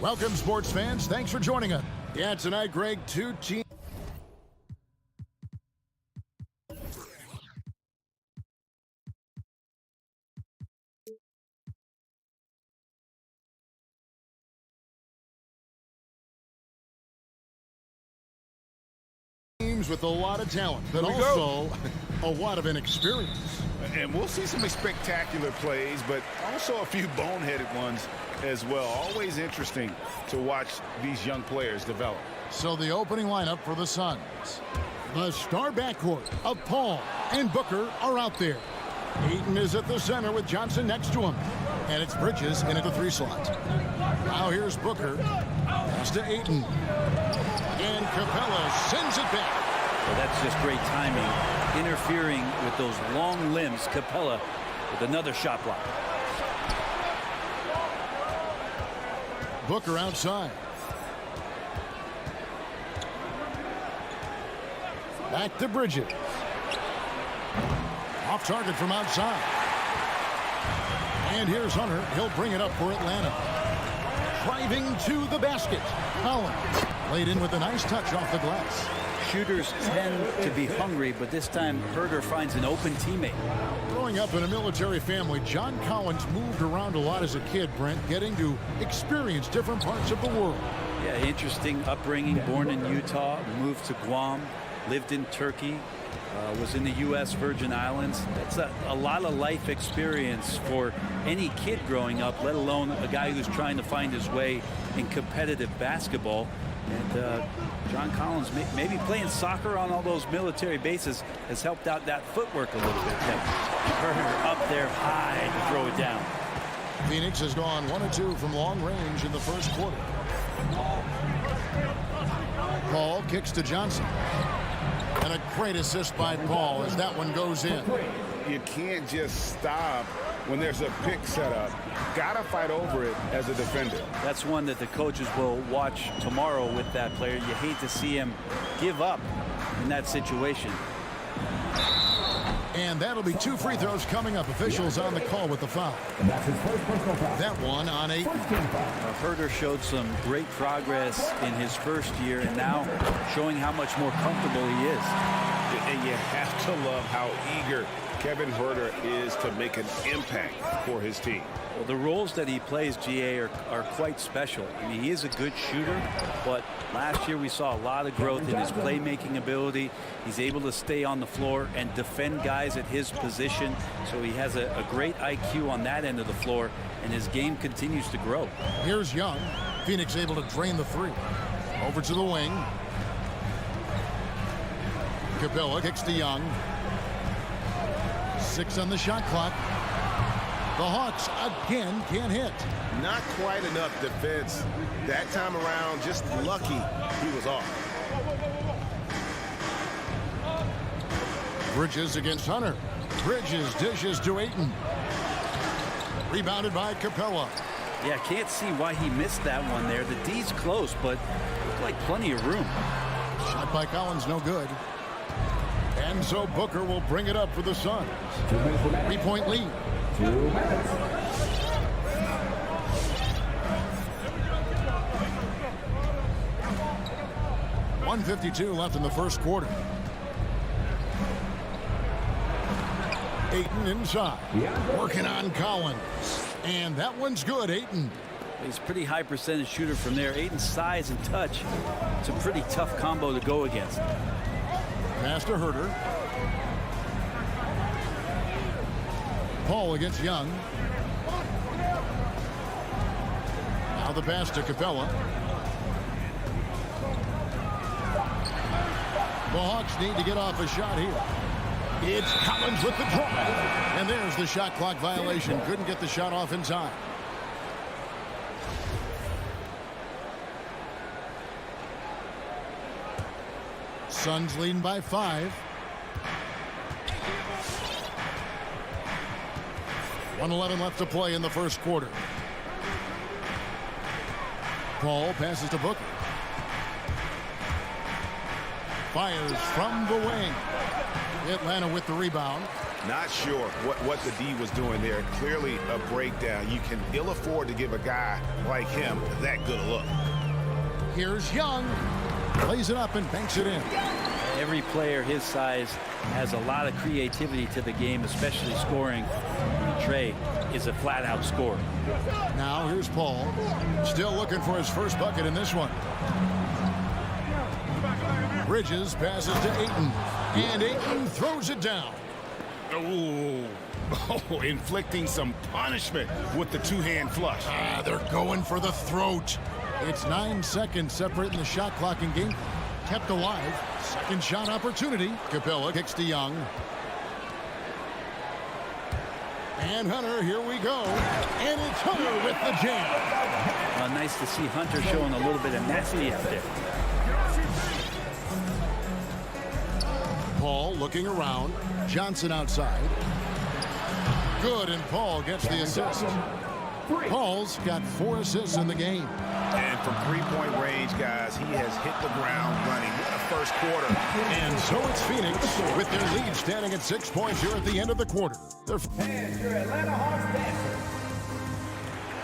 Welcome, sports fans. Thanks for joining us. Yeah, tonight, Greg, two teams. With a lot of talent, but also a lot of inexperience. And we'll see some spectacular plays, but also a few boneheaded ones as well. Always interesting to watch these young players develop. So the opening lineup for the Suns. The star backcourt of Paul and Booker are out there. Ayton is at the center with Johnson next to him. And it's Bridges in at the 3 slot. Now here's Booker. Pass to Ayton. And Capella sends it back. Well, that's just great timing. Interfering with those long limbs. Capella with another shot block. Booker outside. Back to Bridges. Off target from outside. And here's Hunter. He'll bring it up for Atlanta. Driving to the basket. Collins laid in with a nice touch off the glass. Shooters tend to be hungry, but this time Herder finds an open teammate. Growing up in a military family, John Collins moved around a lot as a kid, Brent, getting to experience different parts of the world. Yeah, interesting upbringing. Born in Utah, moved to Guam, lived in Turkey, was in the U.S. Virgin Islands. That's a lot of life experience for any kid growing up, let alone a guy who's trying to find his way in competitive basketball. And John Collins, maybe playing soccer on all those military bases, has helped out that footwork a little bit. Herder up there high to throw it down. Phoenix has gone 1 of 2 from long range in the first quarter. Paul kicks to Johnson. And a great assist by Paul as that one goes in. You can't just stop when there's a pick set up. Gotta fight over it as a defender. That's one that the coaches will watch tomorrow with that player. You hate to see him give up in that situation. And that'll be 2 free throws coming up. Officials on the call with the foul. That's his first personal foul. That one on 8. Herder showed some great progress in his first year and now showing how much more comfortable he is. And you have to love how eager Kevin Herder is to make an impact for his team. Well, the roles that he plays, GA, are quite special. I mean, he is a good shooter, but last year we saw a lot of growth in his playmaking ability. He's able to stay on the floor and defend guys at his position, so he has a great IQ on that end of the floor, and his game continues to grow. Here's Young. Phoenix able to drain the 3. Over to the wing. Capella kicks to Young. 6 on the shot clock. The Hawks again can't hit. Not quite enough defense that time around. Just lucky he was off. Bridges against Hunter. Bridges dishes to Ayton. Rebounded by Capella. Yeah, can't see why he missed that one there. The D's close, but looked like plenty of room. Shot by Collins, no good. And so Booker will bring it up for the Suns. 3-point lead. 2 minutes. .152 left in the first quarter. Ayton inside. Working on Collins. And that one's good, Ayton. He's a pretty high percentage shooter from there. Ayton's size and touch. It's a pretty tough combo to go against. Pass to Herder. Paul against Young. Now the pass to Capella. The Hawks need to get off a shot here. It's Collins with the drive. And there's the shot clock violation. Couldn't get the shot off in time. Suns leading by 5. 1:11 left to play in the first quarter. Paul passes to Booker. Fires from the wing. Atlanta with the rebound. Not sure what the D was doing there. Clearly a breakdown. You can ill afford to give a guy like him that good a look. Here's Young. Plays it up and banks it in. Every player his size has a lot of creativity to the game, especially scoring. Trey is a flat-out scorer. Now here's Paul. Still looking for his first bucket in this one. Bridges passes to Ayton. And Ayton throws it down. Oh, inflicting some punishment with the two-hand flush. They're going for the throat. It's 9 seconds separating the shot clock and game. Kept alive. Second shot opportunity. Capella kicks to Young. And Hunter, here we go. And it's Hunter with the jam. Nice to see Hunter showing a little bit of nasty out there. Paul looking around. Johnson outside. Good, and Paul gets the assist. Paul's got 4 assists in the game. And from three-point range, guys, he has hit the ground running. What a first quarter. And so it's Phoenix with their lead standing at 6 points here at the end of the quarter. And your Atlanta Hawks dancers.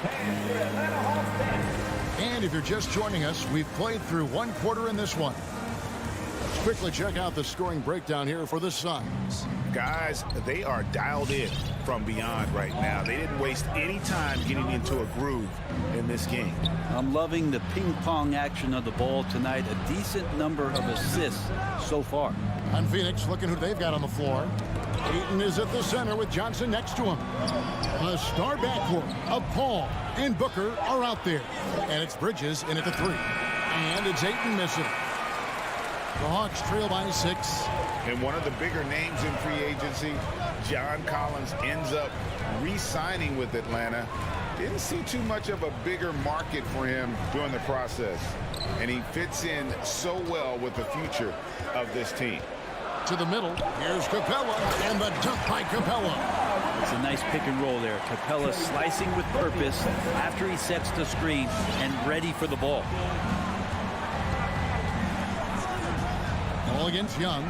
And your Atlanta Hawks dancers. And if you're just joining us, we've played through 1 quarter in this one. Let's quickly check out the scoring breakdown here for the Suns. Guys, they are dialed in from beyond right now. They didn't waste any time getting into a groove in this game. I'm loving the ping-pong action of the ball tonight. A decent number of assists so far. On Phoenix, looking who they've got on the floor. Ayton is at the center with Johnson next to him. The star backcourt of Paul and Booker are out there. And it's Bridges in at the 3. And it's Ayton missing. The Hawks trail by 6. And one of the bigger names in free agency, John Collins, ends up re-signing with Atlanta. Didn't see too much of a bigger market for him during the process. And he fits in so well with the future of this team. To the middle, here's Capella, and the dunk by Capella. It's a nice pick and roll there. Capella slicing with purpose after he sets the screen and ready for the ball. Ball against Young.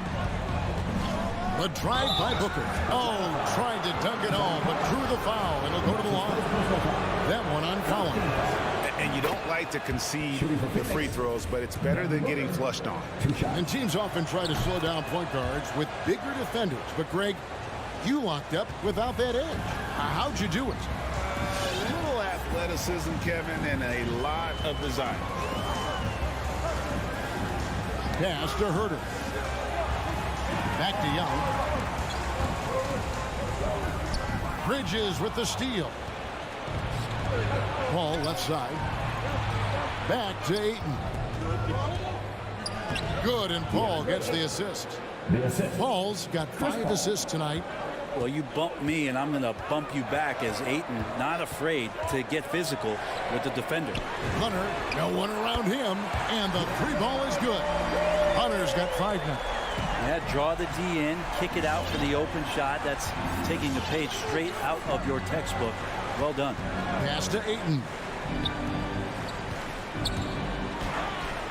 The drive by Booker. Oh, tried to dunk it home, but drew the foul, and it'll go to the line. That one on Collins. And you don't like to concede the free throws, but it's better than getting flushed on. And teams often try to slow down point guards with bigger defenders. But, Greg, you locked up without that edge. How'd you do it? A little athleticism, Kevin, and a lot of desire. Pass to Herter. Back to Young. Bridges with the steal. Paul left side. Back to Ayton. Good, and Paul gets the assist. Paul's got 5 assists tonight. Well, you bump me, and I'm going to bump you back as Ayton not afraid to get physical with the defender. Hunter, no one around him, and the 3 ball is good. Hunter's got 5 now. Yeah, draw the D in, kick it out for the open shot. That's taking a page straight out of your textbook. Well done. Pass to Ayton.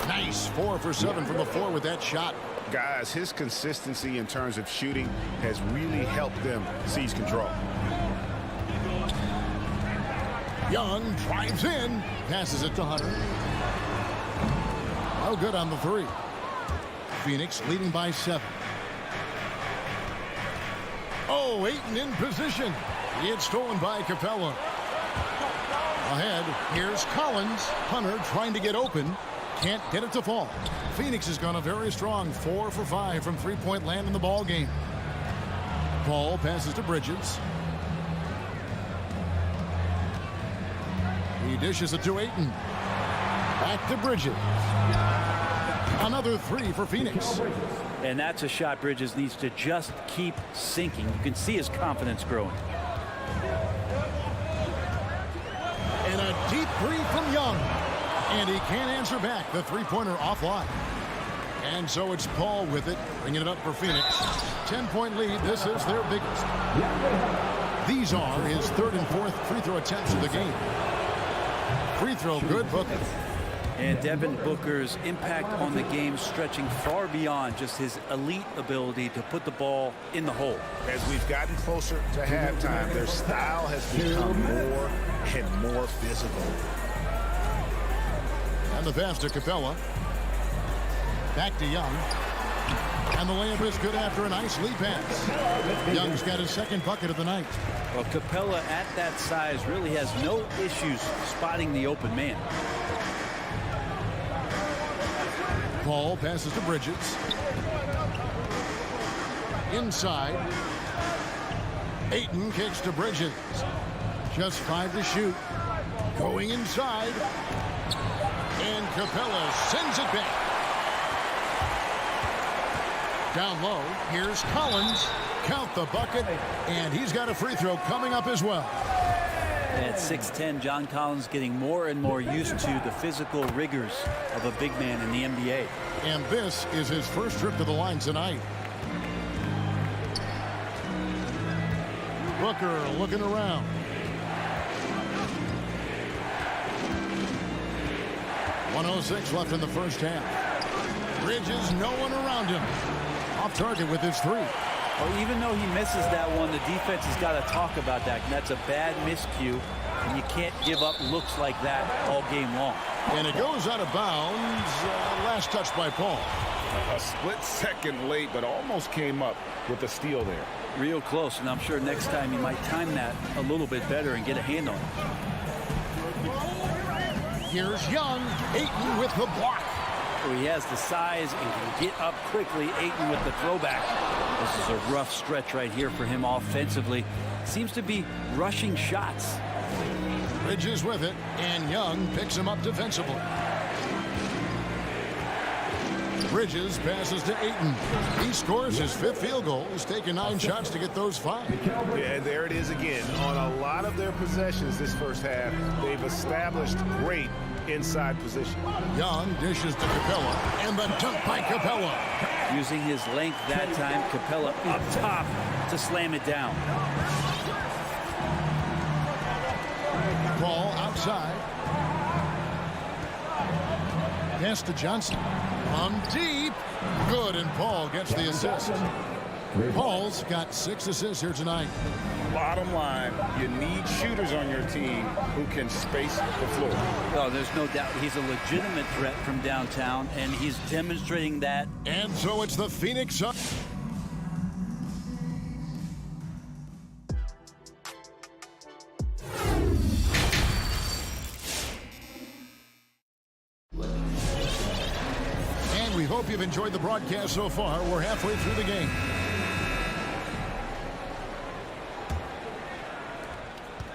Nice, 4 for 7 from the floor with that shot. Guys, his consistency in terms of shooting has really helped them seize control. Young drives in, passes it to Hunter. Oh, good on the 3. Phoenix leading by 7. Oh, Ayton in position. It's stolen by Capella. Ahead, here's Collins. Hunter trying to get open. Can't get it to fall. Phoenix has gone a very strong 4 for 5 from three-point land in the ball game. Paul passes to Bridges. He dishes it to Ayton. Back to Bridges. Another 3 for Phoenix. And that's a shot Bridges needs to just keep sinking. You can see his confidence growing. And a deep 3 from Young. And he can't answer back. The three-pointer offline. And so it's Paul with it, bringing it up for Phoenix. 10-point lead. This is their biggest. These are his 3rd and 4th free throw attempts of the game. Free throw good, Booker. And Devin Booker's impact on the game stretching far beyond just his elite ability to put the ball in the hole. As we've gotten closer to halftime, their style has become more and more physical. And the pass to Capella. Back to Young. And the layup is good after a nice lead pass. Young's got his second bucket of the night. Well, Capella at that size really has no issues spotting the open man. Paul passes to Bridges. Inside. Ayton kicks to Bridges. Just 5 to shoot. Going inside. And Capella sends it back. Down low, here's Collins. Count the bucket, and he's got a free throw coming up as well. At 6'10", John Collins getting more and more used to the physical rigors of a big man in the NBA. And this is his first trip to the line tonight. Booker looking around. .106 left in the first half. Bridges, no one around him. Off target with his three. Well, even though he misses that one, the defense has got to talk about that. That's a bad miscue, and you can't give up looks like that all game long. And it goes out of bounds. Last touch by Paul. A split second late, but almost came up with a steal there. Real close, and I'm sure next time he might time that a little bit better and get a hand on it. Here's Young. Ayton with the block. He has the size and can get up quickly. Ayton with the throwback. This is a rough stretch right here for him offensively. Seems to be rushing shots. Bridges with it, and Young picks him up defensively. Bridges passes to Ayton. He scores his 5th field goal. He's taken 9 shots to get those 5. Yeah, there it is again. On a lot of their possessions this first half, they've established great inside position. Young dishes to Capella, and the dunk by Capella. Using his length that time, Capella up top to slam it down. Ball outside. Pass to Johnson. From deep. Good, and Paul gets the assist. Paul's got 6 assists here tonight. Bottom line, you need shooters on your team who can space the floor. Oh, there's no doubt he's a legitimate threat from downtown, and he's demonstrating that. And so it's the Phoenix Suns. And we hope you've enjoyed the broadcast so far. We're halfway through the game.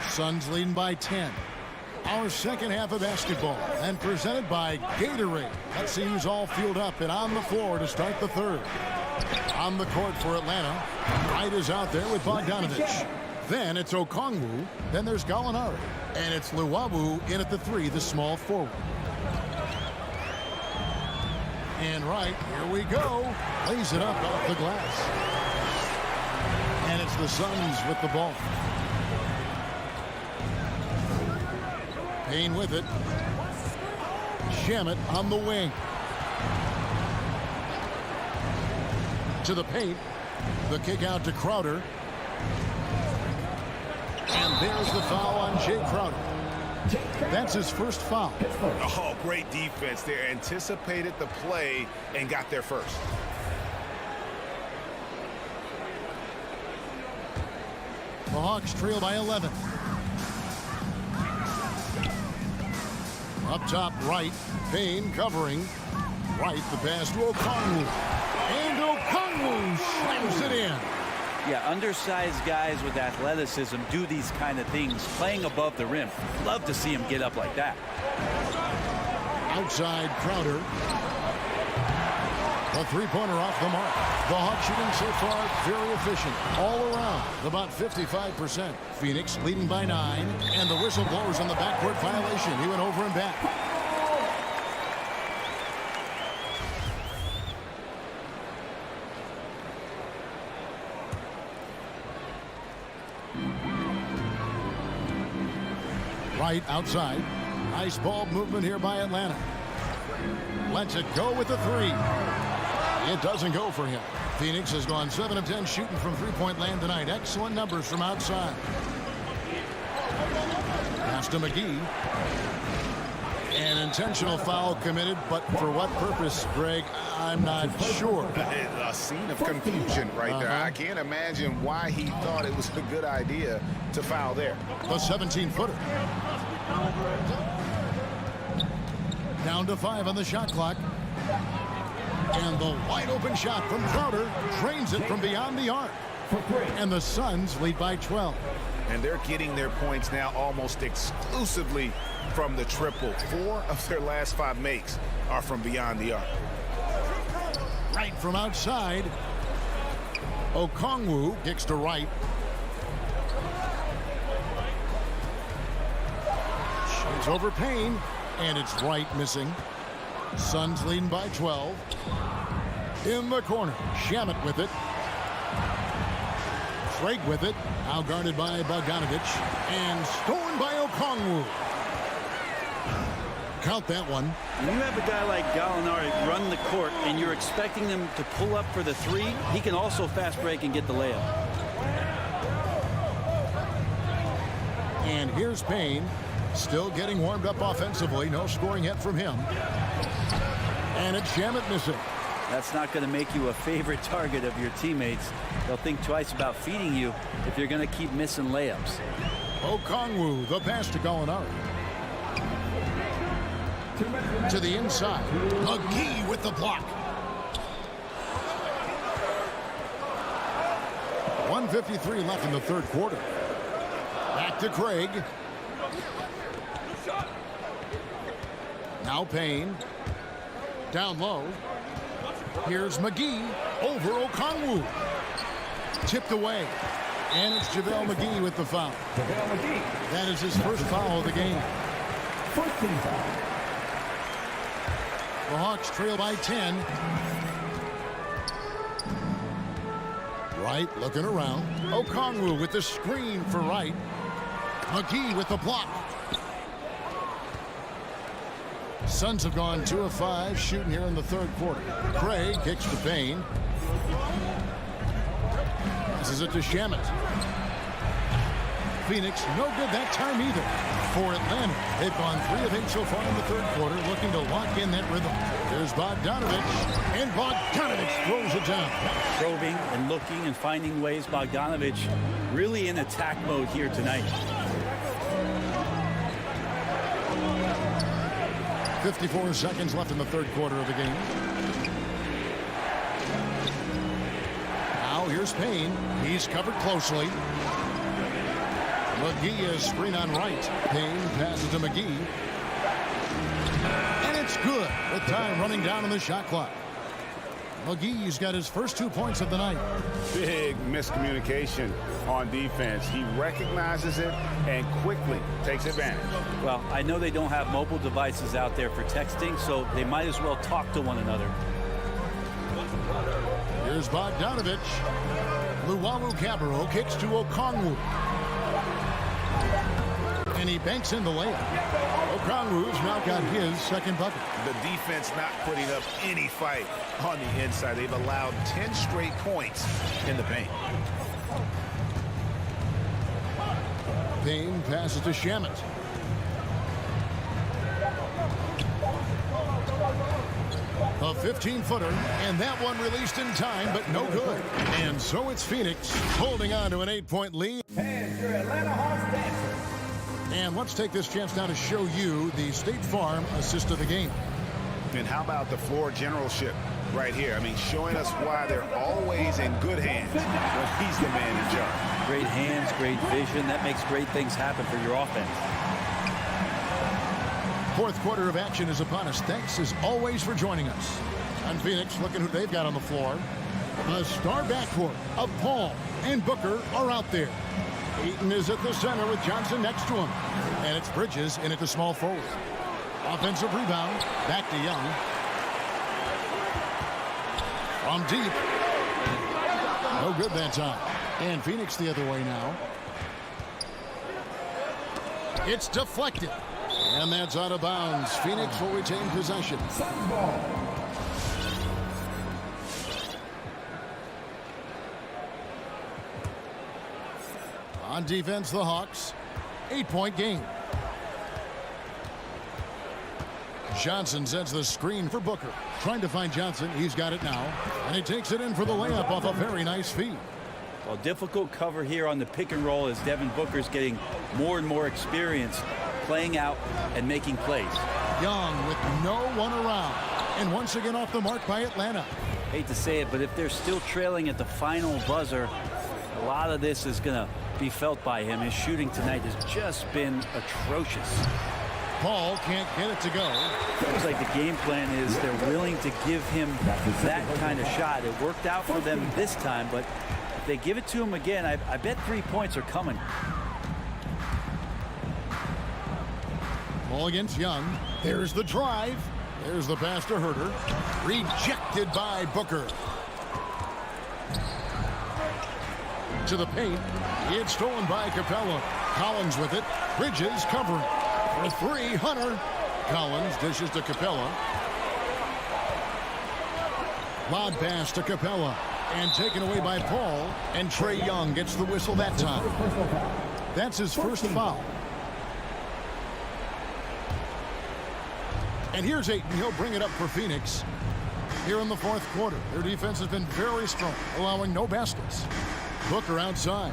Suns leading by 10. Our second half of basketball, and presented by Gatorade. Let's see who's all fueled up and on the floor to start the third. On the court for Atlanta, Wright is out there with Bogdanovich. Then it's Okongwu. Then there's Gallinari. And it's Luwawu in at the 3, the small forward. And Wright, here we go. Lays it up off the glass. And it's the Suns with the ball. Payne with it. Shamet on the wing. To the paint. The kick out to Crowder. And there's the foul on Jay Crowder. That's his first foul. Oh, great defense there. Anticipated the play and got there first. The Hawks trail by 11. Up top right, Payne covering. Right, the pass to Okongwu. And Okongwu slams it in. Yeah, undersized guys with athleticism do these kind of things, playing above the rim. Love to see him get up like that. Outside Crowder. A three-pointer off the mark. The Hawks shooting so far very efficient. All around, about 55%. Phoenix leading by 9. And the whistle blows on the backcourt violation. He went over and back. Right outside. Nice ball movement here by Atlanta. Lets it go with the three. It doesn't go for him. Phoenix has gone 7 of 10 shooting from three-point land tonight. Excellent numbers from outside. Pass to McGee. An intentional foul committed, but for what purpose, Greg? I'm not sure. A scene of confusion right there. I can't imagine why he thought it was a good idea to foul there. The 17-footer. Down to 5 on the shot clock. And the wide-open shot from Crowder drains it from beyond the arc. And the Suns lead by 12. And they're getting their points now almost exclusively from the triple. 4 of their last 5 makes are from beyond the arc. Right from outside. Okongwu kicks to right. Shoots over Payne. And it's right missing. Suns leading by 12. In the corner. Shamet with it. Craig with it. Now guarded by Bogdanovich. And stolen by Okongwu. Count that one. When you have a guy like Gallinari run the court and you're expecting him to pull up for the three, he can also fast break and get the layup. And here's Payne. Still getting warmed up offensively. No scoring yet from him. And it's Shamet missing. That's not going to make you a favorite target of your teammates. They'll think twice about feeding you if you're going to keep missing layups. Okongwu, the pass to Gallinari. To the inside. McGee with the block. 1:53 left in the third quarter. Back to Craig. Now Payne. Down low. Here's McGee over Okongwu. Tipped away. And it's JaVale McGee with the foul. That is his first foul of the game. The Hawks trail by 10. Wright looking around. Okongwu with the screen for Wright. McGee with the block. Suns have gone 2 of 5 shooting here in the third quarter. Craig kicks to Payne. Passes it to Shamet. Phoenix no good that time either. For Atlanta, they've gone 3 of 8 so far in the third quarter, looking to lock in that rhythm. There's Bogdanovich, and Bogdanovich throws it down. Probing and looking and finding ways. Bogdanovich really in attack mode here tonight. 54 seconds left in the third quarter of the game. Now here's Payne. He's covered closely. McGee is screen on right. Payne passes to McGee. And it's good with time running down on the shot clock. McGee's got his first 2 points of the night. Big miscommunication on defense. He recognizes it and quickly takes advantage. Well, I know they don't have mobile devices out there for texting, so they might as well talk to one another. Here's Bogdanovich. Luwawu-Cabarrot kicks to Okongwu. And he banks in the layup. Okongwu's now got his second bucket. The defense not putting up any fight on the inside. They've allowed 10 straight points in the paint. Payne passes to Shamet. A 15-footer, and that one released in time, but no good. And so it's Phoenix holding on to an 8-point lead. And your Atlanta Hawks dancer. And let's take this chance now to show you the State Farm assist of the game. And how about the floor generalship right here? I mean, showing us why they're always in good hands when he's the man in charge. Great hands, great vision. That makes great things happen for your offense. Fourth quarter of action is upon us. Thanks as always for joining us. And Phoenix, looking who they've got on the floor. The star backcourt of Paul and Booker are out there. Eaton is at the center with Johnson next to him. And it's Bridges in at the small forward. Offensive rebound. Back to Young. From deep. No good that time. And Phoenix the other way now. It's deflected. And that's out of bounds. Phoenix will retain possession. Suns ball. On defense, the Hawks. 8-point game. Johnson sets the screen for Booker. Trying to find Johnson. He's got it now. And he takes it in for the layup off a very nice feed. Well, difficult cover here on the pick and roll as Devin Booker's getting more and more experience playing out and making plays. Young with no one around. And once again off the mark by Atlanta. Hate to say it, but if they're still trailing at the final buzzer, a lot of this is going to be felt by him. His shooting tonight has just been atrocious. Paul can't get it to go. Looks like the game plan is they're willing to give him that kind of shot. It worked out for them this time, but if they give it to him again, I bet 3 points are coming. Ball against Young. There's the drive. There's the pass to Herter. Rejected by Booker. To the paint. It's stolen by Capella. Collins with it. Bridges covering. For three, Hunter. Collins dishes to Capella. Lob pass to Capella. And taken away by Paul. And Trae Young gets the whistle that time. That's his first foul. And here's Ayton. He'll bring it up for Phoenix. Here in the fourth quarter, their defense has been very strong, allowing no baskets. Booker outside.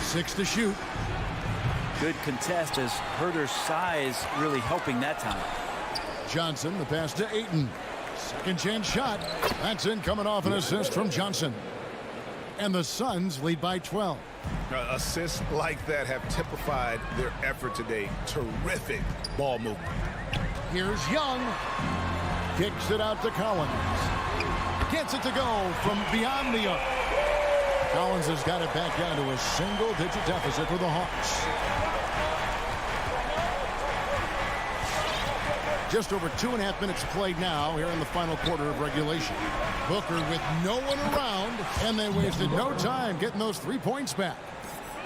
Six to shoot. Good contest as Herter's size really helping that time. Johnson, the pass to Ayton. Second chance shot. That's in, coming off an assist from Johnson. And the Suns lead by 12. Assists like that have typified their effort today. Terrific ball movement. Here's Young. Kicks it out to Collins. Gets it to go from beyond the arc. Collins has got it back down to a single-digit deficit for the Hawks. Just over 2.5 minutes played now here in the final quarter of regulation. Booker with no one around, and they wasted no time getting those 3 points back.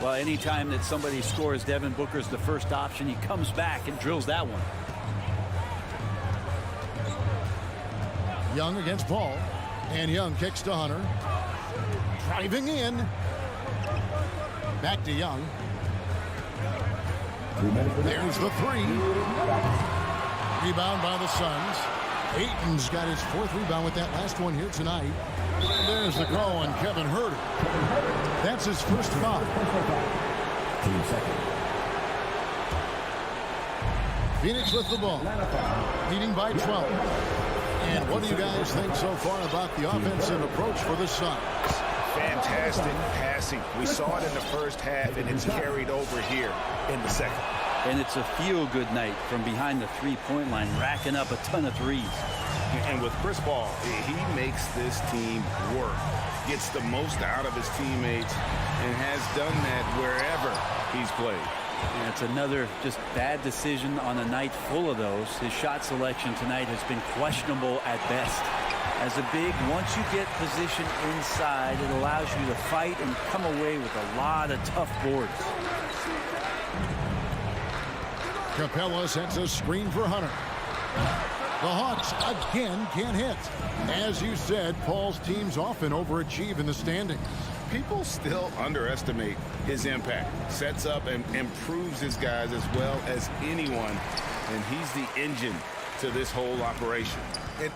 Well, anytime that somebody scores, Devin Booker's the first option. He comes back and drills that one. Young against Paul, and Young kicks to Hunter. Driving in. Back to Young. There's the three. Rebound by the Suns. Ayton's got his fourth rebound with that last one here tonight. And there's the call on Kevin Herter. That's his first foul. Phoenix with the ball. Leading by 12. And what do you guys think so far about the offensive approach for the Suns? Fantastic passing. We saw it in the first half, and it's carried over here in the second. And it's a feel-good night from behind the three-point line, racking up a ton of threes. And with Chris Paul, he makes this team work, gets the most out of his teammates, and has done that wherever he's played. And it's another just bad decision on a night full of those. His shot selection tonight has been questionable at best. As a big, once you get positioned inside, it allows you to fight and come away with a lot of tough boards. Capella sets a screen for Hunter. The Hawks again can't hit. As you said, Paul's teams often overachieve in the standings. People still underestimate his impact. Sets up and improves his guys as well as anyone. And he's the engine to this whole operation.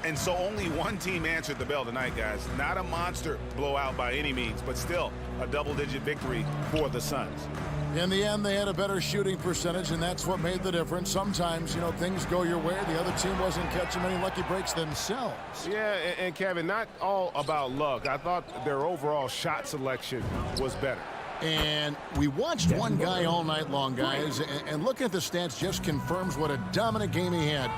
And so only one team answered the bell tonight, guys. Not a monster blowout by any means, but still a double-digit victory for the Suns. In the end, they had a better shooting percentage, and that's what made the difference. Sometimes, you know, things go your way. The other team wasn't catching many lucky breaks themselves. Yeah, and Kevin, not all about luck. I thought their overall shot selection was better. And we watched one guy all night long, guys, and looking at the stats just confirms what a dominant game he had.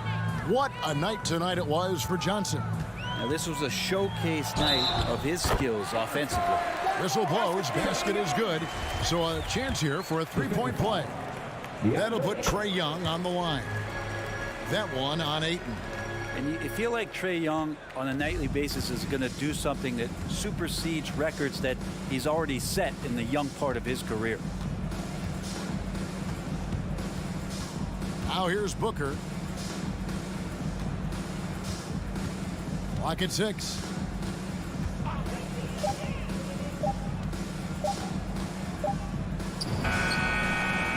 What a night tonight it was for Johnson. Now, this was a showcase night of his skills offensively. Whistle blows, basket is good. So a chance here for a three-point play. That'll put Trae Young on the line. That one on Ayton. And you feel like Trae Young on a nightly basis is going to do something that supersedes records that he's already set in the young part of his career. Now here's Booker. Clock at 6.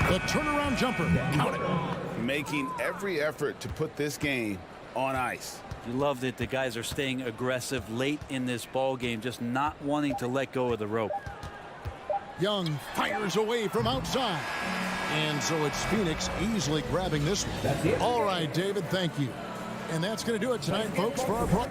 The turnaround jumper. Count it. Making every effort to put this game on ice. You love that the guys are staying aggressive late in this ball game, just not wanting to let go of the rope. Young fires away from outside. And so it's Phoenix easily grabbing this one. All right, David, thank you. And that's going to do it tonight, folks, for our pro.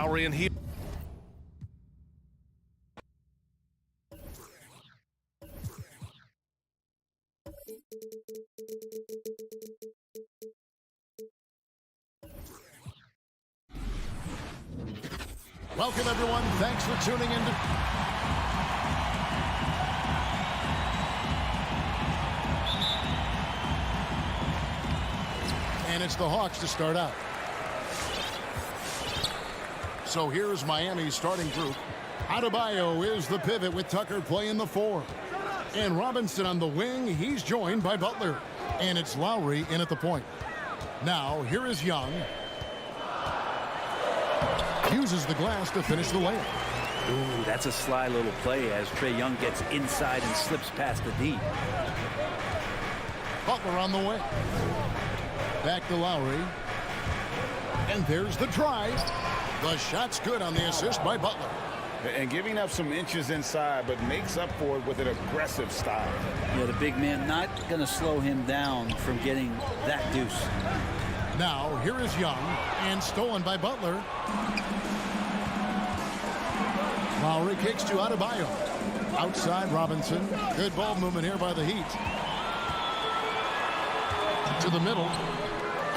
Lowry, and he... Welcome, everyone. Thanks for tuning in. And it's the Hawks to start out. So here's Miami's starting group. Adebayo is the pivot with Tucker playing the 4. And Robinson on the wing. He's joined by Butler. And it's Lowry in at the point. Now, here is Young. Uses the glass to finish the layup. Ooh, that's a sly little play as Trae Young gets inside and slips past the D. Butler on the way. Back to Lowry. And there's the drive. The shot's good on the assist by Butler. And giving up some inches inside, but makes up for it with an aggressive style. Yeah, the big man not going to slow him down from getting that deuce. Now, here is Young, and stolen by Butler. Lowry kicks to Adebayo. Outside Robinson. Good ball movement here by the Heat. To the middle.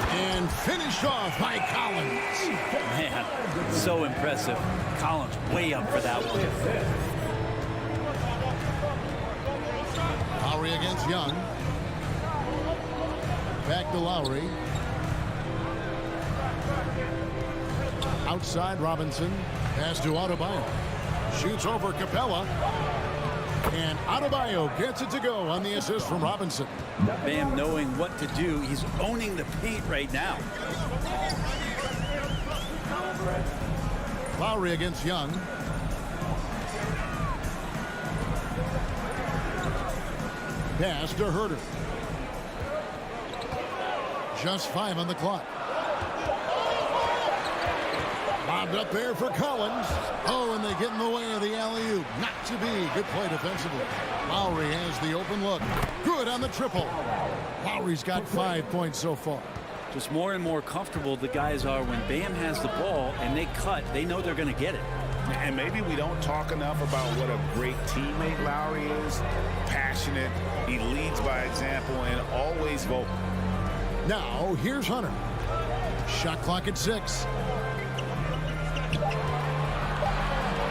And finished off by Collins. Man, so impressive. Collins way up for that one. Lowry against Young. Back to Lowry. Outside Robinson. Pass to Adebayo. Shoots over Capella. And Adebayo gets it to go on the assist from Robinson. Bam knowing what to do. He's owning the paint right now. Lowry against Young. Pass to Herter. Just 5 on the clock. Bobbed up there for Collins. Oh, and they get in the way of the alley-oop. Not to be. Good play defensively. Lowry has the open look. Good on the triple. Lowry's got 5 points so far. Just more and more comfortable the guys are when Bam has the ball and they cut. They know they're going to get it. And maybe we don't talk enough about what a great teammate Lowry is. Passionate. He leads by example and always vocal. Now, here's Hunter. Shot clock at 6.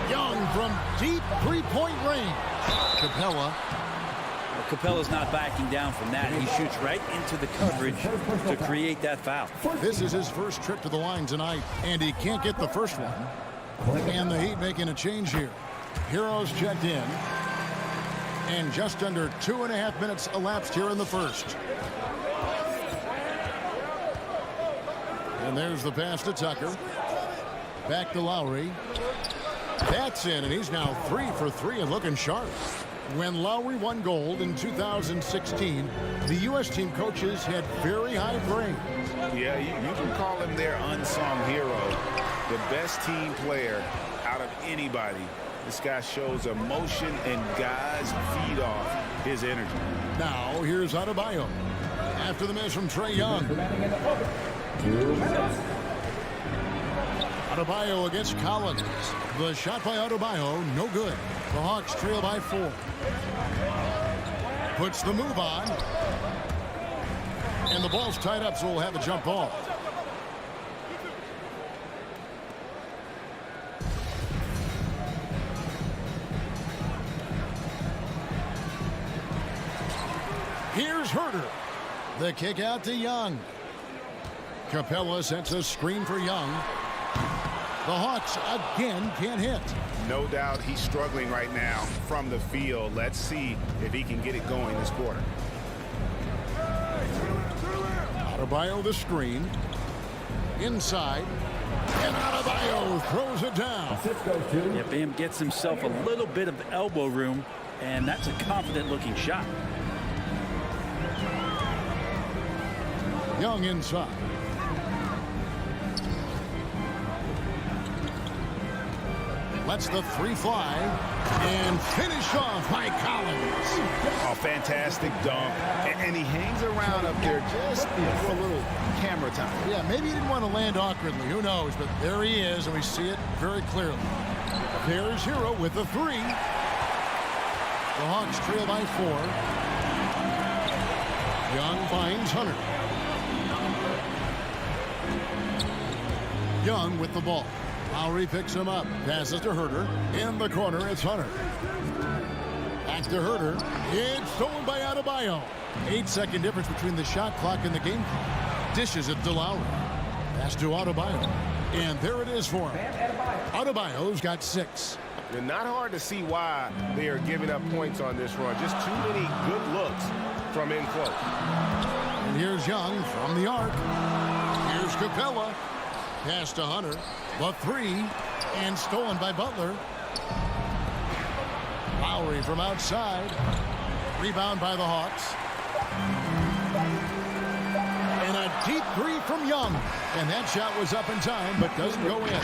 Young from deep three-point range. Capella. Well, Capella's not backing down from that. He shoots right into the coverage to create that foul. This is his first trip to the line tonight, and he can't get the first one. And the Heat making a change here. Heroes checked in. And just under 2.5 minutes elapsed here in the first. And there's the pass to Tucker. Back to Lowry. That's in, and he's now 3 for 3 and looking sharp. When Lowry won gold in 2016, the U.S. team coaches had very high praise. Yeah, you can call him their unsung hero. The best team player out of anybody. This guy shows emotion, and guys feed off his energy. Now, here's Adebayo. After the miss from Trae Young. Adebayo against Collins. The shot by Adebayo, no good. The Hawks trail by 4. Puts the move on. And the ball's tied up, so we'll have a jump ball. Here's Herter. The kick out to Young. Capella sets a screen for Young. The Hawks again can't hit. No doubt he's struggling right now from the field. Let's see if he can get it going this quarter. Adebayo the screen. Inside. And Adebayo throws it down. Yeah, Bam gets himself a little bit of elbow room, and that's a confident-looking shot. Young inside. lets the three fly and finish off by Collins. A fantastic dunk. And he hangs around up there just for a little camera time. Yeah, maybe he didn't want to land awkwardly. Who knows? But there he is, and we see it very clearly. There's Hero with the three. The Hawks trail by 4. Young finds Hunter. Young with the ball. Lowry picks him up. Passes to Herter. In the corner, it's Hunter. Back to Herter. It's stolen by Adebayo. 8-second difference between the shot clock and the game clock. Dishes it to Lowry. Pass to Adebayo. And there it is for him. Adebayo's got 6. And not hard to see why they are giving up points on this run. Just too many good looks from in close. And here's Young from the arc. Here's Capella. Pass to Hunter. The three. And stolen by Butler. Lowry from outside. Rebound by the Hawks. And a deep three from Young. And that shot was up in time, but doesn't go in.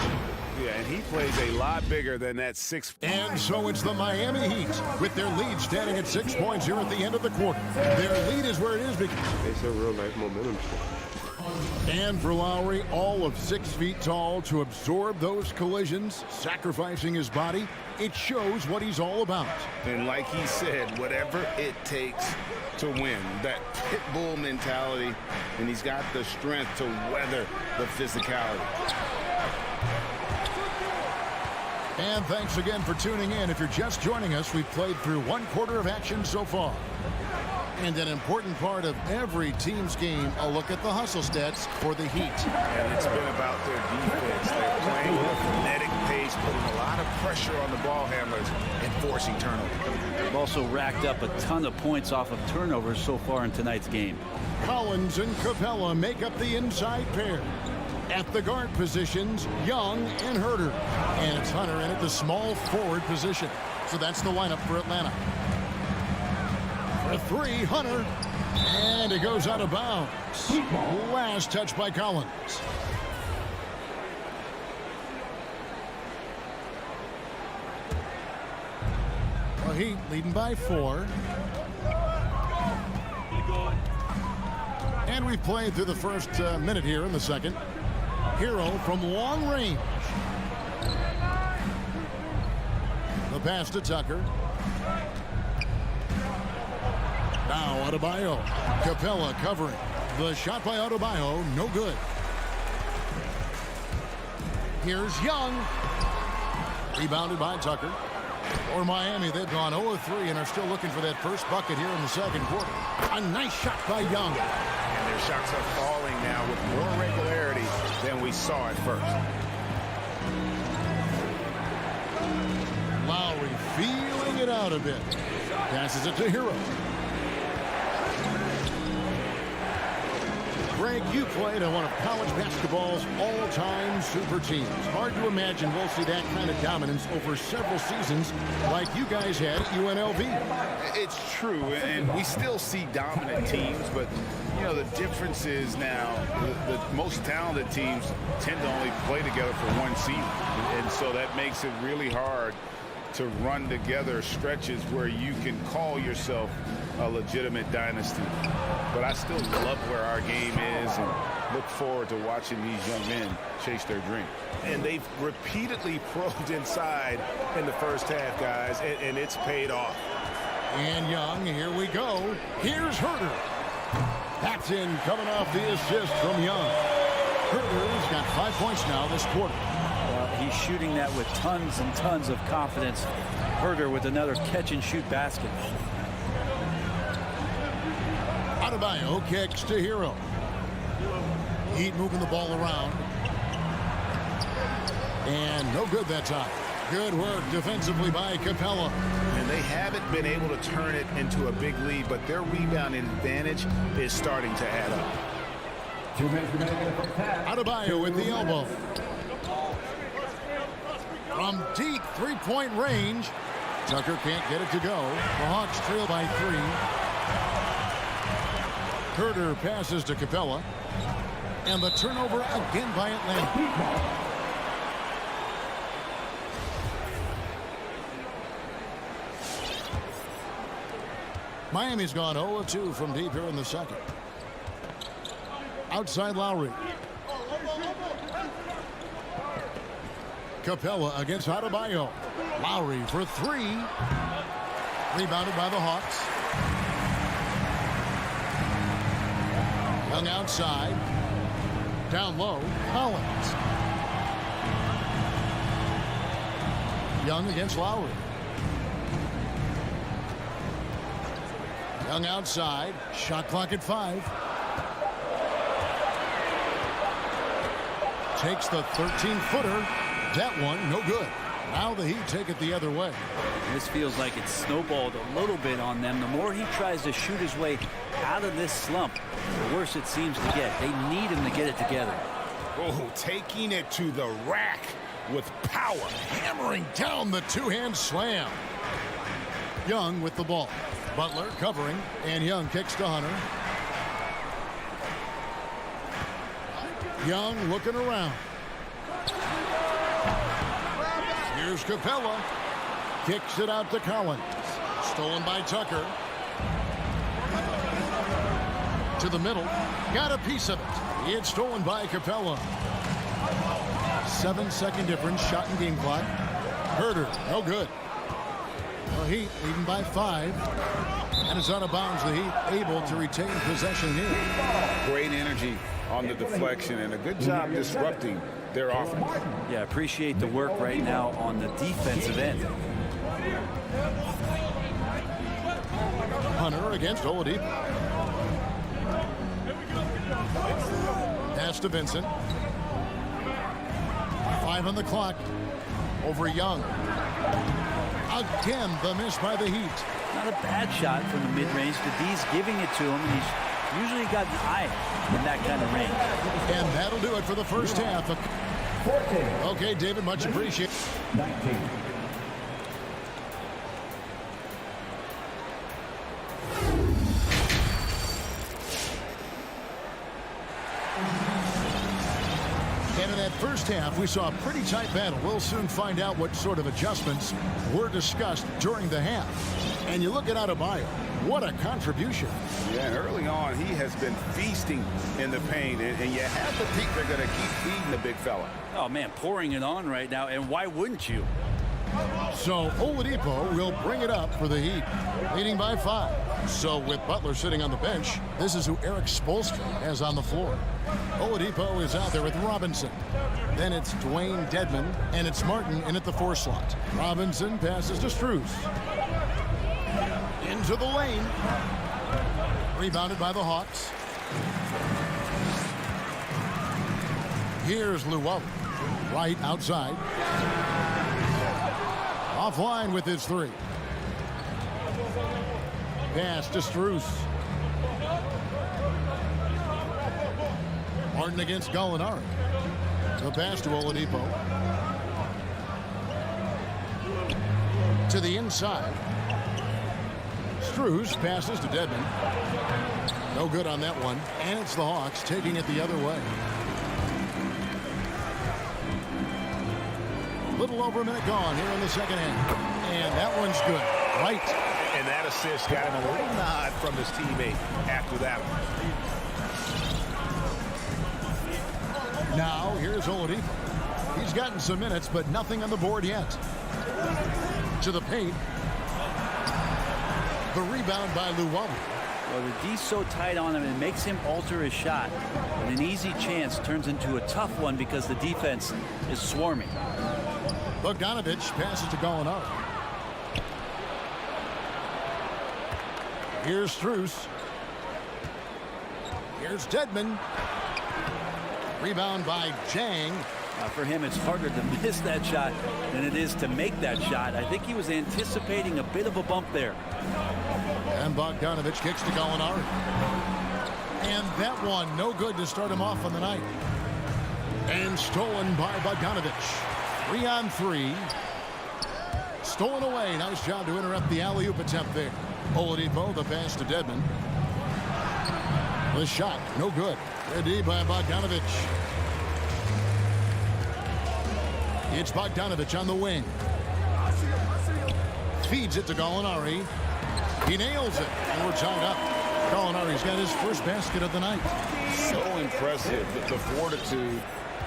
Yeah, and he plays a lot bigger than that 6. And so it's the Miami Heat with their lead standing at 6 points here at the end of the quarter. Their lead is where it is because It's a real nice momentum. and for Lowry, all of 6 feet tall to absorb those collisions, sacrificing his body. It shows what he's all about. And like he said, whatever it takes to win, that pit bull mentality, and he's got the strength to weather the physicality. And thanks again for tuning in. If you're just joining us, we've played through 1 quarter of action so far. And an important part of every team's game, a look at the hustle stats for the Heat. And it's been about their defense. They're playing with a frenetic pace, putting a lot of pressure on the ball handlers and forcing turnovers. They've also racked up a ton of points off of turnovers so far in tonight's game. Collins and Capella make up the inside pair. At the guard positions, Young and Herter. And it's Hunter in at the small forward position. So that's the lineup for Atlanta. For 3, Hunter. And it goes out of bounds. Last touch by Collins. The Heat leading by 4. And we've played through the first minute here in the second. Hero from long range. The pass to Tucker. Now Adebayo. Capella covering. The shot by Adebayo, no good. Here's Young. Rebounded by Tucker. For Miami, they've gone 0-3 and are still looking for that first bucket here in the second quarter. A nice shot by Young. And their shots are falling now with more regularity than we saw at first. Lowry feeling it out a bit. Passes it to Hero. Greg, you played on one of college basketball's all-time super teams. Hard to imagine we'll see that kind of dominance over several seasons like you guys had at UNLV. It's true, and we still see dominant teams, but you know the difference is now the most talented teams tend to only play together for one season, and so that makes it really hard to run together stretches where you can call yourself a legitimate dynasty. But I still love where our game is and look forward to watching these young men chase their dream. And they've repeatedly probed inside in the first half, guys, and it's paid off. And Young, here we go. Here's Herter. That's in coming off the assist from Young. Herter's got 5 points now this quarter. He's shooting that with tons and tons of confidence. Herter with another catch-and-shoot basket. Adebayo kicks to Hero. Heat moving the ball around. And no good that time. Good work defensively by Capella. And they haven't been able to turn it into a big lead, but their rebounding advantage is starting to add up. 2 minutes remaining in the first half. Adebayo with the elbow. From deep three-point range. Tucker can't get it to go. The Hawks trail by 3. Herter passes to Capella. And the turnover again by Atlanta. Miami's gone 0 of 2 from deep here in the second. Outside Lowry. Capella against Adebayo. Lowry for three. Rebounded by the Hawks. Young outside. Down low, Collins. Young against Lowry. Young outside. Shot clock at 5. Takes the 13-footer. That one, no good. Now the Heat take it the other way. This feels like it's snowballed a little bit on them. The more he tries to shoot his way out of this slump, the worse it seems to get. They need him to get it together. Oh, taking it to the rack with power. Hammering down the two-hand slam. Young with the ball. Butler covering, and Young kicks to Hunter. Young looking around. Here's Capella. Kicks it out to Collins. Stolen by Tucker. To the middle. Got a piece of it. It's stolen by Capella. 7-second difference. Shot and game clock. Herter. No good. The Heat leading by 5. And it's out of bounds. The Heat able to retain possession here. Great energy on the deflection and a good job disrupting their offense. Yeah, appreciate the work right now on the defensive end. Hunter against Oladipo. Pass to Vincent. 5 on the clock. Over Young. Again, the miss by the Heat. Not a bad shot from the mid-range. The D's giving it to him, and he's usually got an eye in that kind of range. And that'll do it for the first half. 14. Okay, David, much appreciated. 19. And in that first half, we saw a pretty tight battle. We'll soon find out what sort of adjustments were discussed during the half. And you look at Adebayo, what a contribution. Yeah, and early on, he has been feasting in the paint. And you have to think they're going to keep feeding the big fella. Oh, man, pouring it on right now, and why wouldn't you? So Oladipo will bring it up for the Heat, leading by 5. So with Butler sitting on the bench, this is who Eric Spoelstra has on the floor. Oladipo is out there with Robinson. Then it's Dwayne Dedmon, and it's Martin in at the 4 slot. Robinson passes to Strus. Into the lane. Rebounded by the Hawks. Here's Luau. Right outside. Offline with his 3. Pass to Strus. Martin against Gallinari. The pass to Oladipo. To the inside. Strus passes to Dedmon. No good on that one. And it's the Hawks taking it the other way. Little over a minute gone here in the second half. And that one's good. Right. And that assist got him a little nod from his teammate after that one. Now, here's Oladipo. He's gotten some minutes, but nothing on the board yet. To the paint. The rebound by Luau. Well, the D's so tight on him, it makes him alter his shot. And an easy chance turns into a tough one because the defense is swarming. Bogdanovich passes to Gallinari. Here's Strus. Here's Dedmon. Rebound by Jang. For him, it's harder to miss that shot than it is to make that shot. I think he was anticipating a bit of a bump there. And Bogdanovich kicks to Gallinari. And that one, no good to start him off on the night. And stolen by Bogdanovich. 3 on 3. Stolen away. Nice job to interrupt the alley-oop attempt there. Oladipo, the pass to Dedmon. The shot, no good. Ready by Bogdanovich. It's Bogdanovich on the wing. Feeds it to Gallinari. He nails it, and we're tied up. Gallinari's got his first basket of the night. So impressive, the fortitude,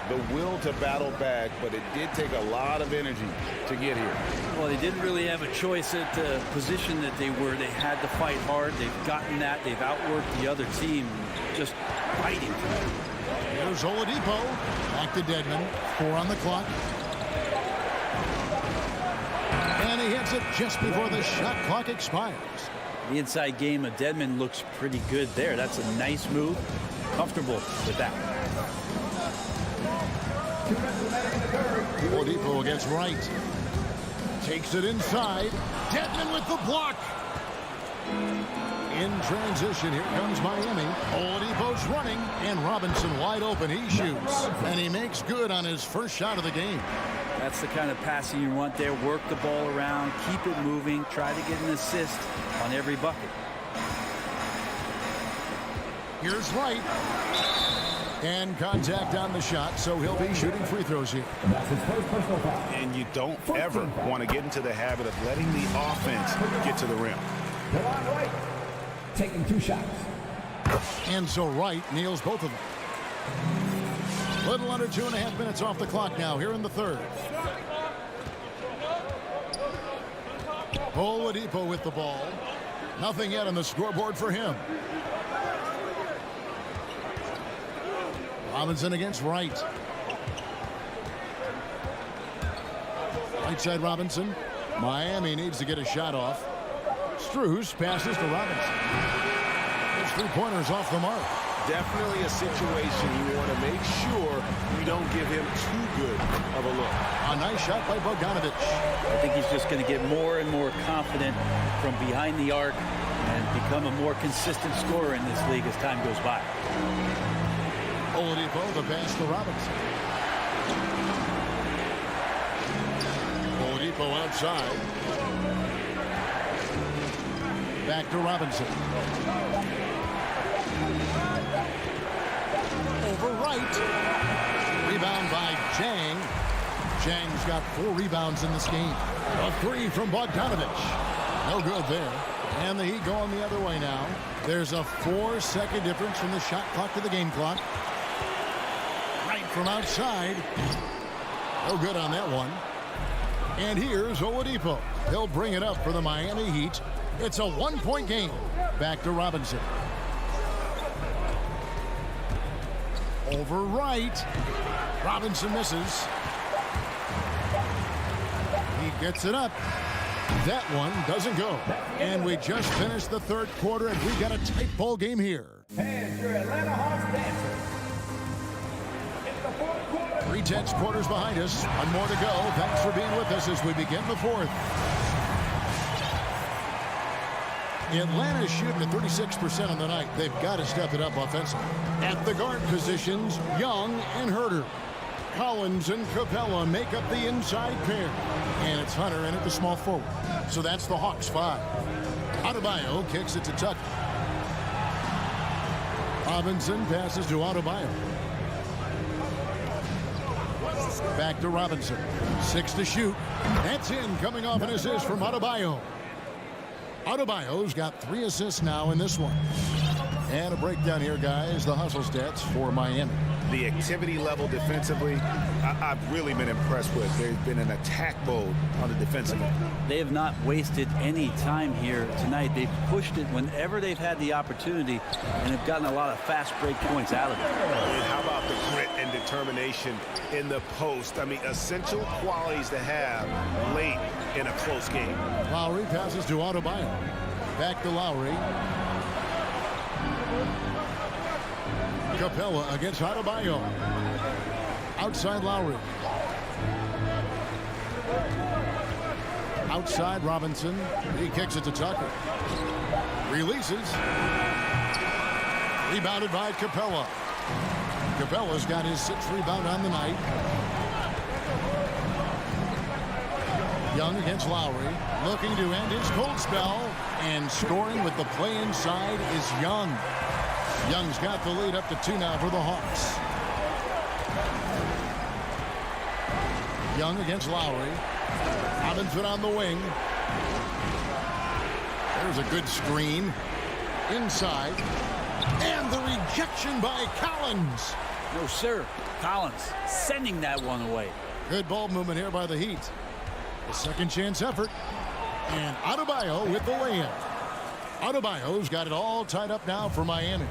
the will to battle back, but it did take a lot of energy to get here. Well, they didn't really have a choice at the position that they were. They had to fight hard. They've gotten that. They've outworked the other team, just fighting. Here's Oladipo. Back to Dedmon. 4 on the clock. And he hits it just before the shot clock expires. The inside game of Dedmon looks pretty good there. That's a nice move. Comfortable with that. Oladipo against Wright. Takes it inside. Dedmon with the block. In transition, here comes Miami. Oladipo's running, and Robinson wide open. He shoots, and he makes good on his first shot of the game. That's the kind of passing you want there. Work the ball around, keep it moving, try to get an assist on every bucket. Here's Wright. And contact on the shot, so he'll be shooting free throws here. That's his first personal foul. And you don't ever want to get into the habit of letting the offense get to the rim. Delon Wright taking 2 shots. And so Wright nails both of them. Little under 2.5 minutes off the clock now here in the third. Oladipo with the ball. Nothing yet on the scoreboard for him. Robinson against Wright. Right side Robinson. Miami needs to get a shot off. Strus passes to Robinson. His 3-pointers off the mark. Definitely a situation you want to make sure you don't give him too good of a look. A nice shot by Bogdanovich. I think he's just going to get more and more confident from behind the arc and become a more consistent scorer in this league as time goes by. Oladipo, the pass to Robinson. Oladipo outside. Back to Robinson. Over Wright. Rebound by Chang. Chang's got 4 rebounds in this game. A 3 from Bogdanovich. No good there. And the Heat going the other way now. There's a 4-second difference from the shot clock to the game clock. Right from outside. No good on that one. And here's Oladipo. He'll bring it up for the Miami Heat. It's a 1-point game. Back to Robinson. Over Wright. Robinson misses. He gets it up. That one doesn't go. And we just finished the third quarter, and we got a tight ball game here. And your Atlanta Hawks dancer. It's the fourth quarter. 3 tenths quarters behind us. 1 more to go. Thanks for being with us as we begin the fourth. Atlanta's shooting at 36% on the night. They've got to step it up offensively. At the guard positions, Young and Herter. Collins and Capella make up the inside pair. And it's Hunter in at the small forward. So that's the Hawks 5. Adebayo kicks it to Tucker. Robinson passes to Adebayo. Back to Robinson. 6 to shoot. That's in, coming off an assist from Adebayo. Adebayo's got 3 assists now in this one. And a breakdown here, guys. The hustle stats for Miami. The activity level defensively, I've really been impressed with. There's been an attack mode on the defensive end. They have not wasted any time here tonight. They've pushed it whenever they've had the opportunity and have gotten a lot of fast break points out of it. And how about the grit and determination in the post? I mean, essential qualities to have late in a close game. Lowry passes to Adebayo. Back to Lowry. Capella against Adebayo. Outside Lowry. Outside Robinson. He kicks it to Tucker. Releases. Rebounded by Capella. Capella's got his 6th rebound on the night. Young against Lowry. Looking to end his cold spell. And scoring with the play inside is Young. Young's got the lead up to 2 now for the Hawks. Young against Lowry. Robinson on the wing. There's a good screen. Inside. And the rejection by Collins. No, sir. Collins sending that one away. Good ball movement here by the Heat. A second chance effort. And Adebayo with the lay-in. Adebayo's got it all tied up now for Miami.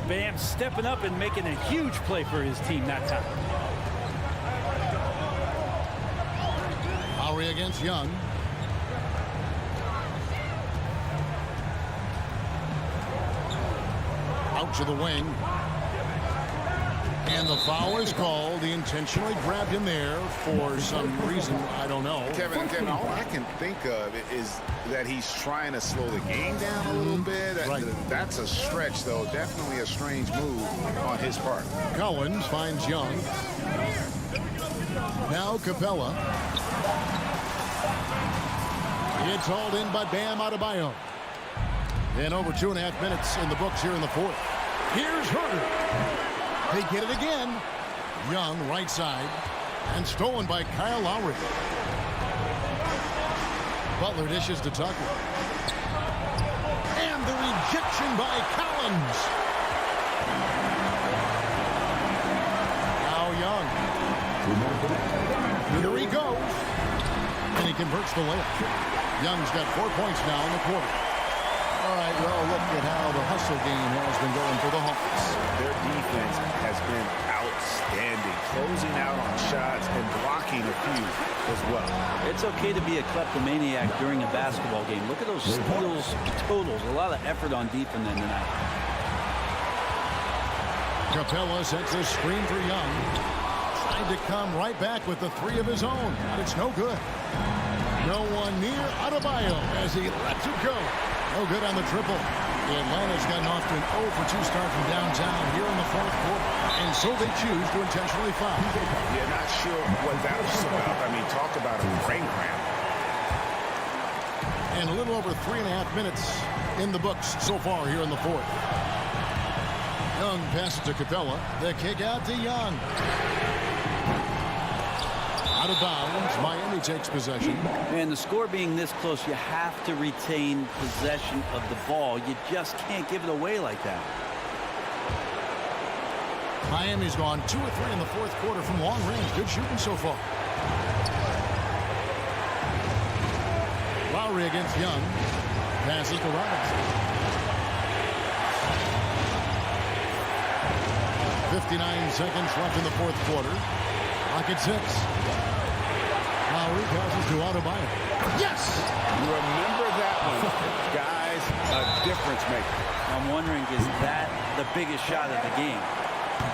Bam stepping up and making a huge play for his team that time. Lowry against Young. Out to the wing. And the foul is called. He intentionally grabbed him there for some reason. I don't know. Kevin, all I can think of is that he's trying to slow the game down a little bit. Right. That's a stretch, though. Definitely a strange move on his part. Collins finds Young. Now Capella. It's hauled in by Bam Adebayo. And over 2.5 minutes in the books here in the fourth. Here's Herter. They get it again. Young, right side. And stolen by Kyle Lowry. Butler dishes to Tucker. And the rejection by Collins. Now Young. Here he goes. And he converts the layup. Young's got 4 points now in the quarter. All right, well, look at how the hustle game has been going for the Hawks. Their defense has been outstanding, closing out on shots and blocking a few as well. It's okay to be a kleptomaniac during a basketball game. Look at those steals totals. A lot of effort on defense tonight. Capella sets a screen for Young. Trying to come right back with the three of his own, but it's no good. No one near Adebayo as he lets it go. No good on the triple. Atlanta's gotten off to an 0-for-2 start from downtown here in the fourth quarter. And so they choose to intentionally foul. Yeah, not sure what that was about. I mean, talk about a brain cramp. And a little over 3.5 minutes in the books so far here in the fourth. Young passes to Capella. The kick out to Young. Out of bounds. Miami takes possession. And the score being this close, you have to retain possession of the ball. You just can't give it away like that. Miami's gone 2 or 3 in the fourth quarter from long range. Good shooting so far. Lowry against Young. Passes to Robinson. 59 seconds left in the fourth quarter. Clock at 6. Lowry passes to Adebayo. Yes! Remember that one, guys. A difference maker. I'm wondering, is that the biggest shot of the game?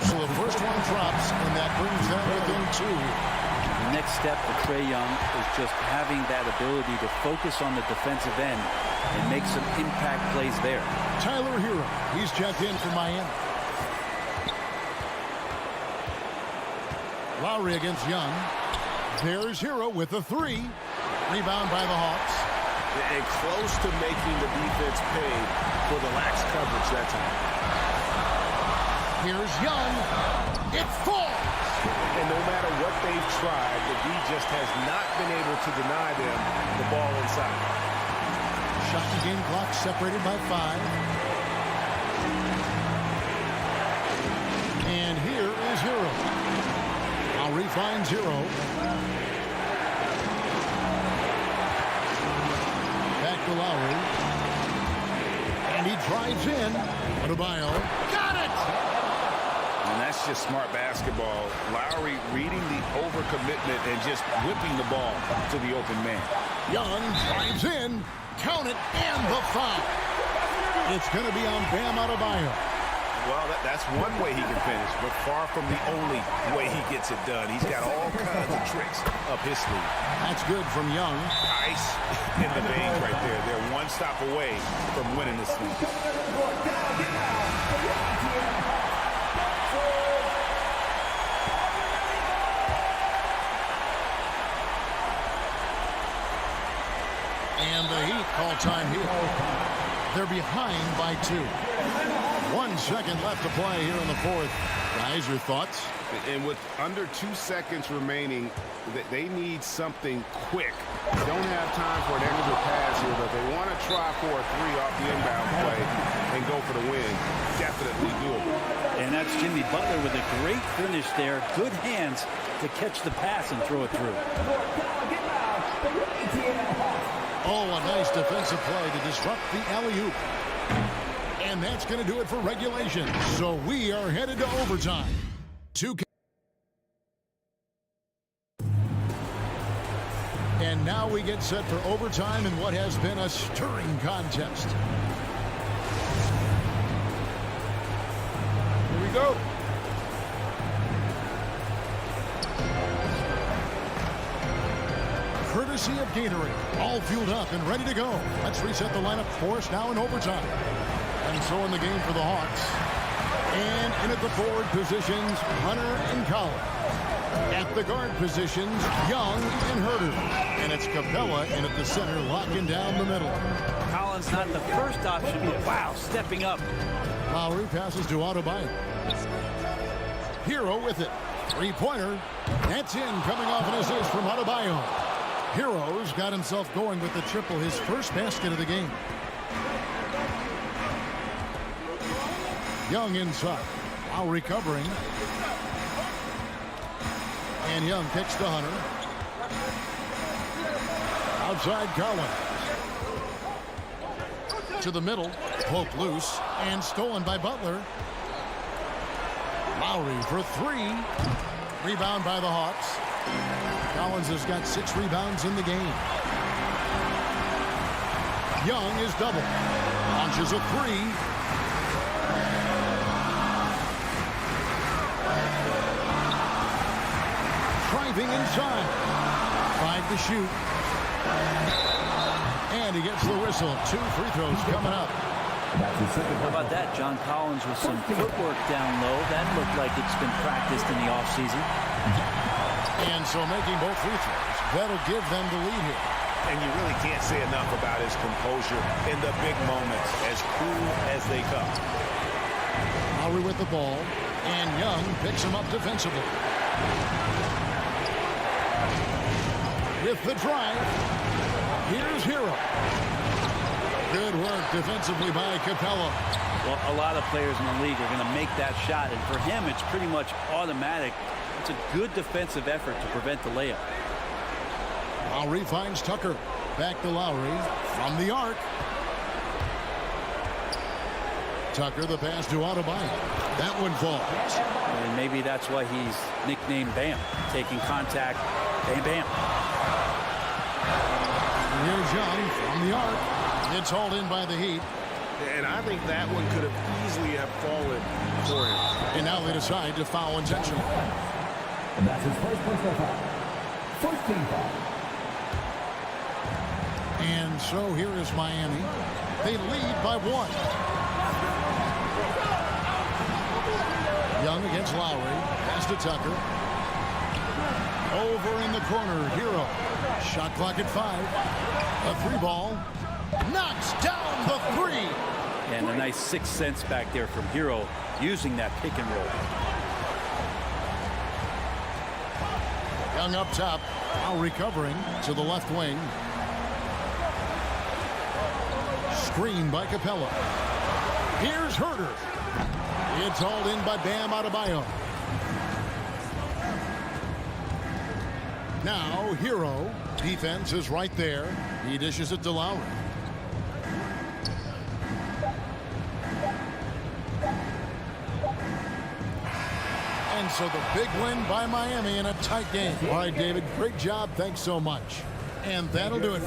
So the first one drops, and that brings them within 2. The next step for Trae Young is just having that ability to focus on the defensive end and make some impact plays there. Tyler Hero, he's checked in for Miami. Lowry against Young. There's Hero with the 3. Rebound by the Hawks. And close to making the defense pay for the lax coverage that time. Here's Young. It falls. And no matter what they've tried, the D just has not been able to deny them the ball inside. Shot and game clock separated by 5. And here is Hero. Lowry finds Hero. Back to Lowry. And he drives in. Adebayo. Got it! And that's just smart basketball. Lowry reading the overcommitment and just whipping the ball to the open man. Young drives in. Count it, and the foul. It's going to be on Bam Adebayo. Well, that's one way he can finish, but far from the only way he gets it done. He's got all kinds of tricks up his sleeve. That's good from Young. Ice in the veins right there. They're one stop away from winning this league. And the Heat call time here. They're behind by 2. 1 second left to play here in the fourth. Guys, your thoughts? And with under 2 seconds remaining, they need something quick. They don't have time for an extra pass here, but they want to try for a three off the inbound play and go for the win. Definitely doable. And that's Jimmy Butler with a great finish there. Good hands to catch the pass and throw it through. Oh, a nice defensive play to disrupt the alley-oop. And that's going to do it for regulation. So we are headed to overtime. And now we get set for overtime in what has been a stirring contest. Here we go. Courtesy of Gatorade, all fueled up and ready to go. Let's reset the lineup for us now in overtime. And so in the game for the Hawks. And in at the forward positions, Hunter and Collins. At the guard positions, Young and Herter. And it's Capella in at the center, locking down the middle. Collins not the first option, but wow, stepping up. Lowry passes to Adebayo. Hero with it. Three-pointer. That's in, coming off an assist from Adebayo. Hero's got himself going with the triple, his first basket of the game. Young inside. While recovering. And Young kicks to Hunter. Outside Collins. To the middle. Poked loose. And stolen by Butler. Lowry for three. Rebound by the Hawks. Collins has got 6 rebounds in the game. Young is double. Launches a three. Driving inside. 5 to shoot. And he gets the whistle. 2 free throws coming up. How about that? John Collins with some footwork down low. That looked like it's been practiced in the offseason. And so making both free throws, that'll give them the lead here. And you really can't say enough about his composure in the big moments, as cool as they come. Lowry with the ball, and Young picks him up defensively. With the drive, here's Hero. Good work defensively by Capella. Well, a lot of players in the league are going to make that shot, and for him, it's pretty much automatic. It's a good defensive effort to prevent the layup. Lowry finds Tucker. Back to Lowry from the arc. Tucker, the pass to Adebayo. That one falls. And maybe that's why he's nicknamed Bam. Taking contact, bam, bam. Here's Young from the arc. It's hauled in by the Heat. And I think that one could have easily have fallen for him. And now they decide to foul intentionally. And that's his first personal foul. First team foul. And so here is Miami. They lead by 1. Young against Lowry. Pass to Tucker. Over in the corner, Hero. Shot clock at 5. A 3-ball. Knocks down the 3. And a nice 6 cents back there from Hero using that pick and roll. Young up top. Now recovering to the left wing. Screen by Capella. Here's Herter. It's hauled in by Bam Adebayo. Now Hero. Defense is right there. He dishes it to Lowry. And so the big win by Miami in a tight game. All right, David, great job. Thanks so much. And that'll do it.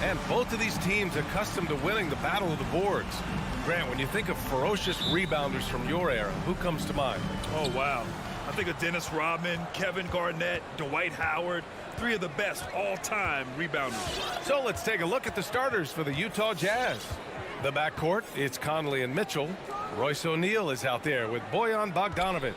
And both of these teams accustomed to winning the battle of the boards. Grant, when you think of ferocious rebounders from your era, who comes to mind? Oh, wow. I think of Dennis Rodman, Kevin Garnett, Dwight Howard, three of the best all-time rebounders. So let's take a look at the starters for the Utah Jazz. The backcourt, it's Conley and Mitchell. Royce O'Neal is out there with Bojan Bogdanovic.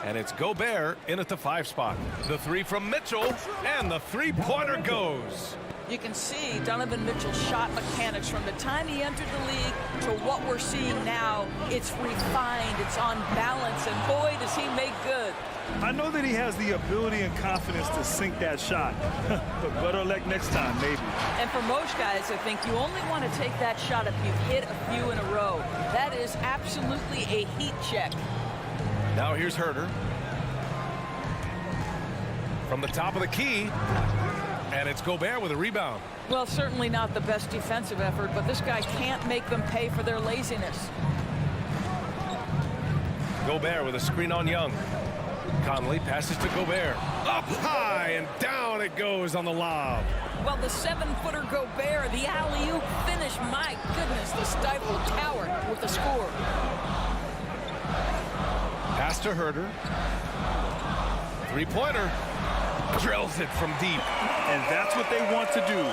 And it's Gobert in at the 5 spot. The 3 from Mitchell, and the three-pointer goes. You can see Donovan Mitchell's shot mechanics from the time he entered the league to what we're seeing now. It's refined, it's on balance, and boy, does he make good. I know that he has the ability and confidence to sink that shot, but better luck next time, maybe. And for most guys, I think you only want to take that shot if you've hit a few in a row. That is absolutely a heat check. Now here's Herter. From the top of the key. And it's Gobert with a rebound. Well, certainly not the best defensive effort, but this guy can't make them pay for their laziness. Gobert with a screen on Young. Conley passes to Gobert. Up high and down it goes on the lob. Well, the 7-footer Gobert, the alley-oop finish, my goodness, the stifled tower with the score. Pass to Herter. Three-pointer. Drills it from deep. And that's what they want to do.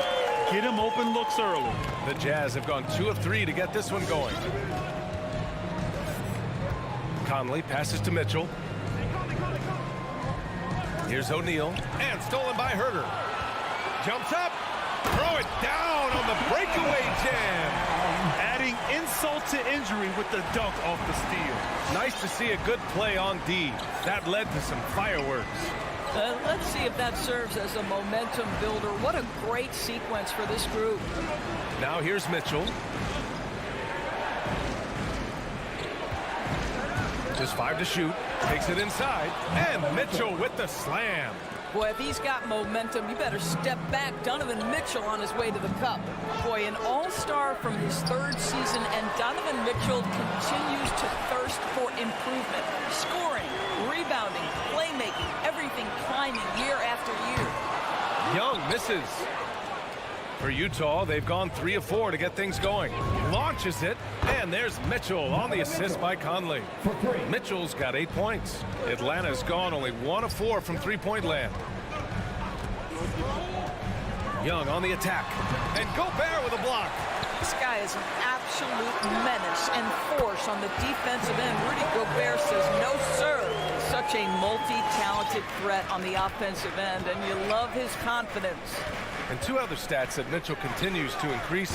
Get him open looks early. The Jazz have gone 2 of 3 to get this one going. Conley passes to Mitchell. Here's O'Neal. And stolen by Herter. Jumps up. Throw it down on the breakaway jam. Adding insult to injury with the dunk off the steal. Nice to see a good play on D. That led to some fireworks. Let's see if that serves as a momentum builder. What a great sequence for this group. Now here's Mitchell. Just 5 to shoot. Takes it inside. And Mitchell with the slam. Boy, if he's got momentum, you better step back. Donovan Mitchell on his way to the cup. Boy, an all-star from his 3rd season, and Donovan Mitchell continues to thirst for improvement. Scoring, rebounding, playmaking, everything climbing year after year. Young misses. For Utah, they've gone 3 of 4 to get things going. Launches it, and there's Mitchell on the assist by Conley. Mitchell's got 8 points. Atlanta's gone only 1 of 4 from three-point land. Young on the attack, and Gobert with a block. This guy is an absolute menace and force on the defensive end. Rudy Gobert says no, sir. Such a multi-talented threat on the offensive end, and you love his confidence. And 2 other stats that Mitchell continues to increase: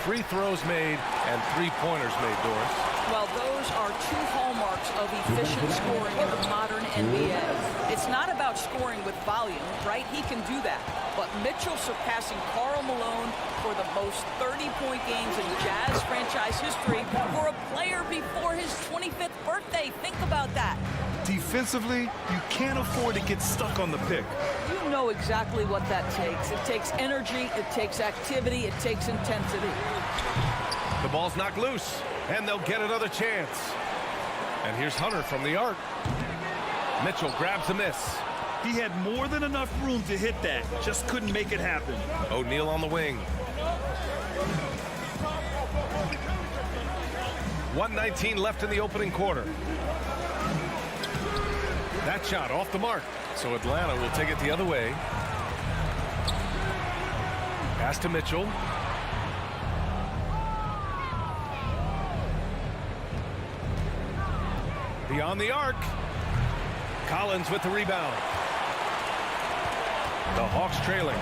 free throws made and three-pointers made, Doris. Well, those are 2 hallmarks of efficient scoring in the modern NBA. It's not about scoring with volume, right? He can do that. But Mitchell surpassing Karl Malone for the most 30-point games in Jazz franchise history for a player before his 25th birthday. Think about that. Defensively, you can't afford to get stuck on the pick. You know exactly what that takes. It takes energy, it takes activity, it takes intensity. The ball's knocked loose, and they'll get another chance. And here's Hunter from the arc. Mitchell grabs a miss. He had more than enough room to hit that, just couldn't make it happen. O'Neal on the wing. 1:19 left in the opening quarter. That shot off the mark, so Atlanta will take it the other way. Pass to Mitchell. Beyond the arc. Collins with the rebound. The Hawks trailing.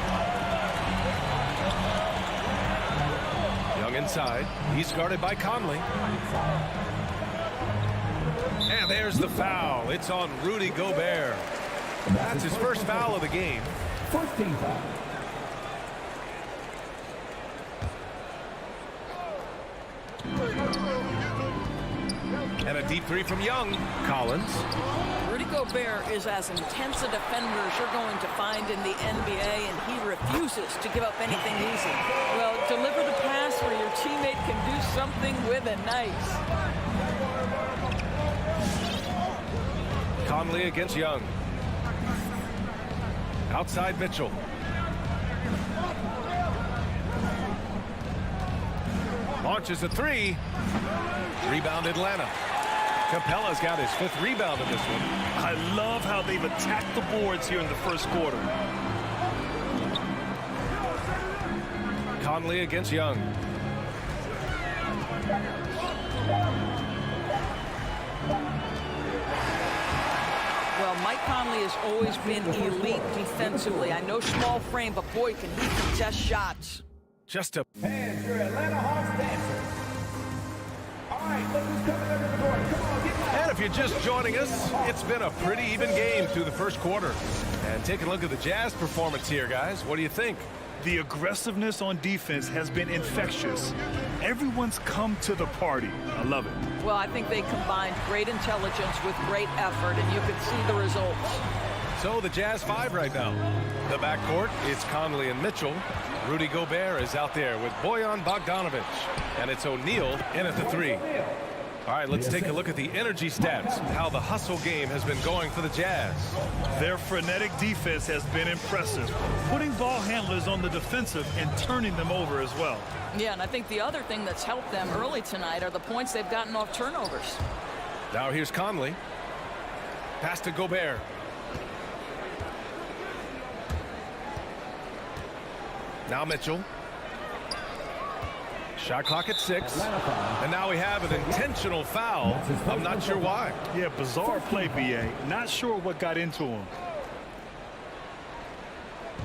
Young inside. He's guarded by Conley. And there's the foul. It's on Rudy Gobert. That's his first foul of the game. First team foul. And a deep 3 from Young. Collins. Rudy Gobert is as intense a defender as you're going to find in the NBA, and he refuses to give up anything easy. Well, deliver the pass where your teammate can do something with it. Nice. Conley against Young. Outside Mitchell. Launches a three. Rebound Atlanta. Capella's got his 5th rebound in this one. I love how they've attacked the boards here in the first quarter. Conley against Young. Well, Mike Conley has always been elite defensively. I know small frame, but boy, can he contest shots. Just a And your Atlanta Hawks dancer. All right, look who's coming under the board. Come on, get down. And if you're just joining us, it's been a pretty even game through the first quarter. And take a look at the Jazz performance here, guys. What do you think? The aggressiveness on defense has been infectious. Everyone's come to the party. I love it. Well, I think they combined great intelligence with great effort, and you could see the results. So the Jazz 5 right now. The backcourt, it's Conley and Mitchell. Rudy Gobert is out there with Bojan Bogdanovic. And it's O'Neal in at the 3. All right, let's take a look at the energy stats, how the hustle game has been going for the Jazz. Their frenetic defense has been impressive, putting ball handlers on the defensive and turning them over as well. Yeah, and I think the other thing that's helped them early tonight are the points they've gotten off turnovers. Now here's Conley. Pass to Gobert. Now Mitchell. Shot clock at 6. And now we have an intentional foul. I'm not sure why. Yeah, bizarre play, BA. Not sure what got into him.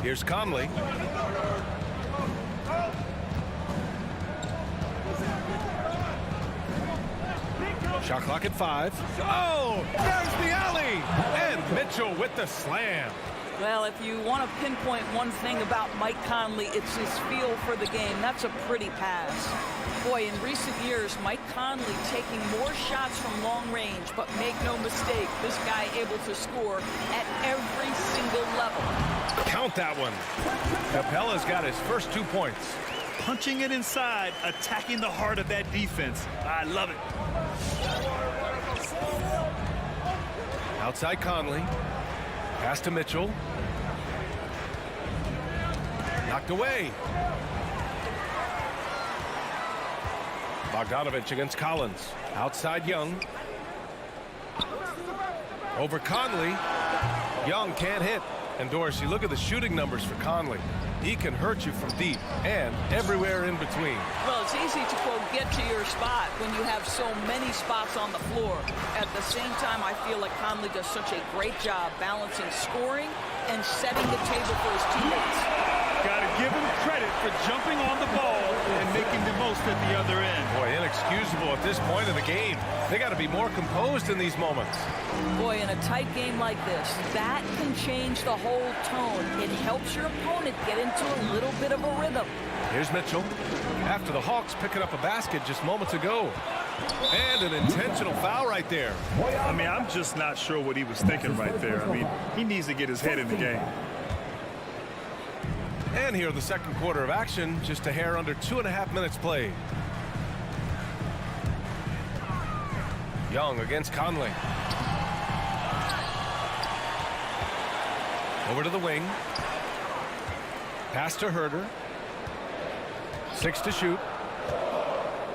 Here's Conley. Shot clock at 5. Oh, there's the alley. And Mitchell with the slam. Well, if you want to pinpoint one thing about Mike Conley, it's his feel for the game. That's a pretty pass. Boy, in recent years, Mike Conley taking more shots from long range, but make no mistake, this guy able to score at every single level. Count that one. Capella's got his first 2 points. Punching it inside, attacking the heart of that defense. I love it. Outside Conley. Pass to Mitchell. Knocked away. Bogdanovic against Collins. Outside Young. Over Conley. Young can't hit. And Dorsey, look at the shooting numbers for Conley. He can hurt you from deep and everywhere in between. Well, it's easy to, quote, get to your spot when you have so many spots on the floor. At the same time, I feel like Conley does such a great job balancing scoring and setting the table for his teammates. Got to give him credit for jumping on the ball and making the most at the other end. Boy, inexcusable at this point in the game. They got to be more composed in these moments. Boy, in a tight game like this, that can change the whole tone. It helps your opponent get into a little bit of a rhythm. Here's Mitchell. After the Hawks picking up a basket just moments ago. And an intentional foul right there. I mean, I'm just not sure what he was thinking right there. I mean, he needs to get his head in the game. And here in the second quarter of action, just a hair under 2.5 minutes played. Young against Conley. Over to the wing. Pass to Herter. 6 to shoot.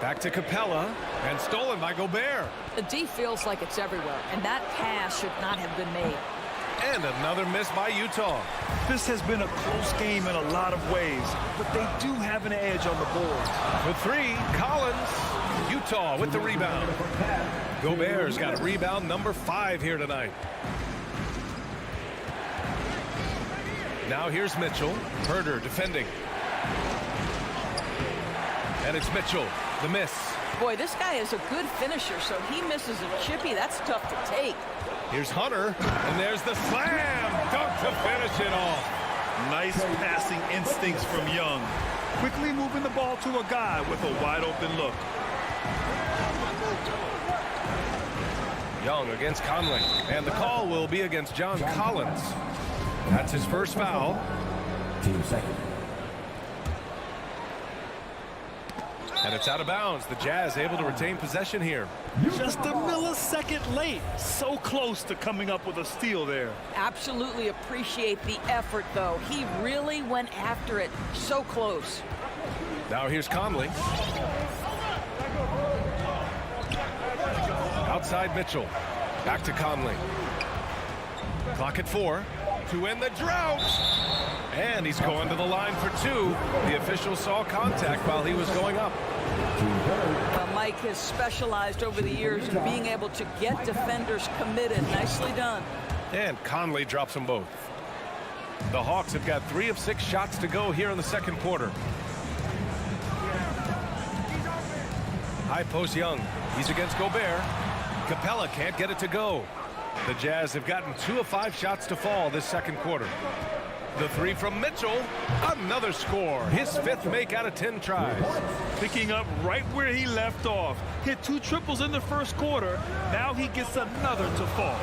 Back to Capella. And stolen by Gobert. The D feels like it's everywhere, and that pass should not have been made. And another miss by Utah. This has been a close game in a lot of ways, but they do have an edge on the board. For 3, Collins. Utah with the rebound. Gobert's got a rebound number 5 here tonight. Now here's Mitchell. Herter defending. And it's Mitchell. The miss. Boy, this guy is a good finisher, so he misses a chippy. That's tough to take. Here's Hunter, and there's the slam dunk to finish it off. Nice passing instincts from Young. Quickly moving the ball to a guy with a wide open look. Young against Conley, and the call will be against John Collins. That's his first foul. Team second. And it's out of bounds. The Jazz able to retain possession here. Just a millisecond late. So close to coming up with a steal there. Absolutely appreciate the effort, though. He really went after it. So close. Now here's Conley. Outside Mitchell. Back to Conley. Clock at 4 to end the drought. And he's going to the line for 2. The official saw contact while he was going up. Mike has specialized over the years in being able to get defenders committed. Nicely done. And Conley drops them both. The Hawks have got 3 of 6 shots to go here in the second quarter. High post Young. He's against Gobert. Capella can't get it to go. The Jazz have gotten 2 of 5 shots to fall this second quarter. The 3 from Mitchell. Another score. His 5th make out of 10 tries. Picking up right where he left off. Hit 2 triples in the first quarter. Now he gets another to fall.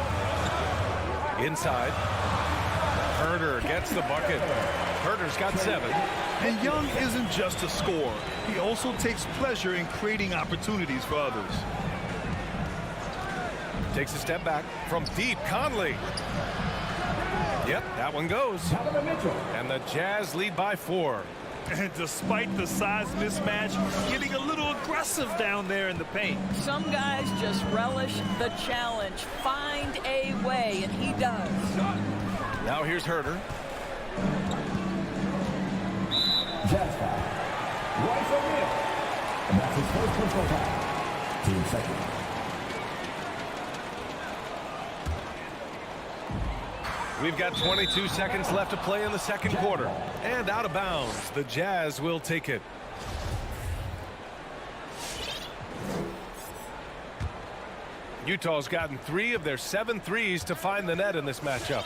Inside. Herter gets the bucket. Herter's got 7. And Young isn't just a scorer. He also takes pleasure in creating opportunities for others. Takes a step back from deep. Conley. Yep, that one goes. And the Jazz lead by 4. And despite the size mismatch, getting a little aggressive down there in the paint. Some guys just relish the challenge. Find a way, and he does. Now here's Herter. Jazz foul. Royce O'Neal. And that's his first personal foul. Team second. We've got 22 seconds left to play in the second quarter. And out of bounds. The Jazz will take it. Utah's gotten 3 of their 7 threes to find the net in this matchup.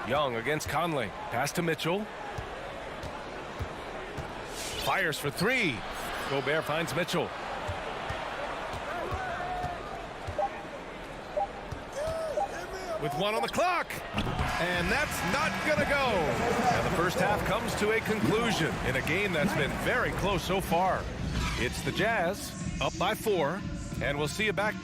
Young against Conley. Pass to Mitchell. Fires for 3. Gobert finds Mitchell. With 1 on the clock. And that's not going to go. And the first half comes to a conclusion in a game that's been very close so far. It's the Jazz up by 4. And we'll see you back.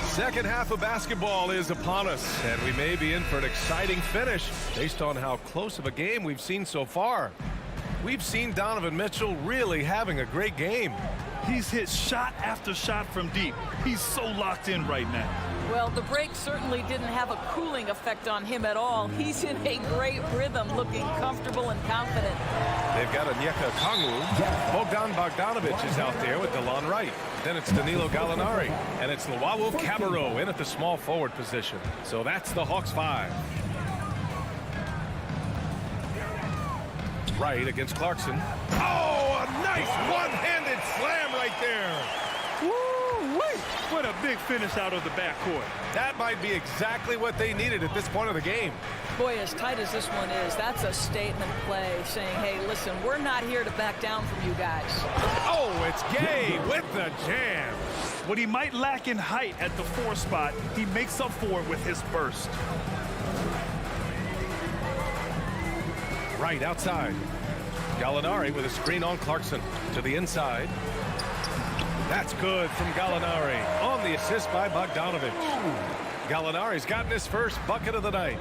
Second half of basketball is upon us, and we may be in for an exciting finish based on how close of a game we've seen so far. We've seen Donovan Mitchell really having a great game. He's hit shot after shot from deep. He's so locked in right now. Well, the break certainly didn't have a cooling effect on him at all. He's in a great rhythm, looking comfortable and confident. They've got Onyeka Okongwu. Bogdan Bogdanovic is out there with DeLon Wright. Then it's Danilo Gallinari. And it's Luau Cabarrot in at the small forward position. So that's the Hawks 5. Wright against Clarkson. Oh, a nice one-handed slam right there. Woo-wee! What a big finish out of the backcourt. That might be exactly what they needed at this point of the game. Boy, as tight as this one is, that's a statement play saying, hey, listen, we're not here to back down from you guys. Oh, it's Gay with the jam. What he might lack in height at the 4 spot, he makes up for it with his burst. Right outside. Gallinari with a screen on Clarkson to the inside. That's good from Gallinari on the assist by Bogdanovic. Gallinari's gotten his first bucket of the night.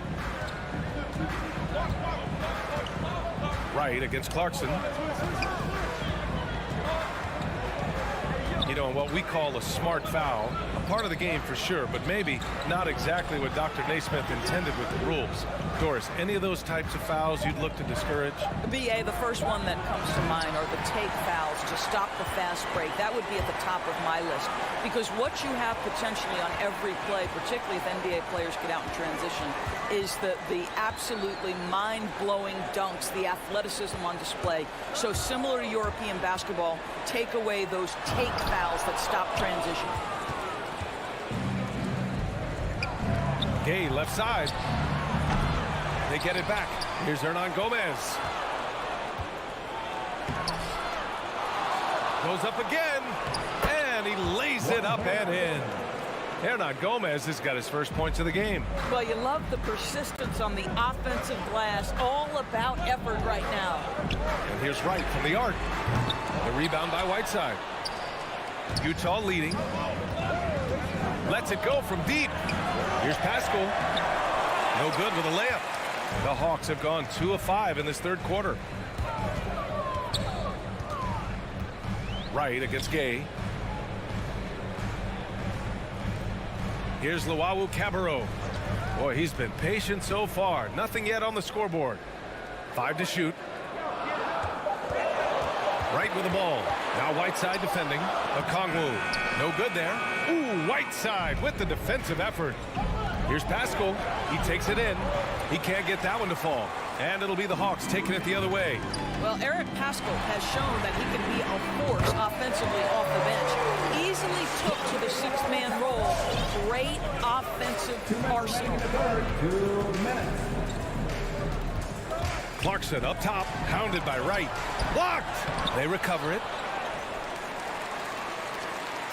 Right against Clarkson. You know, what we call a smart foul. A part of the game for sure, but maybe not exactly what Dr. Naismith intended with the rules. Doris, any of those types of fouls you'd look to discourage? BA, the first one that comes to mind are the take fouls to stop the fast break. That would be at the top of my list. Because what you have potentially on every play, particularly if NBA players get out in transition, is the absolutely mind-blowing dunks, the athleticism on display. So similar to European basketball, take away those take fouls that stop transition. Gay left side. They get it back. Here's Hernan Gomez. Goes up again. And he lays it up and in. Hernan Gomez has got his first points of the game. Well, you love the persistence on the offensive glass. All about effort right now. And here's Wright from the arc. The rebound by Whiteside. Utah leading. Lets it go from deep. Here's Pascal. No good with a layup. The Hawks have gone 2 of 5 in this third quarter. Wright against Gay. Here's Luau Cabarro. Boy, he's been patient so far. Nothing yet on the scoreboard. 5 to shoot. Wright with the ball. Now Whiteside defending. Okongwu. No good there. Ooh, Whiteside with the defensive effort. Here's Pascal. He takes it in. He can't get that one to fall. And it'll be the Hawks taking it the other way. Well, Eric Pascal has shown that he can be a force offensively off the bench. Easily took to the sixth-man role. Great offensive arsenal. 2 minutes. Clarkson up top, pounded by Wright. Blocked! They recover it.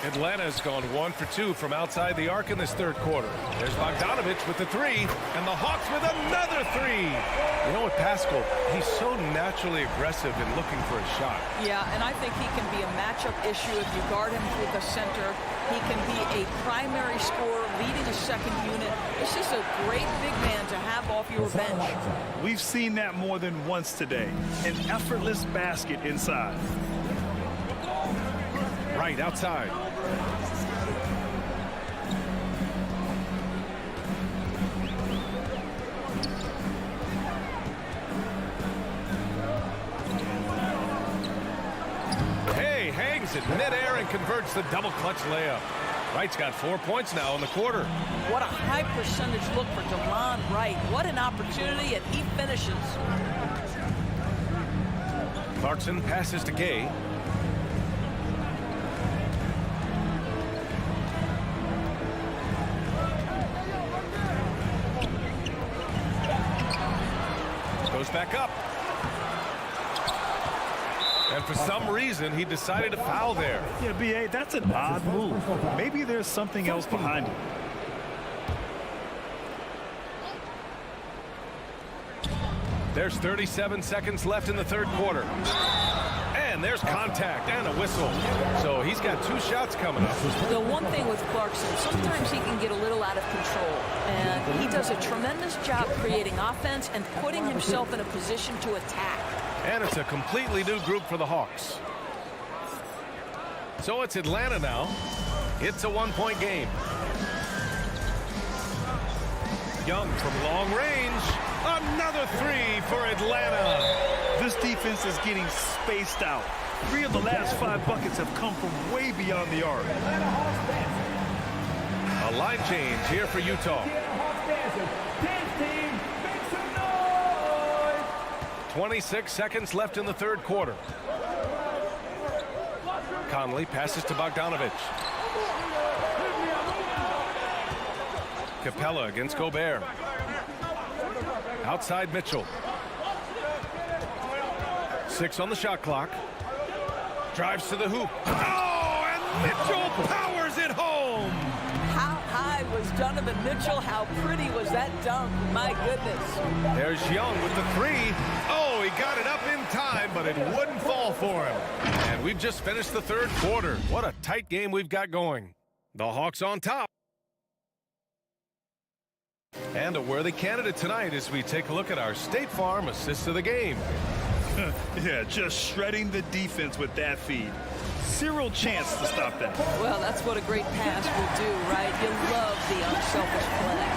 Atlanta's gone 1 for 2 from outside the arc in this third quarter. There's Bogdanovich with the 3, and the Hawks with another 3. You know what, Pascal, he's so naturally aggressive in looking for a shot. Yeah, and I think he can be a matchup issue if you guard him through the center. He can be a primary scorer, leading a second unit. It's just a great big man to have off your bench. We've seen that more than once today. An effortless basket inside. Right outside. Hey, hangs it midair and converts the double clutch layup. Wright's got 4 points now in the quarter. What a high percentage look for DeLon Wright. What an opportunity, and he finishes. Clarkson passes to Gay. Goes back up. And for some reason, he decided to foul there. Yeah, B.A., that's an odd move. Maybe there's something else behind it. There's 37 seconds left in the third quarter. And there's contact and a whistle. So he's got 2 shots coming up. The one thing with Clarkson, sometimes he can get a little out of control. And he does a tremendous job creating offense and putting himself in a position to attack. And it's a completely new group for the Hawks. So it's Atlanta now. It's a 1-point game. Young from long range. Another 3 for Atlanta. This defense is getting spaced out. 3 of the last 5 buckets have come from way beyond the arc. A line change here for Utah. 26 seconds left in the third quarter. Conley passes to Bogdanovich. Capella against Gobert. Outside Mitchell. 6 on the shot clock. Drives to the hoop. Oh, and Mitchell powers it home. How high was Donovan Mitchell? How pretty was that dunk? My goodness. There's Young with the 3. Oh, he got it up in time, but it wouldn't fall for him. And we've just finished the third quarter. What a tight game we've got going. The Hawks on top. And a worthy candidate tonight as we take a look at our State Farm assist of the game. Yeah, just shredding the defense with that feed. Zero chance to stop that. Well, that's what a great pass will do, right? You love the unselfish play.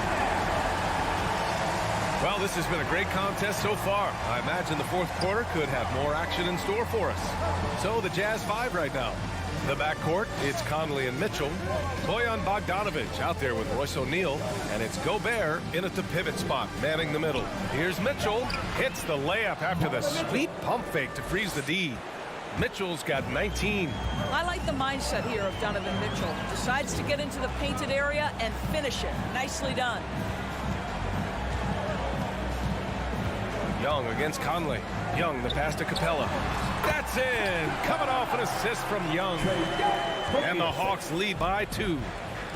Well, this has been a great contest so far. I imagine the fourth quarter could have more action in store for us. So the Jazz 5 right now. The backcourt, it's Conley and Mitchell. Bojan Bogdanovich out there with Royce O'Neal. And it's Gobert in at the pivot spot, manning the middle. Here's Mitchell. Hits the layup after the sweet pump fake to freeze the D. Mitchell's got 19. I like the mindset here of Donovan Mitchell. Decides to get into the painted area and finish it. Nicely done. Young against Conley. Young, the pass to Capella. That's in. Coming off an assist from Young. And the Hawks lead by 2.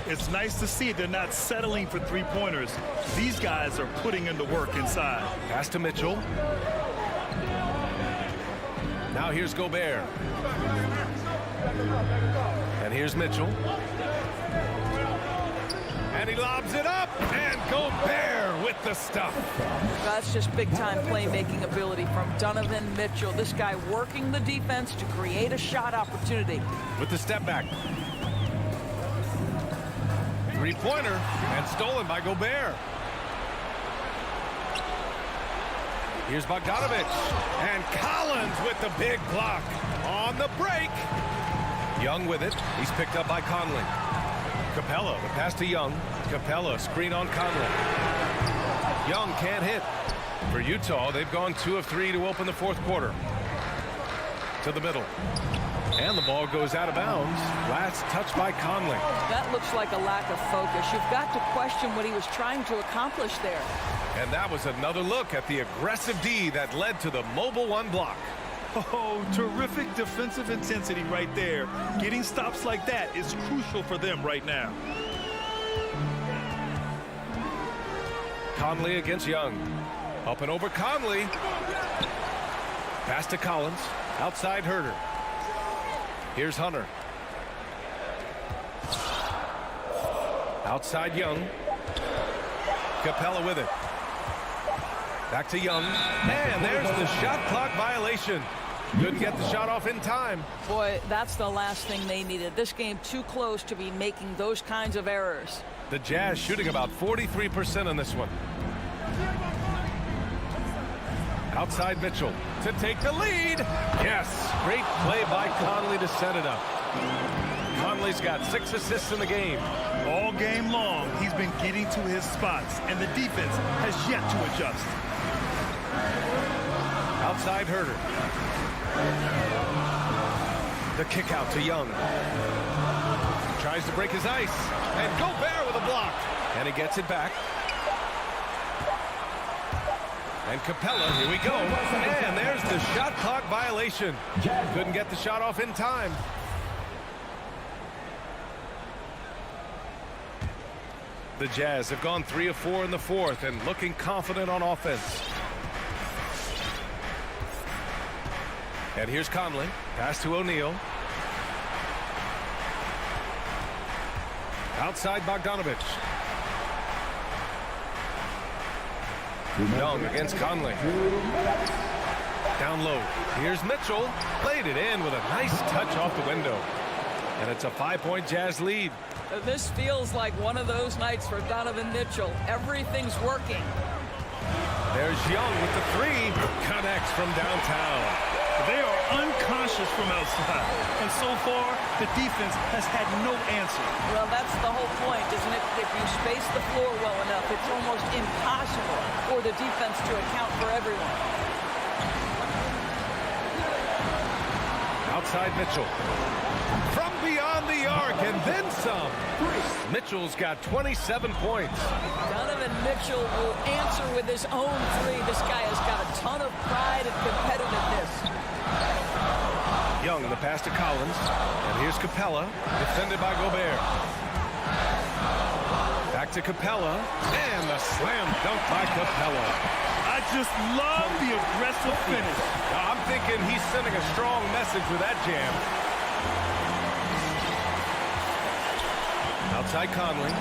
It's nice to see they're not settling for three-pointers. These guys are putting in the work inside. Pass to Mitchell. Now here's Gobert. And here's Mitchell. And he lobs it up. And Gobert with the stuff. That's just big-time playmaking ability from Donovan Mitchell. This guy working the defense to create a shot opportunity. With the step back. Three-pointer and stolen by Gobert. Here's Bogdanovich. And Collins with the big block. On the break. Young with it. He's picked up by Conley. Capella, the pass to Young. Capella, screen on Conley. Young can't hit. For Utah, they've gone 2 of 3 to open the fourth quarter. To the middle. And the ball goes out of bounds. Last touch by Conley. That looks like a lack of focus. You've got to question what he was trying to accomplish there. And that was another look at the aggressive D that led to the mobile one block. Oh, terrific defensive intensity right there. Getting stops like that is crucial for them right now. Conley against Young. Up and over Conley. Pass to Collins. Outside Herter. Here's Hunter. Outside Young. Capella with it. Back to Young. And there's the shot clock violation. Couldn't get the shot off in time. Boy, that's the last thing they needed. This game too close to be making those kinds of errors. The Jazz shooting about 43% on this one. Outside Mitchell to take the lead. Yes, great play by Conley to set it up. Conley's got 6 assists in the game. All game long, he's been getting to his spots, and the defense has yet to adjust. Outside Herter. The kick out to Young. Tries to break his ice. And Gobert with a block. And he gets it back. And Capella, here we go. And there's the shot clock violation. Couldn't get the shot off in time. The Jazz have gone 3 of 4 in the fourth and looking confident on offense. And here's Conley. Pass to O'Neal. Outside Bogdanovich. Young against Conley. Down low. Here's Mitchell. Played it in with a nice touch off the window. And it's a 5-point Jazz lead. This feels like one of those nights for Donovan Mitchell. Everything's working. There's Young with the 3. Connects from downtown. They are unconscious from outside, and so far, the defense has had no answer. Well, that's the whole point, isn't it? If you space the floor well enough, it's almost impossible for the defense to account for everyone. Outside Mitchell. From beyond the arc, and then some. Mitchell's got 27 points. Donovan Mitchell will answer with his own 3. This guy has got a ton of pride and competitiveness. Young, the pass to Collins. And here's Capella, defended by Gobert. Back to Capella. And the slam dunk by Capella. I just love the aggressive finish. Now, I'm thinking he's sending a strong message with that jam. Outside Conley.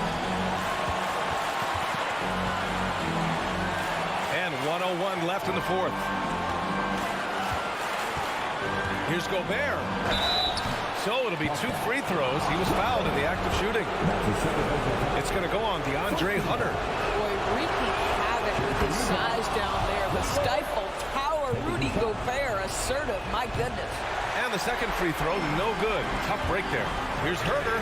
And 1:01 left in the fourth. Here's Gobert. So it'll be 2 free throws. He was fouled in the act of shooting. It's going to go on DeAndre Hunter. Boy, wreaking havoc with his size down there. The stifled power, Rudy Gobert, assertive, my goodness. And the second free throw, no good. Tough break there. Here's Herter.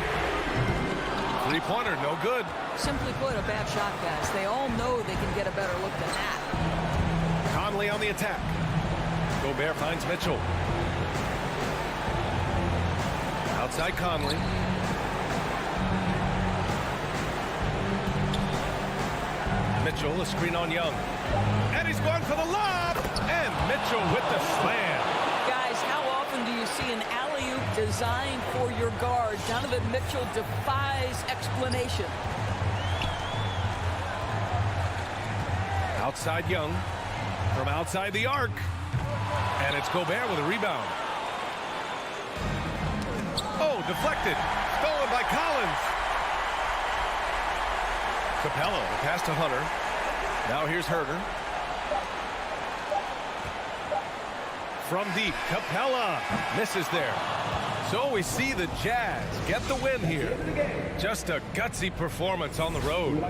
3-pointer, no good. Simply put, a bad shot, guys. They all know they can get a better look than that. Conley on the attack. Gobert finds Mitchell. Outside Conley. Mitchell, a screen on Young. And he's going for the lob. And Mitchell with the slam. Guys, how often do you see an alley-oop designed for your guard? Donovan Mitchell defies explanation. Outside Young. From outside the arc. And it's Gobert with a rebound. Oh, deflected. Stolen by Collins. Capella, pass to Hunter. Now here's Herter. From deep, Capella misses there. So we see the Jazz get the win here. Just a gutsy performance on the road.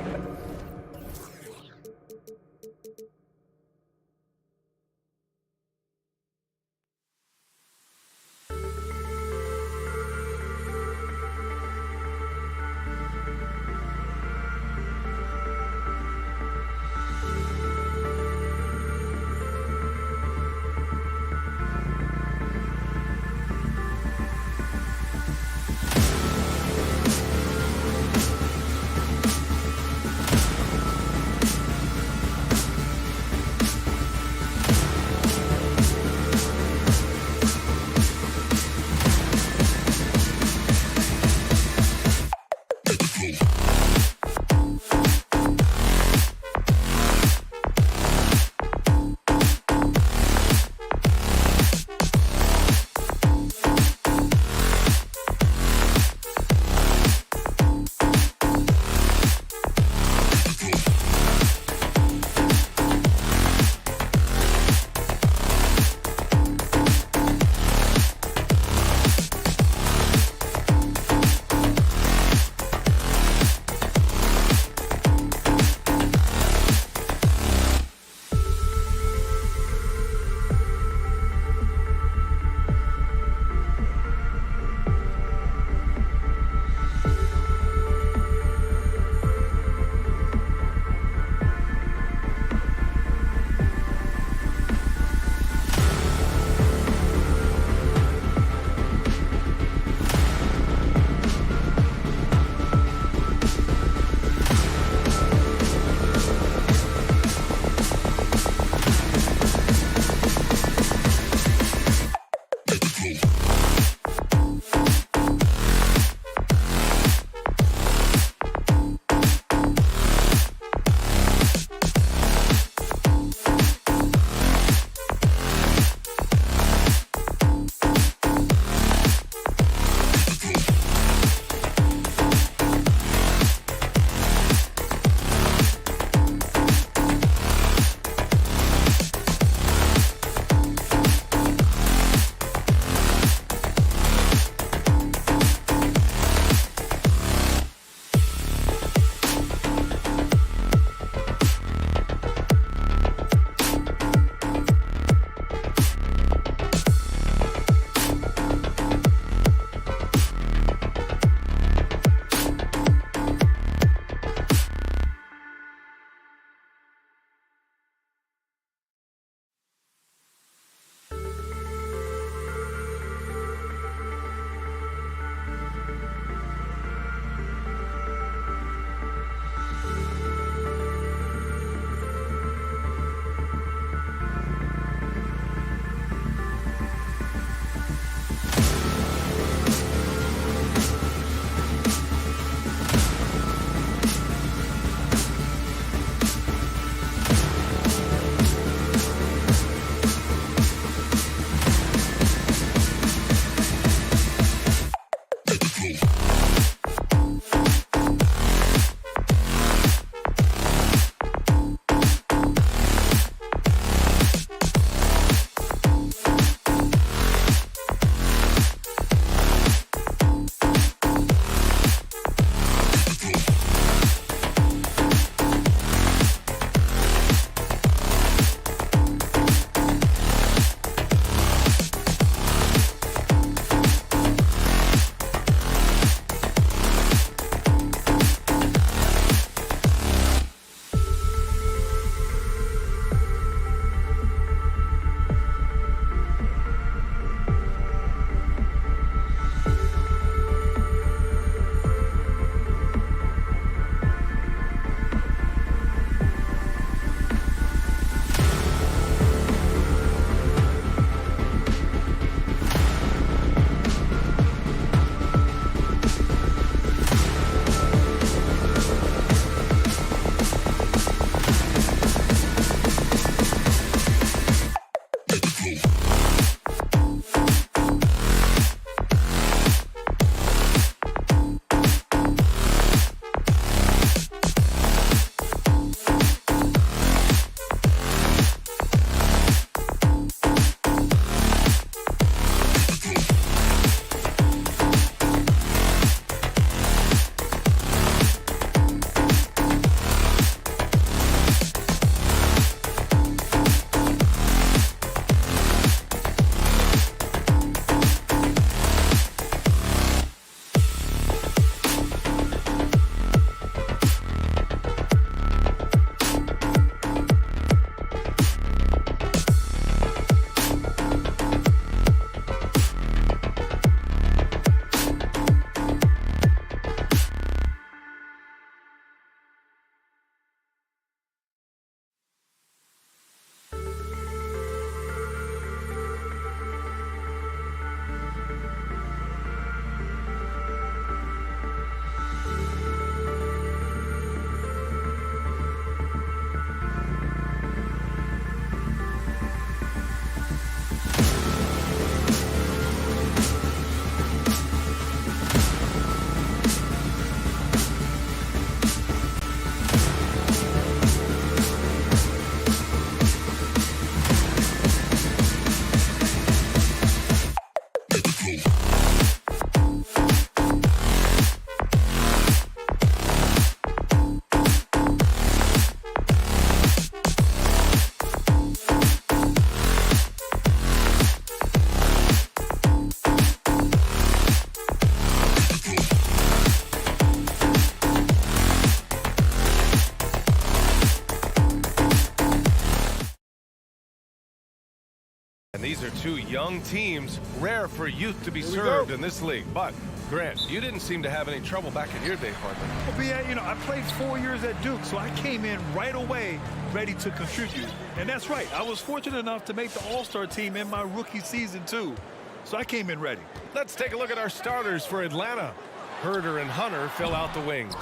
Two young teams, rare for youth to be served in this league. But, Grant, you didn't seem to have any trouble back in your day, partner. Well, but yeah, you know, I played 4 years at Duke, so I came in right away ready to contribute. And that's right. I was fortunate enough to make the All-Star team in my rookie season, too. So I came in ready. Let's take a look at our starters for Atlanta. Herder and Hunter fill out the wings.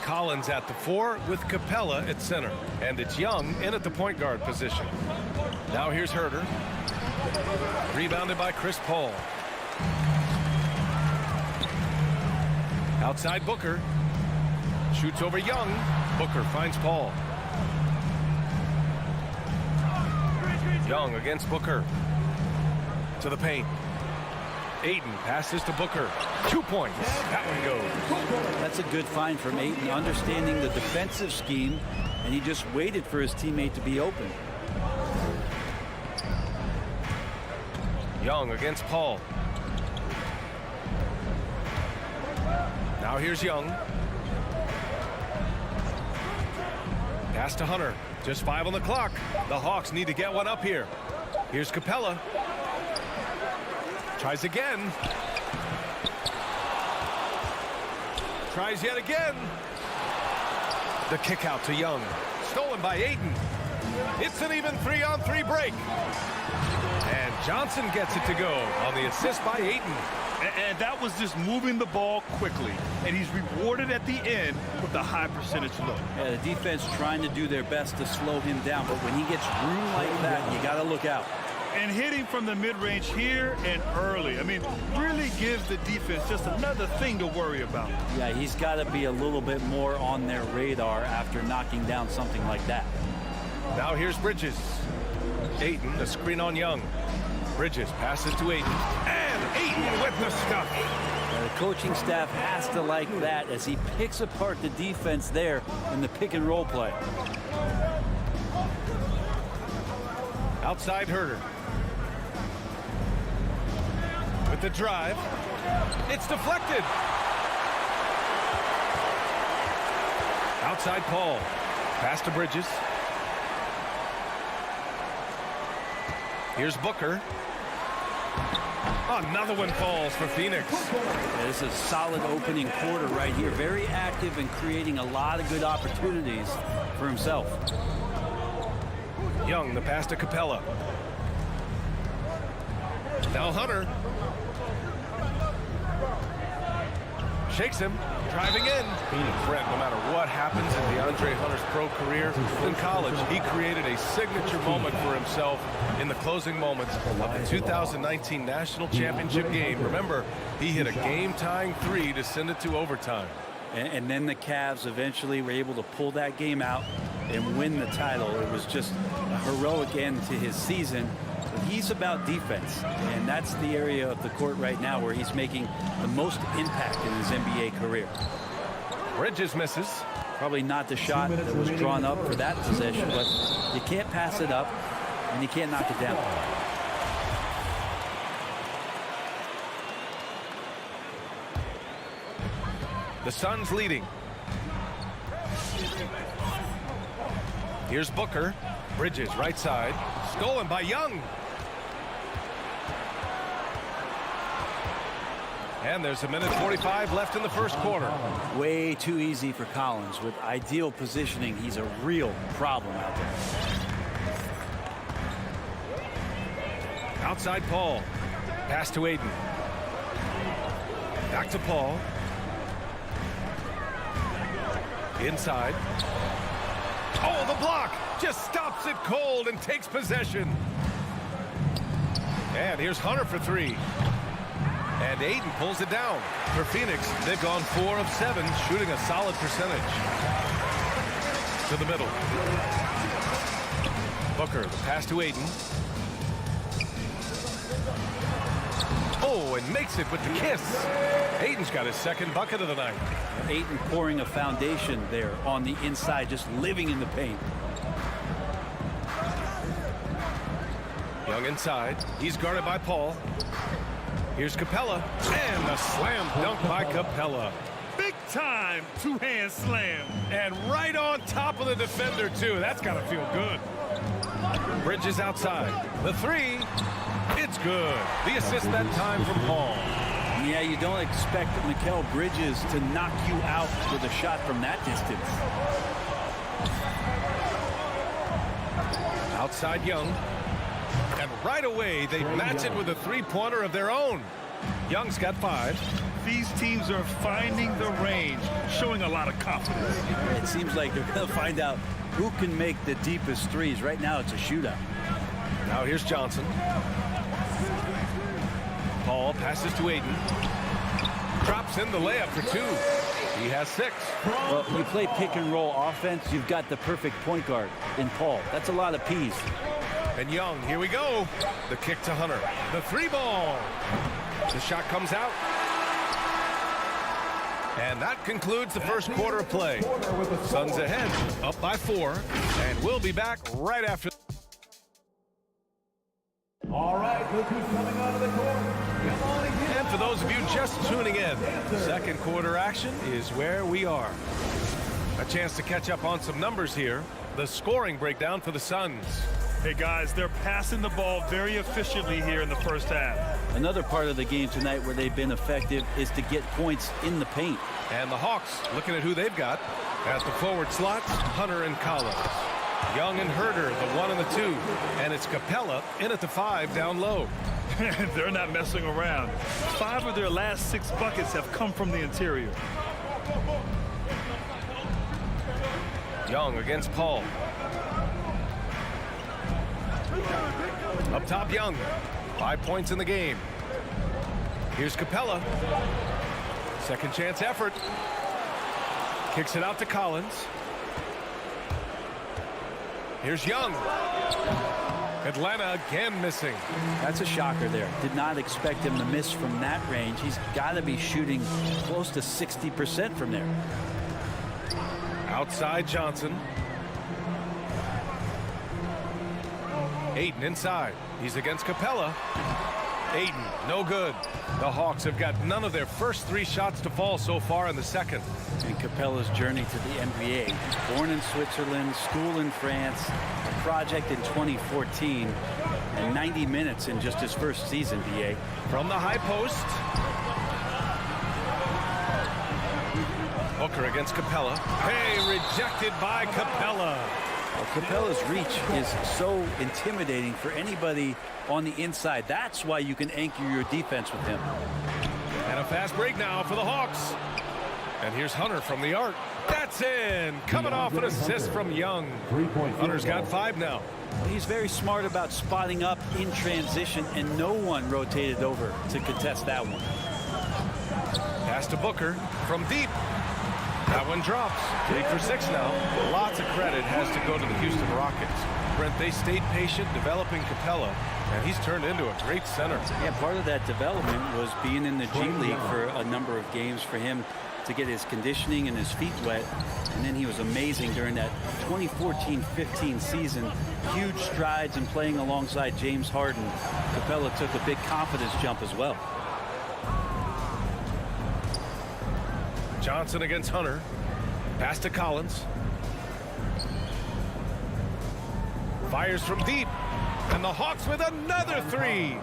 Collins at the 4 with Capella at center. And it's Young in at the point guard position. Now here's Herder. Rebounded by Chris Paul. Outside Booker. Shoots over Young. Booker finds Paul. Young against Booker. To the paint. Ayton passes to Booker. 2 points. That one goes. That's a good find from Ayton, understanding the defensive scheme, and he just waited for his teammate to be open. Young against Paul. Now here's Young. Pass to Hunter. Just 5 on the clock. The Hawks need to get one up here. Here's Capella. Tries again. Tries yet again. The kick out to Young. Stolen by Ayton. It's an even 3-on-3 break. And Johnson gets it to go on the assist by Ayton. And that was just moving the ball quickly. And he's rewarded at the end with a high percentage look. Yeah, the defense trying to do their best to slow him down, but when he gets room like that, you got to look out. And hitting from the mid-range here and early. I mean, really gives the defense just another thing to worry about. Yeah, he's got to be a little bit more on their radar after knocking down something like that. Now here's Bridges. Ayton, the screen on Young. Bridges passes to Ayton. And Ayton with the stuff. The coaching staff has to like that as he picks apart the defense there in the pick and roll play. Outside Herder. With the drive. It's deflected. Outside Paul. Pass to Bridges. Here's Booker. Another one falls for Phoenix. Yeah, this is a solid opening quarter right here. Very active and creating a lot of good opportunities for himself. Young, the pass to Capella. Now Hunter. Shakes him, driving in. Brett, no matter what happens in DeAndre Hunter's pro career, in college, he created a signature moment for himself in the closing moments of the 2019 National Championship game. Remember, he hit a game-tying 3 to send it to overtime. And then the Cavs eventually were able to pull that game out and win the title. It was just a heroic end to his season. But he's about defense, and that's the area of the court right now where he's making the most impact in his NBA career. Bridges misses. Probably not the shot that was drawn up for that possession, but you can't pass it up, and you can't knock it down. The Suns leading. Here's Booker. Bridges right side. Stolen by Young. And there's a minute 45 left in the first quarter. Way too easy for Collins. With ideal positioning, he's a real problem out there. Outside Paul. Pass to Ayton. Back to Paul. Inside. Oh, the block just stops it cold and takes possession. And here's Hunter for 3. And Ayton pulls it down. For Phoenix, they've gone 4 of 7, shooting a solid percentage. To the middle. Booker, the pass to Ayton. Oh, and makes it with the kiss. Ayton's got his second bucket of the night. Ayton pouring a foundation there on the inside, just living in the paint. Young inside. He's guarded by Paul. Here's Capella. And a slam dunk by Capella. Big time two-hand slam. And right on top of the defender, too. That's got to feel good. Bridges outside. The 3. It's good. The assist that time from Paul. Yeah, you don't expect Mikal Bridges to knock you out with a shot from that distance. Outside Young. And right away, they match it with a three-pointer of their own. Young's got 5. These teams are finding the range, showing a lot of confidence. It seems like they're going to find out who can make the deepest threes. Right now, it's a shootout. Now here's Johnson. Paul passes to Aiden. Drops in the layup for 2. He has 6. Well, you play pick and roll offense, you've got the perfect point guard in Paul. That's a lot of P's. And Young, here we go. The kick to Hunter. The 3-ball. The shot comes out. And that concludes the first quarter of play. Suns ahead, up by 4. And we'll be back right after. All right, look who's coming onto the court. Come on again. And for those of you just tuning in, second quarter action is where we are. A chance to catch up on some numbers here. The scoring breakdown for the Suns. Hey, guys, they're passing the ball very efficiently here in the first half. Another part of the game tonight where they've been effective is to get points in the paint. And the Hawks looking at who they've got. At the forward slots, Hunter and Collins. Young and Herder, the 1 and the 2. And it's Capella in at the 5 down low. They're not messing around. 5 of their last 6 buckets have come from the interior. Young against Paul. Up top, Young. 5 points in the game. Here's Capella. Second chance effort. Kicks it out to Collins. Here's Young. Atlanta again missing. That's a shocker there. Did not expect him to miss from that range. He's got to be shooting close to 60% from there. Outside Johnson. Aiden inside. He's against Capella. Aiden, no good. The Hawks have got none of their first 3 shots to fall so far in the second. And Capella's journey to the NBA. Born in Switzerland, school in France, a project in 2014, and 90 minutes in just his first season, BA. From the high post. Booker against Capella. Hey, rejected by Capella. Well, Capella's reach is so intimidating for anybody on the inside. That's why you can anchor your defense with him. And a fast break now for the Hawks. And here's Hunter from the arc. That's in. Coming off an assist from Young. Hunter's got 5 now. He's very smart about spotting up in transition, and no one rotated over to contest that one. Pass to Booker from deep. That one drops. 3 for 6 now. Lots of credit has to go to the Houston Rockets. Brent, they stayed patient developing Capella, and he's turned into a great center. Yeah, part of that development was being in the G League for a number of games for him to get his conditioning and his feet wet. And then he was amazing during that 2014-15 season. Huge strides in playing alongside James Harden. Capella took a big confidence jump as well. Johnson against Hunter. Pass to Collins. Fires from deep. And the Hawks with another 3.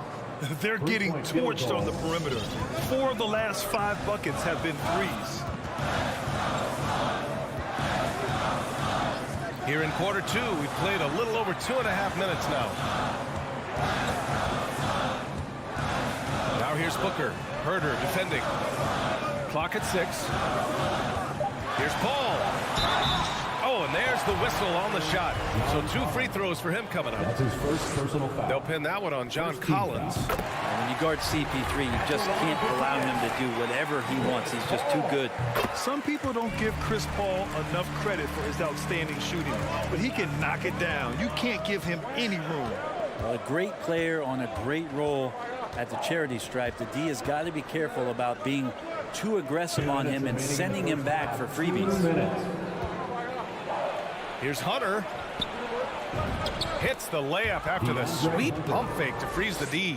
They're getting torched on the perimeter. 4 of the last 5 buckets have been threes. Here in quarter 2, we've played a little over 2.5 minutes now. Now here's Booker. Herder defending. Clock at 6. Here's Paul. Oh, and there's the whistle on the shot. So 2 free throws for him coming up. That's his first personal foul. They'll pin that one on John Collins. And when you guard CP3, you just can't allow him to do whatever he wants. He's just too good. Some people don't give Chris Paul enough credit for his outstanding shooting, but he can knock it down. You can't give him any room. A great player on a great role at the charity stripe. The D has got to be careful about being too aggressive on him and sending him back for freebies. Here's Hunter. Hits the layup after the sweet pump fake to freeze the D.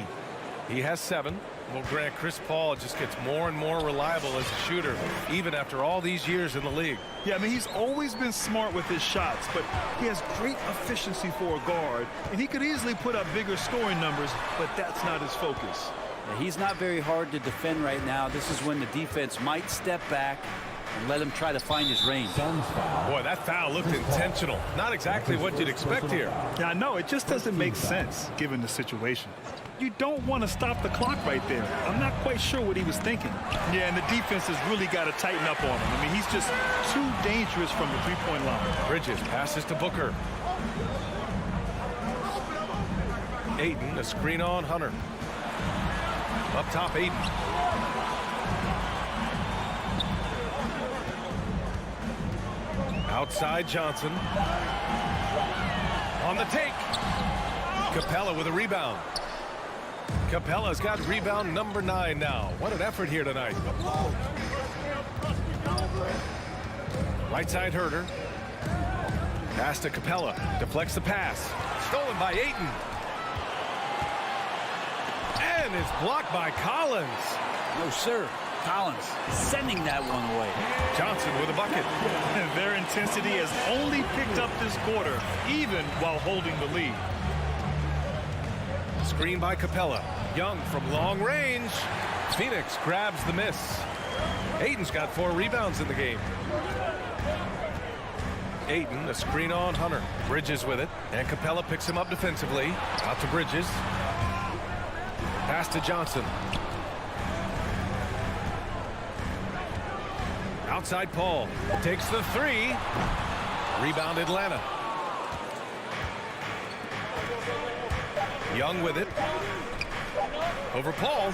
He has 7. Well, Grant, Chris Paul just gets more and more reliable as a shooter, even after all these years in the league. Yeah, I mean, he's always been smart with his shots, but he has great efficiency for a guard, and he could easily put up bigger scoring numbers, but that's not his focus. Yeah, he's not very hard to defend right now. This is when the defense might step back and let him try to find his range. Boy, that foul looked intentional. Not exactly what you'd expect here. Yeah, I know. It just doesn't make sense given the situation. You don't want to stop the clock right there. I'm not quite sure what he was thinking. Yeah, and the defense has really got to tighten up on him. I mean, he's just too dangerous from the three-point line. Bridges passes to Booker. Ayton, a screen on Hunter. Up top, Ayton. Outside, Johnson. On the take. Capella with a rebound. Capella's got rebound number 9 now. What an effort here tonight. Right side, Herter. Pass to Capella. Deflects the pass. Stolen by Ayton. And it's blocked by Collins. No, sir. Collins sending that one away. Johnson with a bucket. Their intensity has only picked up this quarter, even while holding the lead. Screen by Capella. Young from long range. Phoenix grabs the miss. Ayton's got 4 rebounds in the game. Ayton, a screen on Hunter. Bridges with it, and Capella picks him up defensively. Out to Bridges. Pass to Johnson. Outside Paul. Takes the 3. Rebound Atlanta. Young with it. Over Paul.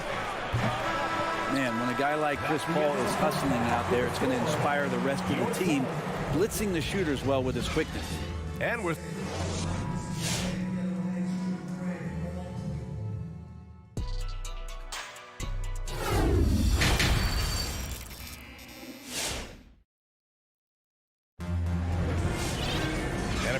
Man, when a guy like Chris Paul is hustling out there, it's going to inspire the rest of the team, blitzing the shooters well with his quickness. And we're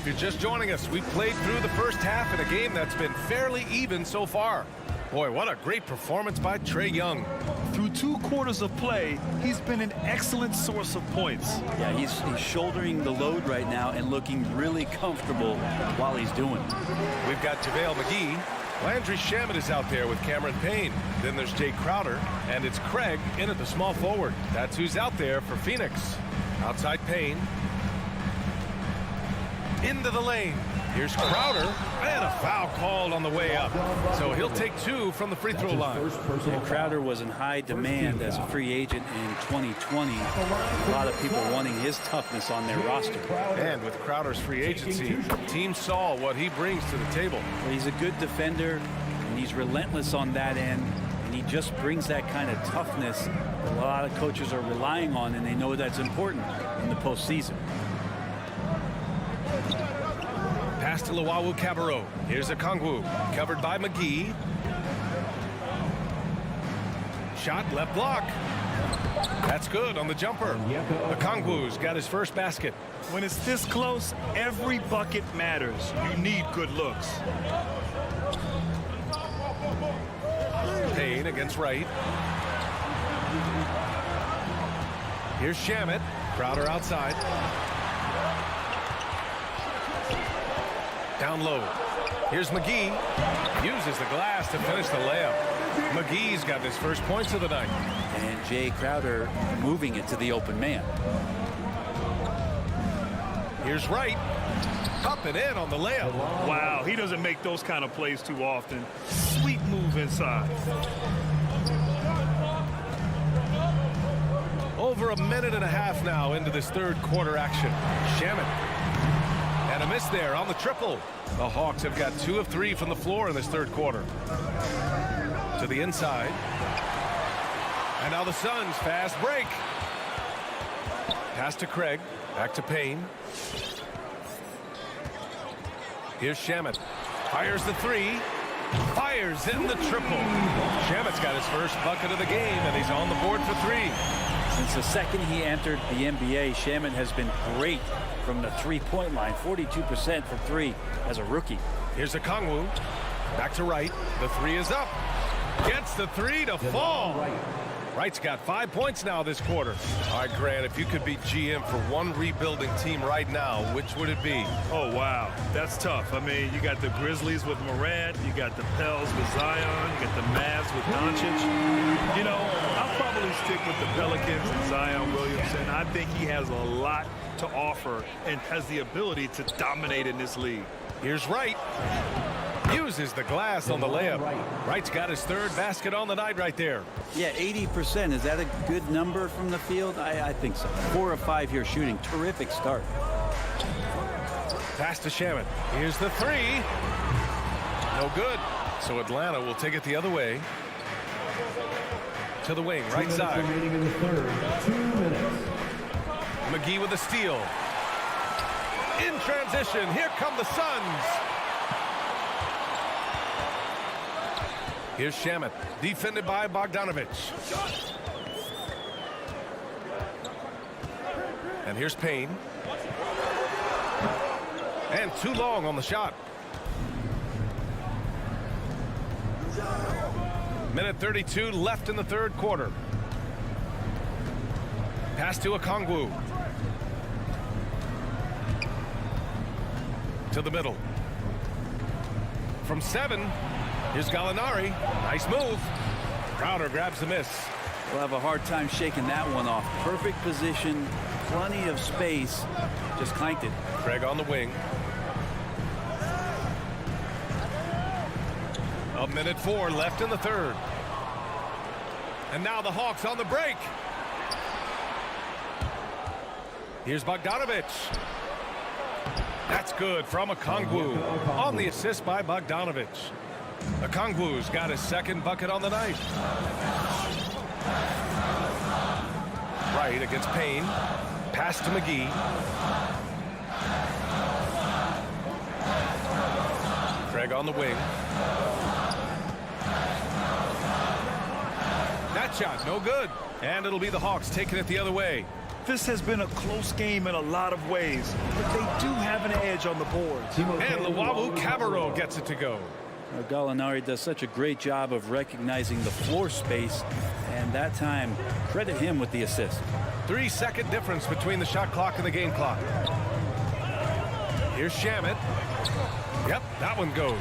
if you're just joining us, we played through the first half in a game that's been fairly even so far. Boy, what a great performance by Trae Young. Through 2 quarters of play, he's been an excellent source of points. Yeah, he's shouldering the load right now and looking really comfortable while he's doing it. We've got JaVale McGee. Landry Shamet is out there with Cameron Payne. Then there's Jay Crowder, and it's Craig in at the small forward. That's who's out there for Phoenix. Outside Payne. Into the lane. Here's Crowder, and a foul called on the way up. So he'll take 2 from the free throw line. Yeah, Crowder was in high demand as a free agent in 2020. A lot of people wanting his toughness on their roster. And with Crowder's free agency, teams saw what he brings to the table. Well, he's a good defender, and he's relentless on that end, and he just brings that kind of toughness that a lot of coaches are relying on, and they know that's important in the postseason. Pass to Luwawu Cabarrot. Here's Okongwu, covered by McGee. Shot left block. That's good on the jumper. Okongwu's got his first basket. When it's this close, every bucket matters. You need good looks. Payne against Wright. Here's Shamet. Crowder outside. Down low. Here's McGee. Uses the glass to finish the layup. McGee's got his first points of the night. And Jay Crowder moving it to the open man. Here's Wright. Up and in on the layup. Wow, he doesn't make those kind of plays too often. Sweet move inside. Over a minute and a half now into this third quarter action. Shamet. And a miss there on the triple. The Hawks have got 2 of 3 from the floor in this third quarter. To the inside. And now the Suns fast break. Pass to Craig. Back to Payne. Here's Shamet. Fires the 3. Fires in the triple. Shamet's got his first bucket of the game, and he's on the board for 3. Since the second he entered the NBA, Shamet has been great from the three-point line. 42% from 3 as a rookie. Here's Okongwu. Back to Wright. The 3 is up. Gets the three to fall. Wright's got 5 points now this quarter. All right, Grant, if you could be GM for one rebuilding team right now, which would it be? Oh, wow. That's tough. I mean, you got the Grizzlies with Morant. You got the Pels with Zion. You got the Mavs with Doncic. You know, I'll probably stick with the Pelicans and Zion Williamson. I think he has a lot to offer and has the ability to dominate in this league. Here's Wright. Uses the glass on the layup. Wright's got his third basket on the night right there. Yeah, 80%. Is that a good number from the field? I think so. 4 of 5 here shooting. Terrific start. Pass to Shaman. Here's the three. No good. So Atlanta will take it the other way. To the wing, right side. Remaining in the third. 2 minutes. McGee with a steal. In transition, here come the Suns. Here's Shamet, defended by Bogdanovich. And here's Payne. And too long on the shot. Minute 32 left in the third quarter. Pass to Okongwu. To the middle. From 7, here's Gallinari. Nice move. Crowder grabs the miss. We'll have a hard time shaking that one off. Perfect position, plenty of space. Just clanked it. Craig on the wing. A minute 4 left in the third. And now the Hawks on the break. Here's Bogdanovich. That's good from Okongwu on the assist by Bogdanovich. Okongwu's got his second bucket on the night. Right against Payne. Pass to McGee. Craig on the wing. That shot no good. And it'll be the Hawks taking it the other way. This has been a close game in a lot of ways, but they do have an edge on the boards. And Luwawu Cabarrot gets it to go. Gallinari does such a great job of recognizing the floor space, and that time, credit him with the assist. 3-second difference between the shot clock and the game clock. Here's Shamet. Yep, that one goes.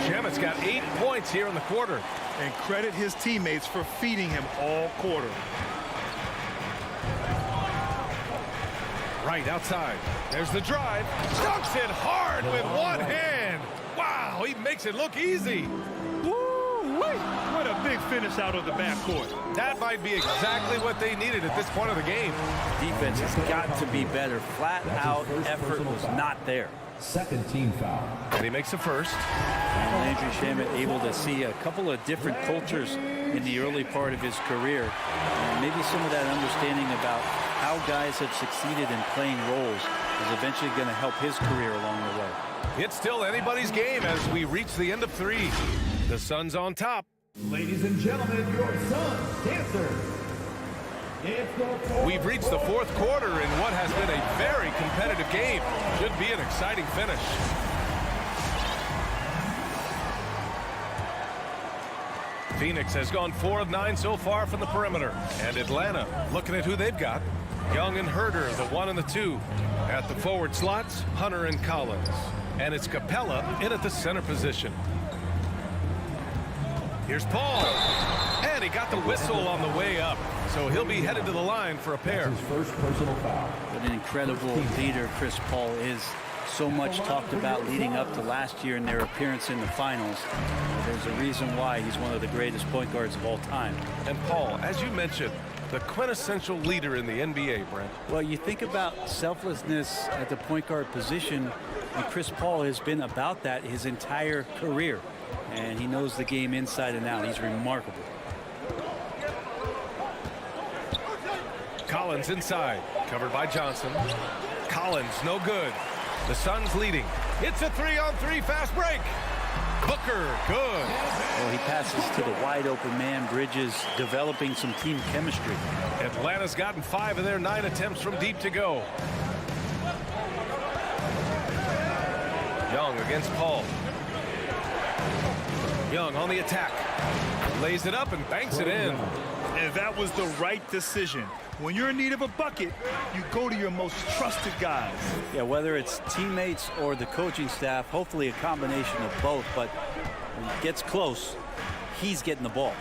Shamet's got 8 points here in the quarter. And credit his teammates for feeding him all quarter. Right outside. There's the drive. Dunks it hard with one hand. Wow, he makes it look easy. Woo-wee. What a big finish out of the backcourt. That might be exactly what they needed at this point of the game. Defense has got to be better. Flat out effort was not there. Second team foul. And he makes the first. And Landry Shamet able to see a couple of different cultures in the early part of his career. And maybe some of that understanding about how guys have succeeded in playing roles is eventually going to help his career along the way. It's still anybody's game as we reach the end of 3. The Suns on top. Ladies and gentlemen, your Suns dancers. We've reached the fourth quarter in what has been a very competitive game. Should be an exciting finish. Phoenix has gone 4 of 9 so far from the perimeter. And Atlanta, looking at who they've got. Young and Herter, the 1 and the 2. At the forward slots, Hunter and Collins. And it's Capella in at the center position. Here's Paul. And he got the whistle on the way up. So he'll be headed to the line for a pair. His first personal foul. What an incredible leader Chris Paul is. So much talked about leading up to last year in their appearance in the finals. There's a reason why he's one of the greatest point guards of all time. And Paul, as you mentioned, the quintessential leader in the NBA, Brent. Well, you think about selflessness at the point guard position, and Chris Paul has been about that his entire career. And he knows the game inside and out. He's remarkable. Collins inside, covered by Johnson. Collins, no good. The Suns leading. It's a 3-on-3 fast break. Booker, good. Well, he passes to the wide open man. Bridges developing some team chemistry. Atlanta's gotten 5 of their 9 attempts from deep to go. Young against Paul. Young on the attack. Lays it up and banks it in. And that was the right decision. When you're in need of a bucket, you go to your most trusted guys. Yeah, whether it's teammates or the coaching staff, hopefully a combination of both, but when it gets close, he's getting the ball.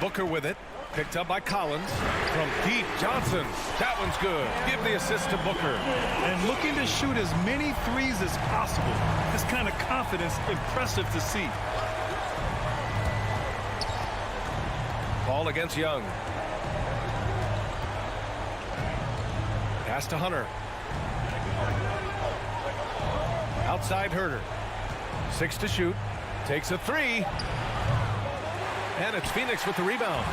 Booker with it. Picked up by Collins. From deep, Johnson. That one's good. Give the assist to Booker. And looking to shoot as many threes as possible. This kind of confidence, impressive to see. Ball against Young. Pass to Hunter. Outside Herter. 6 to shoot. Takes a 3. And it's Phoenix with the rebound.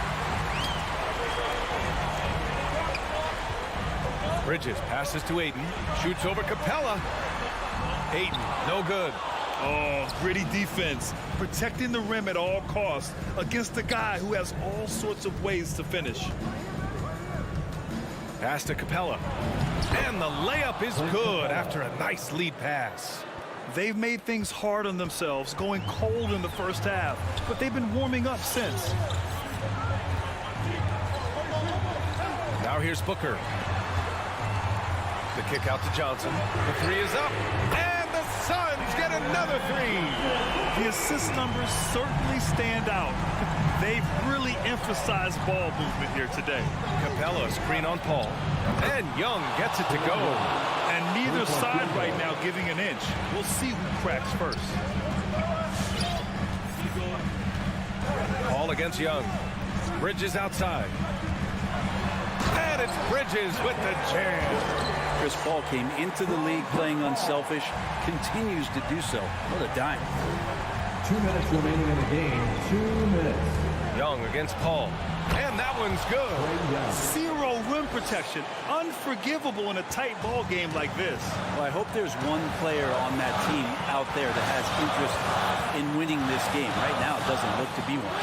Bridges passes to Ayton. Shoots over Capella. Ayton, no good. Oh, gritty defense. Protecting the rim at all costs against a guy who has all sorts of ways to finish. Pass to Capella. And the layup is good after a nice lead pass. They've made things hard on themselves, going cold in the first half, but they've been warming up since. Now here's Booker. The kick out to Johnson. The 3 is up. And the Suns get another 3. The assist numbers certainly stand out. They've really emphasized ball movement here today. Capella screen on Paul. And Young gets it to go. And neither side right now giving an inch. We'll see who cracks first. Paul against Young. Bridges outside. And it's Bridges with the jam. Chris Paul came into the league playing unselfish, continues to do so. What a dime. 2 minutes remaining in the game. 2 minutes. Young against Paul. And that one's good. Zero rim protection. Unforgivable in a tight ball game like this. Well, I hope there's one player on that team out there that has interest in winning this game. Right now, it doesn't look to be one.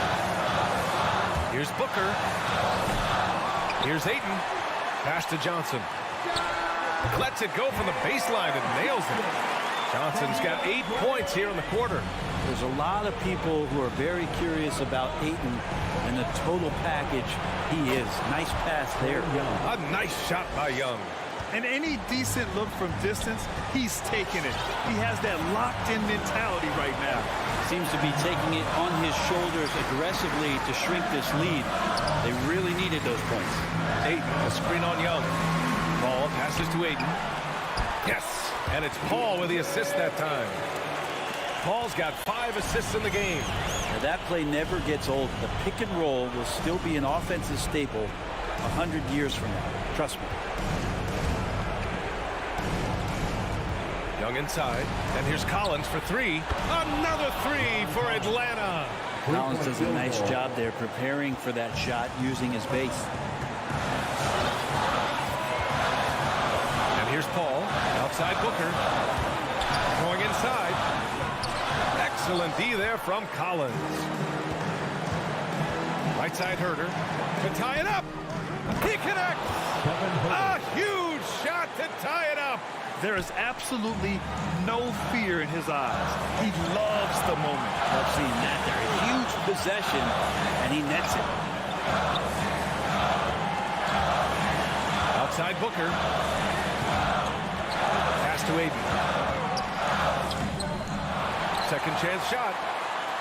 Here's Booker. Here's Ayton. Pass to Johnson. Lets it go from the baseline and nails it. Johnson's got 8 points here in the quarter. There's a lot of people who are very curious about Ayton and the total package he is. Nice pass there. A nice shot by Young. And any decent look from distance, he's taking it. He has that locked-in mentality right now. Seems to be taking it on his shoulders aggressively to shrink this lead. They really needed those points. Ayton, a screen on Young. Ball passes to Ayton. Yes, and it's Paul with the assist that time. Paul's got 5 assists in the game. Now that play never gets old. The pick and roll will still be an offensive staple 100 years from now. Trust me. Young inside, and here's Collins for 3. Another 3 for Atlanta. Collins does a nice job there preparing for that shot using his base. And here's Paul, outside Booker. Going inside. Excellent D there from Collins. Right side Herter to tie it up. He connects. A huge shot to tie it up. There is absolutely no fear in his eyes. He loves the moment. Love seeing that there. A huge possession, and he nets it. Outside Booker. Pass to Ayton. Second chance shot.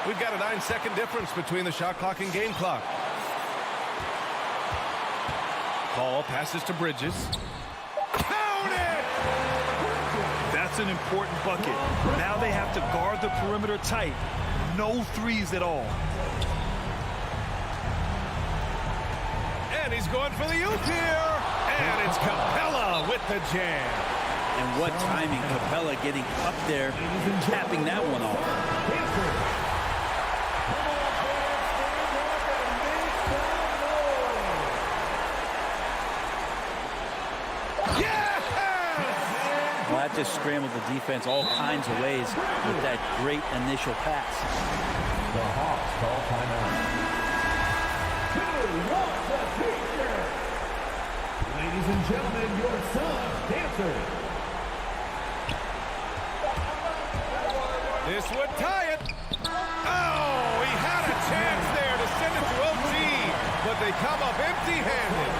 We've got a 9-second difference between the shot clock and game clock. Paul passes to Bridges. Count it! That's an important bucket. Now they have to guard the perimeter tight. No threes at all. And he's going for the oop here. And it's Capella with the jam. And what timing. Capella getting up there, tapping that one off. Well, that just scrambled the defense all kinds of ways with that great initial pass. The Hawks call timeout. Ladies and gentlemen, your Suns dancer. This would tie it. Oh, he chance there to send it to OT, but they come up empty-handed.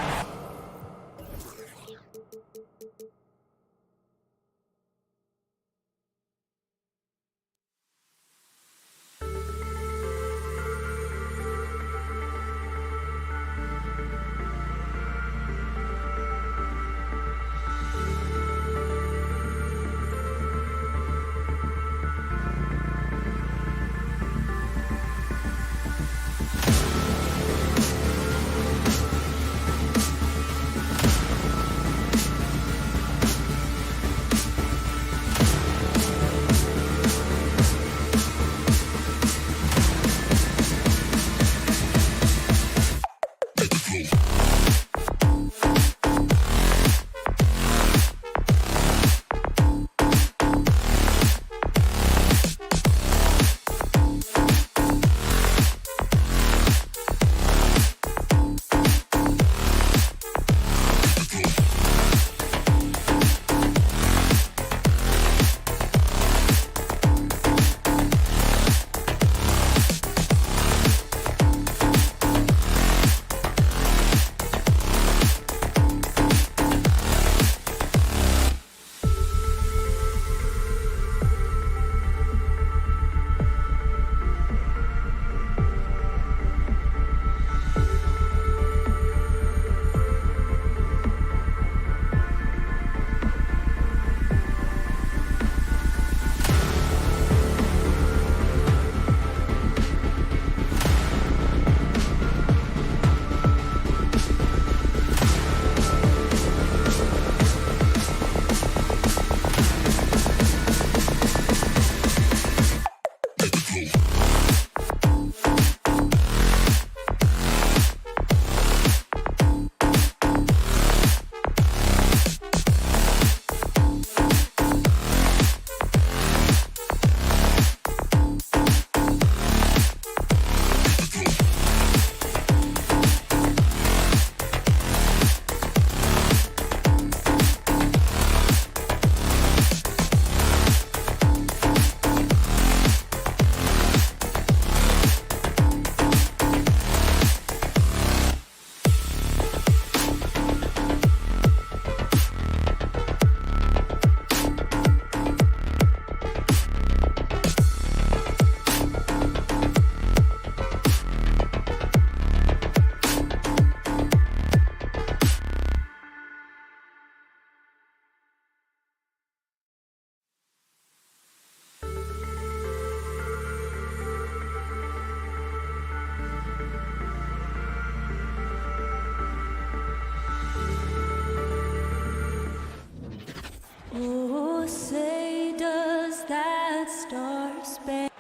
Oh, say does that star-spangled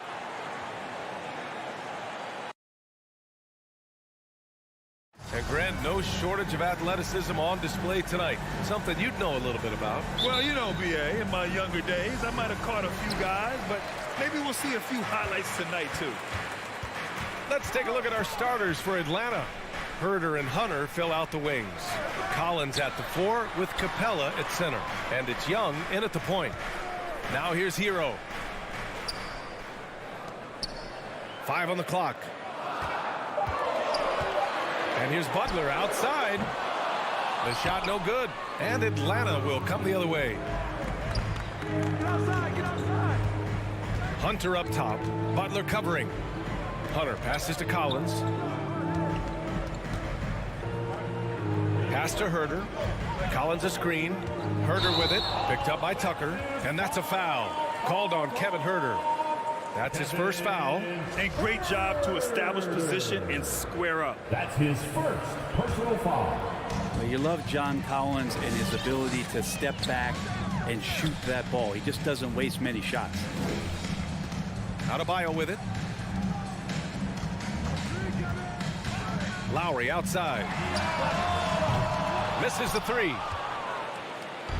And Grant, no shortage of athleticism on display tonight. Something you'd know a little bit about. Well, you know, BA, in my younger days, I might have caught a few guys, but maybe we'll see a few highlights tonight, too. Let's take a look at our starters for Atlanta. Herder and Hunter fill out the wings. Collins at the 4 with Capella at center. And it's Young in at the point. Now here's Hero. 5 on the clock. And here's Butler outside. The shot no good. And Atlanta will come the other way. Get outside, get outside. Hunter up top. Butler covering. Hunter passes to Collins. Pass to Herder. Collins a screen. Herder with it. Picked up by Tucker. And that's a foul. Called on Kevin Herder. That's his first foul. And great job to establish position and square up. That's his first personal foul. Well, you love John Collins and his ability to step back and shoot that ball. He just doesn't waste many shots. Adebayo with it. Lowry outside. Misses the 3.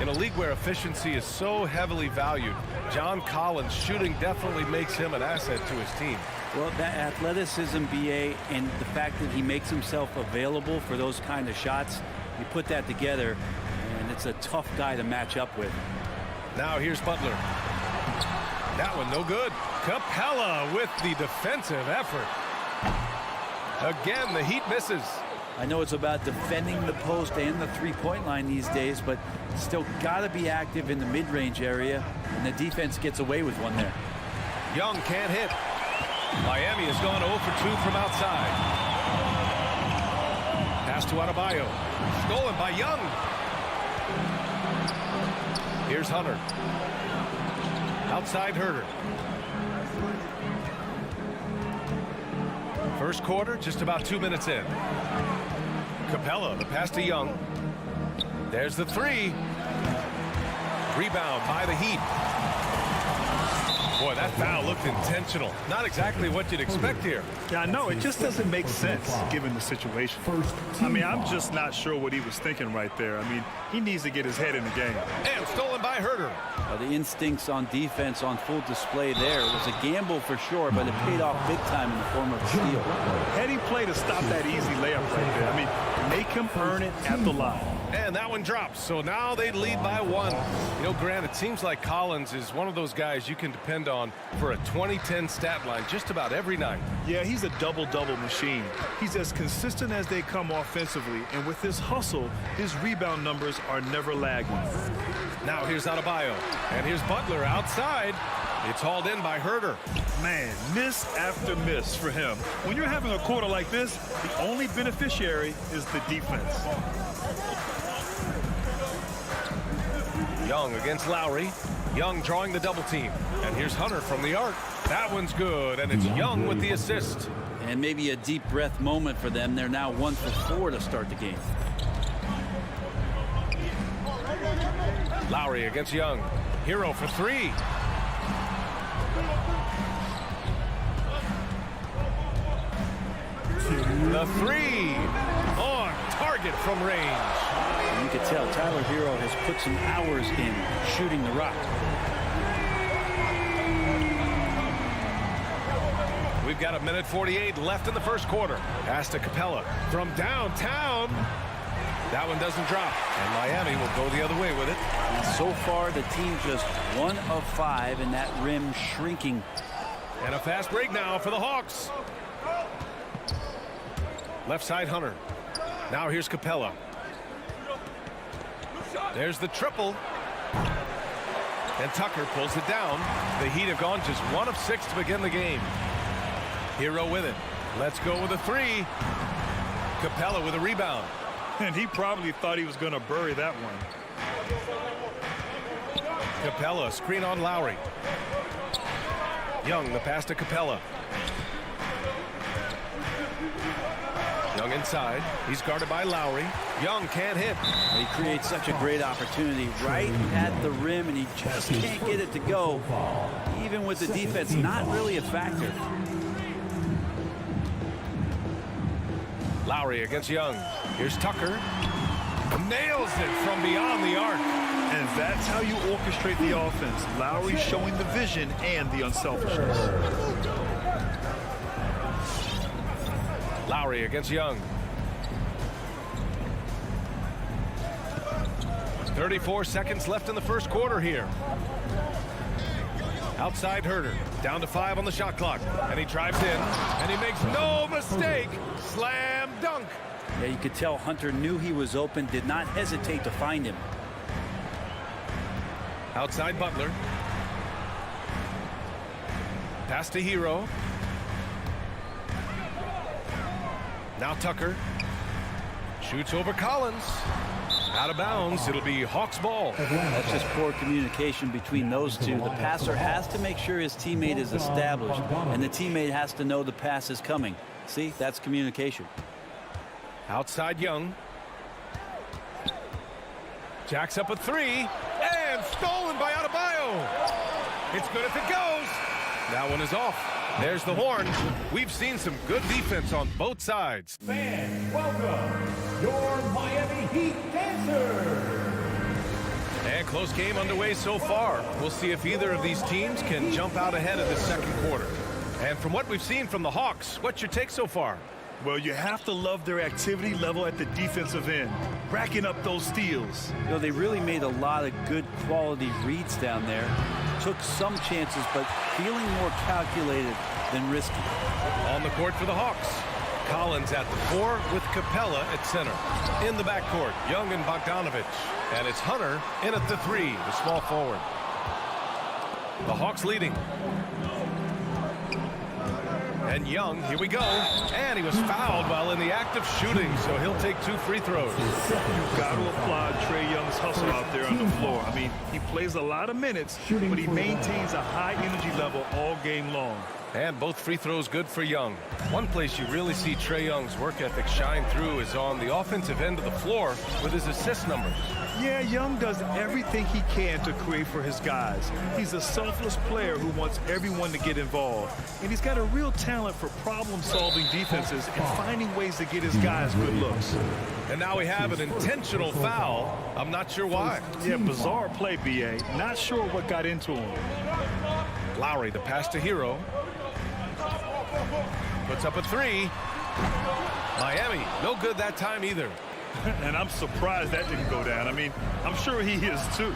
In a league where efficiency is so heavily valued, John Collins' shooting definitely makes him an asset to his team. Well, that athleticism, BA, and the fact that he makes himself available for those kind of shots, you put that together, and it's a tough guy to match up with. Now here's Butler. That one no good. Capella with the defensive effort. Again, the Heat misses. I know it's about defending the post and the three-point line these days, but still got to be active in the mid-range area, and the defense gets away with one there. Young can't hit. Miami has gone 0 for 2 from outside. Pass to Adebayo. Stolen by Young. Here's Hunter. Outside Herter. First quarter, just about 2 minutes in. Capella, the pass to Young. There's the three. Rebound by the Heat. Boy, that foul looked intentional. Not exactly what you'd expect here. Yeah, I know. It just doesn't make sense given the situation. I mean, I'm just not sure what he was thinking right there. I mean, he needs to get his head in the game. And stolen by Herter. The instincts on defense on full display there. It was a gamble for sure, but it paid off big time in the form of a steal. Heady play to stop that easy layup right there. I mean, make him earn it at the line. And that one drops, so now they lead by 1. You know, Grant, it seems like Collins is one of those guys you can depend on for a 2010 stat line just about every night. Yeah, he's a double-double machine. He's as consistent as they come offensively, and with his hustle, his rebound numbers are never lagging. Now here's Adebayo, and here's Butler outside. It's hauled in by Herter. Man, miss after miss for him. When you're having a quarter like this, the only beneficiary is the defense. Young against Lowry. Young drawing the double team. And here's Hunter from the arc. That one's good, and it's Young with the assist. And maybe a deep breath moment for them. They're now 1 for 4 to start the game. Lowry against Young. Hero for 3. The 3 on target from range. You can tell Tyler Hero has put some hours in shooting the rock. We've got 1:48 left in the first quarter. Pass to Capella from downtown. That one doesn't drop, and Miami will go the other way with it. And so far, the team just 1 of 5, and that rim shrinking. And a fast break now for the Hawks. Left side Hunter. Now here's Capella. There's the triple. And Tucker pulls it down. The Heat have gone just 1 of 6 to begin the game. Hero with it. Let's go with a 3. Capella with a rebound. And he probably thought he was going to bury that one. Capella, screen on Lowry. Young, the pass to Capella. Young inside. He's guarded by Lowry. Young can't hit. He creates such a great opportunity right at the rim, and he just can't get it to go. Even with the defense, not really a factor. Lowry against Young. Here's Tucker. Nails it from beyond the arc. And that's how you orchestrate the offense. Lowry showing the vision and the unselfishness. Lowry against Young. 34 seconds left in the first quarter here. Outside Herter. Down to 5 on the shot clock. And he drives in. And he makes no mistake. Slam dunk. Yeah, you could tell Hunter knew he was open, did not hesitate to find him. Outside Butler. Pass to Hero. Now Tucker. Shoots over Collins. Out of bounds. It'll be Hawks ball. That's just poor communication between those two. The passer has to make sure his teammate is established, and the teammate has to know the pass is coming. See, that's communication. Outside Young. Jacks up a 3. And stolen by Adebayo. It's good if it goes. That one is off. There's the horn. We've seen some good defense on both sides. Fans, welcome your Miami Heat dancers. And close game underway so far. We'll see if either of these teams can jump out ahead of the second quarter. And from what we've seen from the Hawks, what's your take so far? Well, you have to love their activity level at the defensive end, racking up those steals. You know, they really made a lot of good quality reads down there. Took some chances, but feeling more calculated than risky. On the court for the Hawks. Collins at the 4 with Capella at center. In the backcourt, Young and Bogdanovich. And it's Hunter in at the 3, the small forward. The Hawks leading. And Young, here we go. And he was fouled while in the act of shooting, so he'll take 2 free throws. You've got to applaud Trae Young's hustle out there on the floor. I mean, he plays a lot of minutes, but he maintains a high energy level all game long. And both free throws good for Young. One place you really see Trae Young's work ethic shine through is on the offensive end of the floor with his assist numbers. Yeah, Young does everything he can to create for his guys. He's a selfless player who wants everyone to get involved. And he's got a real talent for problem-solving defenses and finding ways to get his guys good looks. And now we have an intentional foul. I'm not sure why. Yeah, bizarre play, B.A. Not sure what got into him. Lowry, the pass to Hero. Puts up a 3. Miami, no good that time either. And I'm surprised that didn't go down. I mean, I'm sure he is too.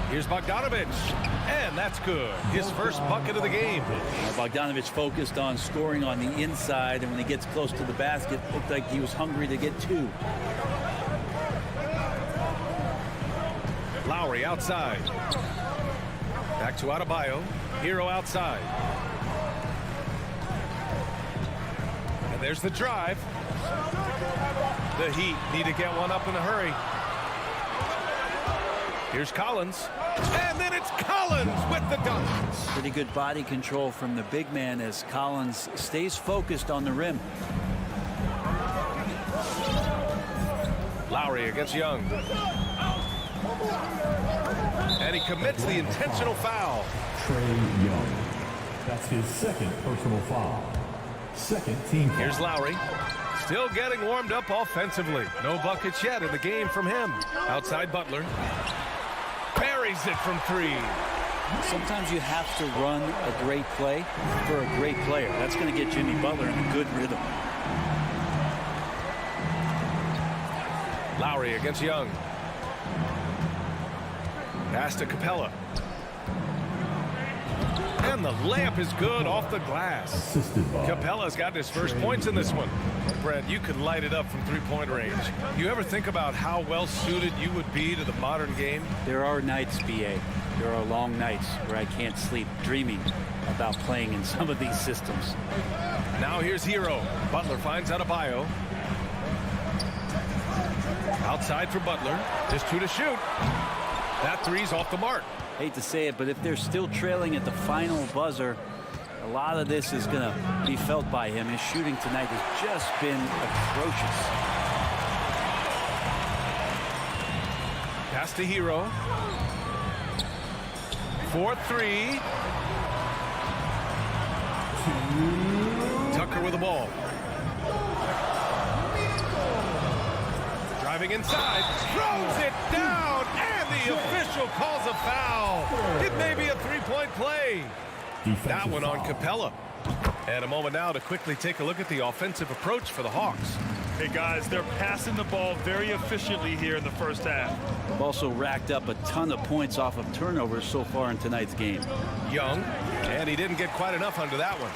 Here's Bogdanovich, and that's good. His first bucket of the game. Bogdanovich focused on scoring on the inside, and when he gets close to the basket, looked like he was hungry to get 2. Lowry outside. Back to Adebayo. Hero outside. And there's the drive. The Heat need to get one up in a hurry. Here's Collins. And then it's Collins with the dunk. Pretty good body control from the big man as Collins stays focused on the rim. Lowry against Young. And he commits the intentional foul. Trae Young. That's his second personal foul. Second team foul. Here's Lowry. Still getting warmed up offensively. No buckets yet in the game from him. Outside Butler. Buries it from 3. Sometimes you have to run a great play for a great player. That's going to get Jimmy Butler in a good rhythm. Lowry against Young. Pass to Capella. And the layup is good off the glass. Capella's got his first points in this one. Brett, you could light it up from 3-point range. You ever think about how well suited you would be to the modern game? There are nights, B.A. There are long nights where I can't sleep dreaming about playing in some of these systems. Now here's Hero. Butler finds Adebayo. Outside for Butler. Just 2 to shoot. That 3's off the mark. Hate to say it, but if they're still trailing at the final buzzer, a lot of this is going to be felt by him. His shooting tonight has just been atrocious. Pass to Hero. 4-3. Tucker with the ball. Driving inside. Throws it down. And the official calls a foul. It may be a 3-point play. That one on Capella. And a moment now to quickly take a look at the offensive approach for the Hawks. Hey, guys, they're passing the ball very efficiently here in the first half. They've also racked up a ton of points off of turnovers so far in tonight's game. Young, and he didn't get quite enough under that one.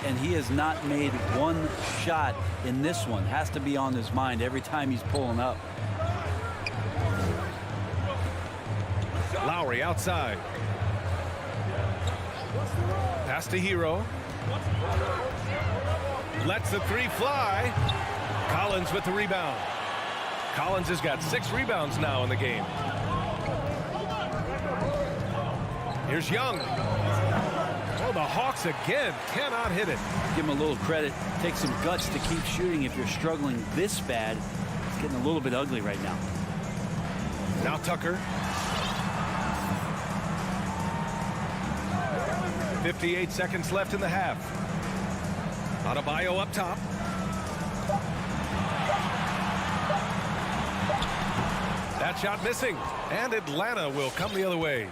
And he has not made one shot in this one. Has to be on his mind every time he's pulling up. Lowry outside. Pass to Hero. Lets the 3 fly. Collins with the rebound. Collins has got 6 rebounds now in the game. Here's Young. Oh, the Hawks again cannot hit it. Give him a little credit. Take some guts to keep shooting if you're struggling this bad. It's getting a little bit ugly right now. Now Tucker. 58 seconds left in the half. Adebayo up top. That shot missing. And Atlanta will come the other way.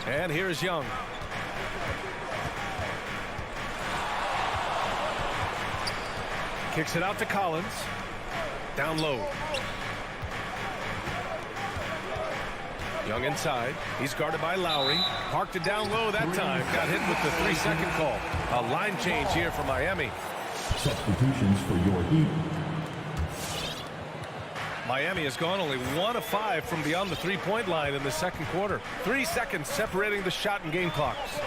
And here's Young. Kicks it out to Collins. Down low. Young inside. He's guarded by Lowry. Parked it down low that time. Got hit with the 3-second call. A line change here for Miami. Substitutions for your Heat. Miami has gone only 1 of 5 from beyond the 3-point line in the second quarter. 3 seconds separating the shot and game clocks.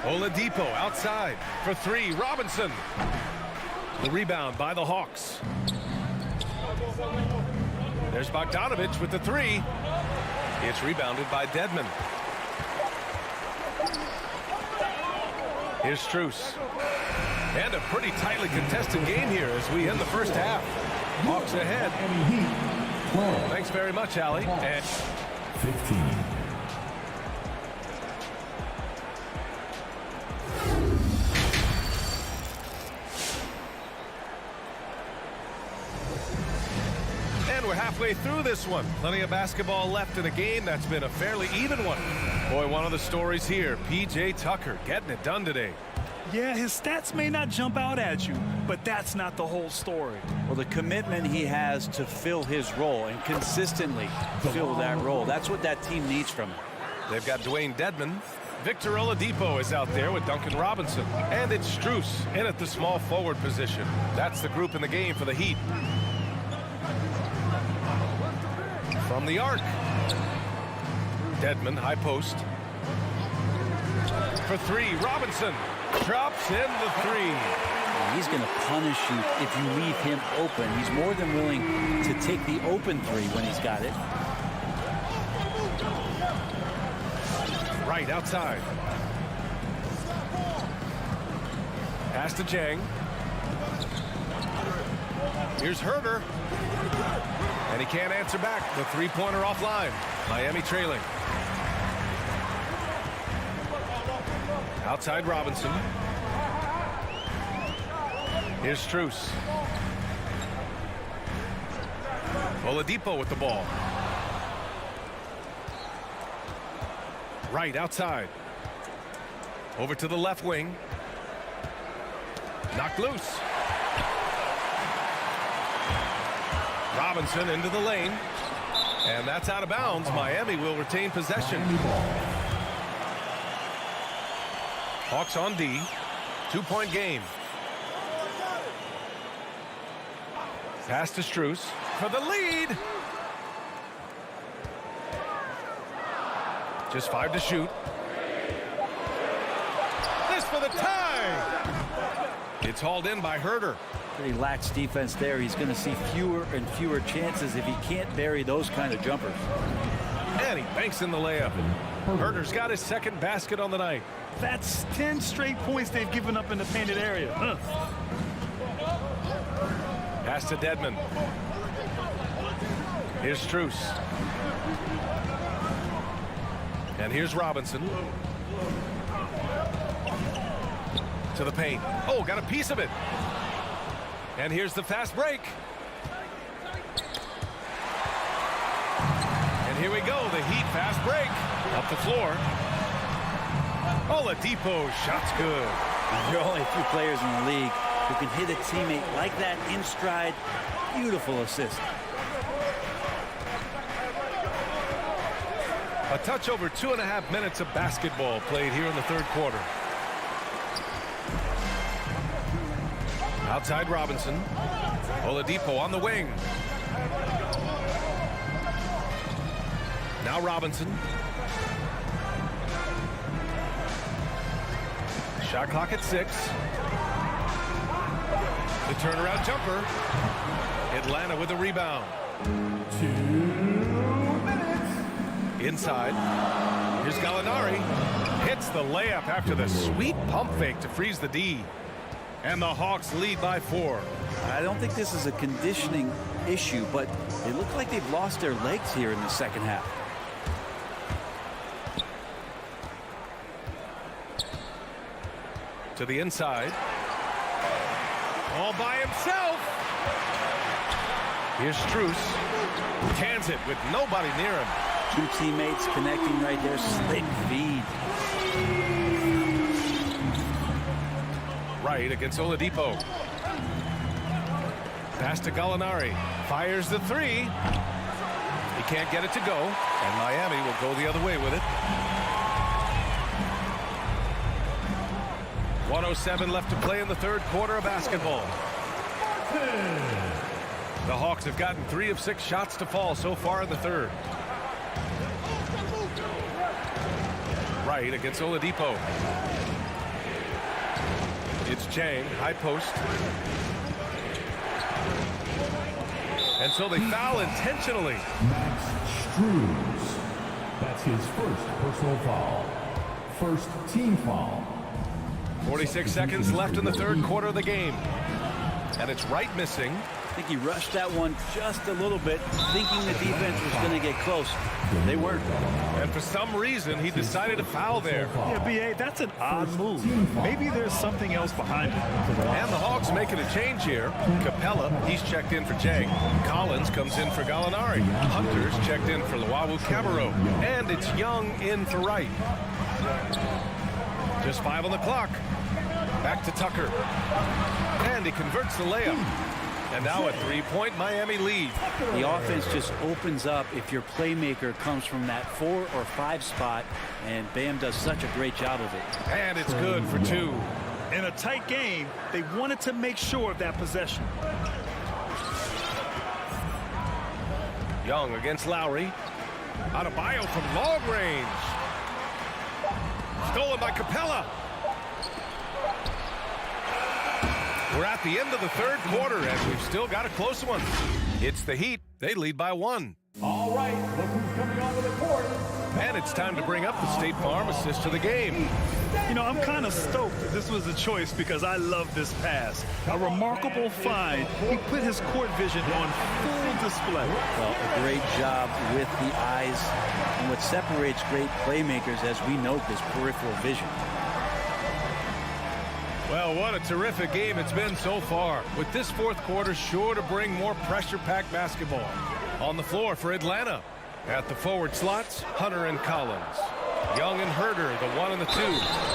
Oladipo outside for 3. Robinson. The rebound by the Hawks. There's Bogdanovich with the 3. It's rebounded by Dedmon. Here's Strus. And a pretty tightly contested game here as we end the first half. Hawks ahead. Thanks very much, Allie. And 15. And we're halfway through this one. Plenty of basketball left in a game that's been a fairly even one. Boy, one of the stories here, P.J. Tucker getting it done today. Yeah, his stats may not jump out at you, but that's not the whole story. Well, the commitment he has to fill his role and consistently fill that role, that's what that team needs from him. They've got Dwayne Dedmon. Victor Oladipo is out there with Duncan Robinson. And it's Strus in at the small forward position. That's the group in the game for the Heat. From the arc. Dedmon, high post. For 3, Robinson. Drops in the 3. He's going to punish you if you leave him open. He's more than willing to take the open 3 when he's got it. Right outside. Pass to Jang. Here's Herter. And he can't answer back. The 3-pointer offline. Miami trailing. Outside Robinson. Here's Strus. Oladipo with the ball. Right outside. Over to the left wing. Knocked loose. Robinson into the lane. And that's out of bounds. Miami will retain possession. Hawks on D. 2-point game. Pass to Strus for the lead. Just 5 to shoot. This for the tie. It's hauled in by Herter. Pretty lax defense there. He's going to see fewer and fewer chances if he can't bury those kind of jumpers. And he banks in the layup. Herter's got his second basket on the night. That's 10 straight points they've given up in the painted area. Pass to Dedmon. Here's Strus. And here's Robinson. To the paint. Oh, got a piece of it. And here's the fast break. And here we go, the Heat fast break. Up the floor. Oladipo, shot's good. There are only a few players in the league who can hit a teammate like that in stride. Beautiful assist. A touch over 2.5 minutes of basketball played here in the third quarter. Outside Robinson. Oladipo on the wing. Now Robinson. Shot clock at 6. The turnaround jumper. Atlanta with a rebound. 2 minutes. Inside. Here's Gallinari. Hits the layup after the sweet pump fake to freeze the D. And the Hawks lead by 4. I don't think this is a conditioning issue, but they look like they've lost their legs here in the second half. To the inside. All by himself. Here's Strus. Cans it with nobody near him. 2 teammates connecting right there. Slick feed. Right against Oladipo. Pass to Gallinari. Fires the 3. He can't get it to go, and Miami will go the other way with it. 1:07 left to play in the third quarter of basketball. The Hawks have gotten 3 of 6 shots to fall so far in the third. Right against Oladipo. It's Chang, high post. And so they foul intentionally. Max Struz. That's his first personal foul. First team foul. 46 seconds left in the third quarter of the game. And it's Wright missing. I think he rushed that one just a little bit, thinking the defense was going to get close. They weren't. And for some reason, he decided to foul there. Yeah, B.A., that's an odd move. Maybe there's something else behind it. And the Hawks making a change here. Capella, he's checked in for Jang. Collins comes in for Gallinari. Hunter's checked in for Luawu Cabarro. And it's Young in for Wright. Just 5 on the clock. Back to Tucker. And he converts the layup. And now a 3-point Miami lead. The offense just opens up if your playmaker comes from that 4 or 5 spot, and Bam does such a great job of it. And it's good for 2. In a tight game, they wanted to make sure of that possession. Young against Lowry. Adebayo from long range. Stolen by Capella. We're at the end of the third quarter, and we've still got a close one. It's the Heat. They lead by 1. All right, look who's coming onto the court. And it's time to bring up the State Farm assist to the game. You know, I'm kind of stoked that this was a choice because I love this pass. A remarkable find. He put his court vision on full display. Well, a great job with the eyes. And what separates great playmakers, as we note, is peripheral vision. Well, what a terrific game it's been so far, with this fourth quarter sure to bring more pressure-packed basketball. On the floor for Atlanta. At the forward slots, Hunter and Collins. Young and Herder, the 1 and the 2.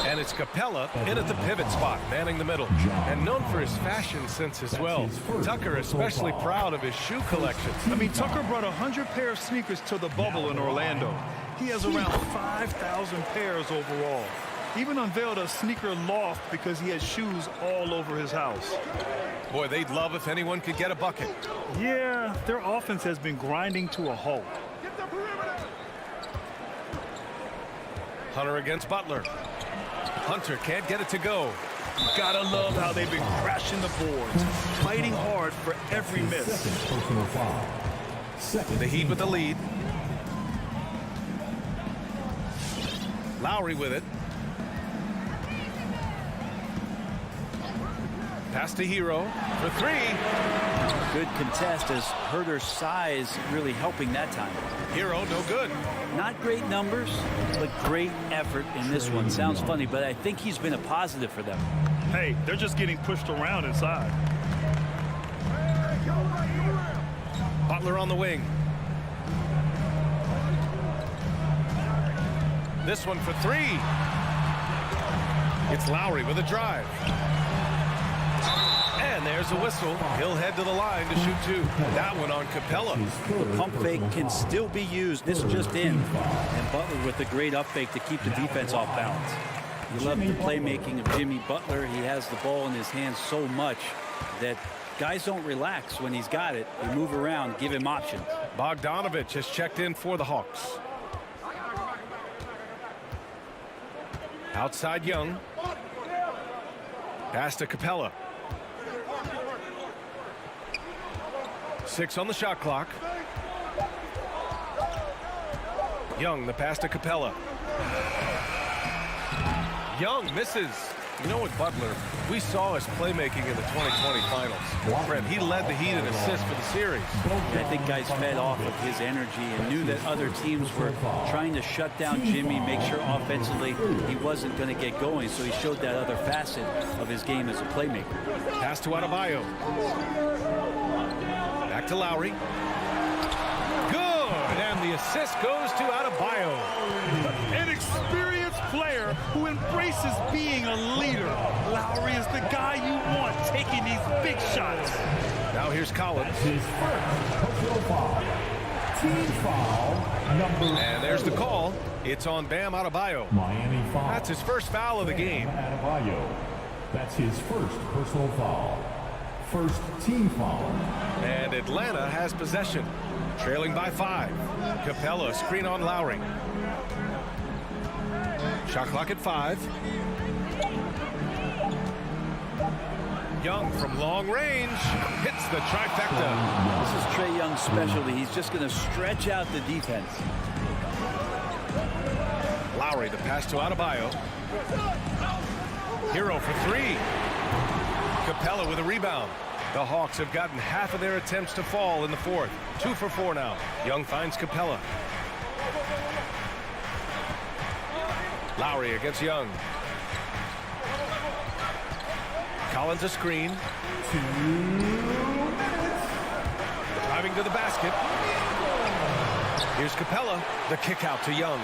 And it's Capella in at the pivot spot, manning the middle. And known for his fashion sense as well. Tucker especially proud of his shoe collection. I mean, Tucker brought 100 pair of sneakers to the bubble in Orlando. He has around 5,000 pairs overall. Even unveiled a sneaker loft because he has shoes all over his house. Boy, they'd love if anyone could get a bucket. Yeah, their offense has been grinding to a halt. Hunter against Butler. Hunter can't get it to go. Gotta love how they've been crashing the boards, fighting hard for every miss. Personal foul. The Heat with the lead. Lowry with it. Pass to Hero for 3. Good contest as Herder's size really helping that time. Hero, no good. Not great numbers, but great effort in this one. Sounds funny, but I think he's been a positive for them. Hey, they're just getting pushed around inside. Butler on the wing. This one for 3. It's Lowry with a drive. And there's a whistle. He'll head to the line to shoot 2. That one on Capella. The pump fake can still be used. This just in. And Butler with a great up fake to keep the defense off balance. You love the playmaking of Jimmy Butler. He has the ball in his hands so much that guys don't relax when he's got it. They move around, give him options. Bogdanovich has checked in for the Hawks. Outside Young. Pass to Capella. 6 on the shot clock. Young, the pass to Capella. Young misses. You know what, Butler, we saw his playmaking in the 2020 finals. Fred, he led the Heat in assists for the series. I think guys fed off of his energy and knew that other teams were trying to shut down Jimmy, make sure offensively he wasn't going to get going, so he showed that other facet of his game as a playmaker. Pass to Adebayo. Back to Lowry. Good! And the assist goes to Adebayo. An experienced player who embraces being a leader. Lowry is the guy you want taking these big shots. Now here's Collins. Team foul number And there's the call. It's on Bam Adebayo. Miami foul. That's his first foul of the game. Adebayo. That's his first personal foul. First team foul. And Atlanta has possession, trailing by 5. Capella screen on Lowry. Shot clock at 5. Young from long range hits the trifecta. This is Trae Young's specialty. He's just going to stretch out the defense. Lowry, the pass to Adebayo. Hero for 3. Capella with a rebound. The Hawks have gotten half of their attempts to fall in the fourth. 2 for 4 now. Young finds Capella. Lowry against Young. Collins a screen. 2 minutes. Driving to the basket. Here's Capella. The kick out to Young.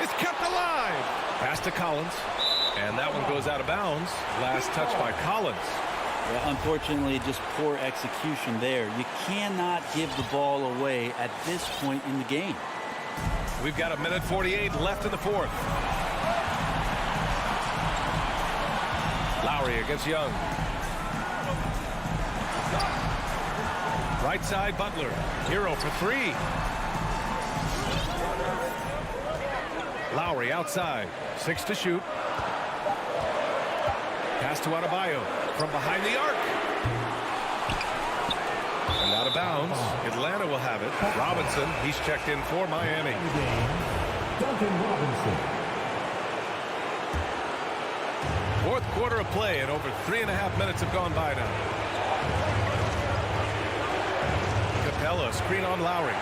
It's kept alive. Pass to Collins. And that one goes out of bounds. Last touch by Collins. Well, unfortunately, just poor execution there. You cannot give the ball away at this point in the game. We've got 1:48 left in the fourth. Lowry against Young. Right side, Butler. Hero for 3. Lowry outside. 6 to shoot. Pass to Adebayo from behind the arc. And out of bounds. Atlanta will have it. Robinson, he's checked in for Miami. Duncan Robinson. Fourth quarter of play, and over 3.5 minutes have gone by now. Capella, screen on Lowry.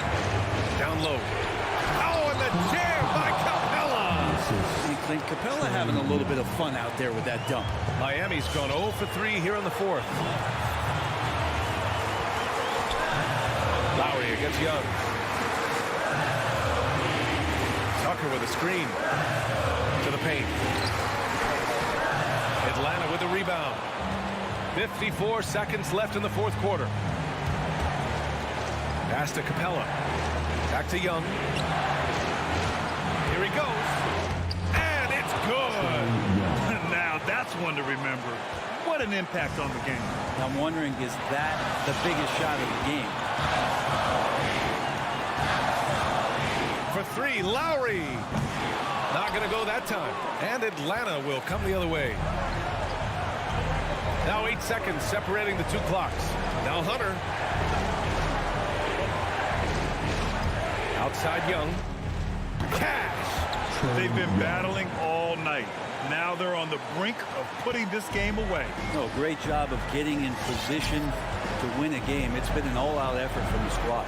Down low. Oh, and the jam by Capella! You think Capella having a little bit of fun out there with that dunk. Miami's gone 0 for 3 here in the fourth. Lowry against Young. Tucker with a screen to the paint. Atlanta with the rebound. 54 seconds left in the fourth quarter. Pass to Capella. Back to Young. Here he goes. And it's good. Now that's one to remember. What an impact on the game. I'm wondering, is that the biggest shot of the game? For 3, Lowry. Not going to go that time. And Atlanta will come the other way. Now 8 seconds separating the 2 clocks. Now Hunter. Outside Young. Cash. They've been battling all night. Now they're on the brink of putting this game away. No, great job of getting in position to win a game. It's been an all-out effort from the squad.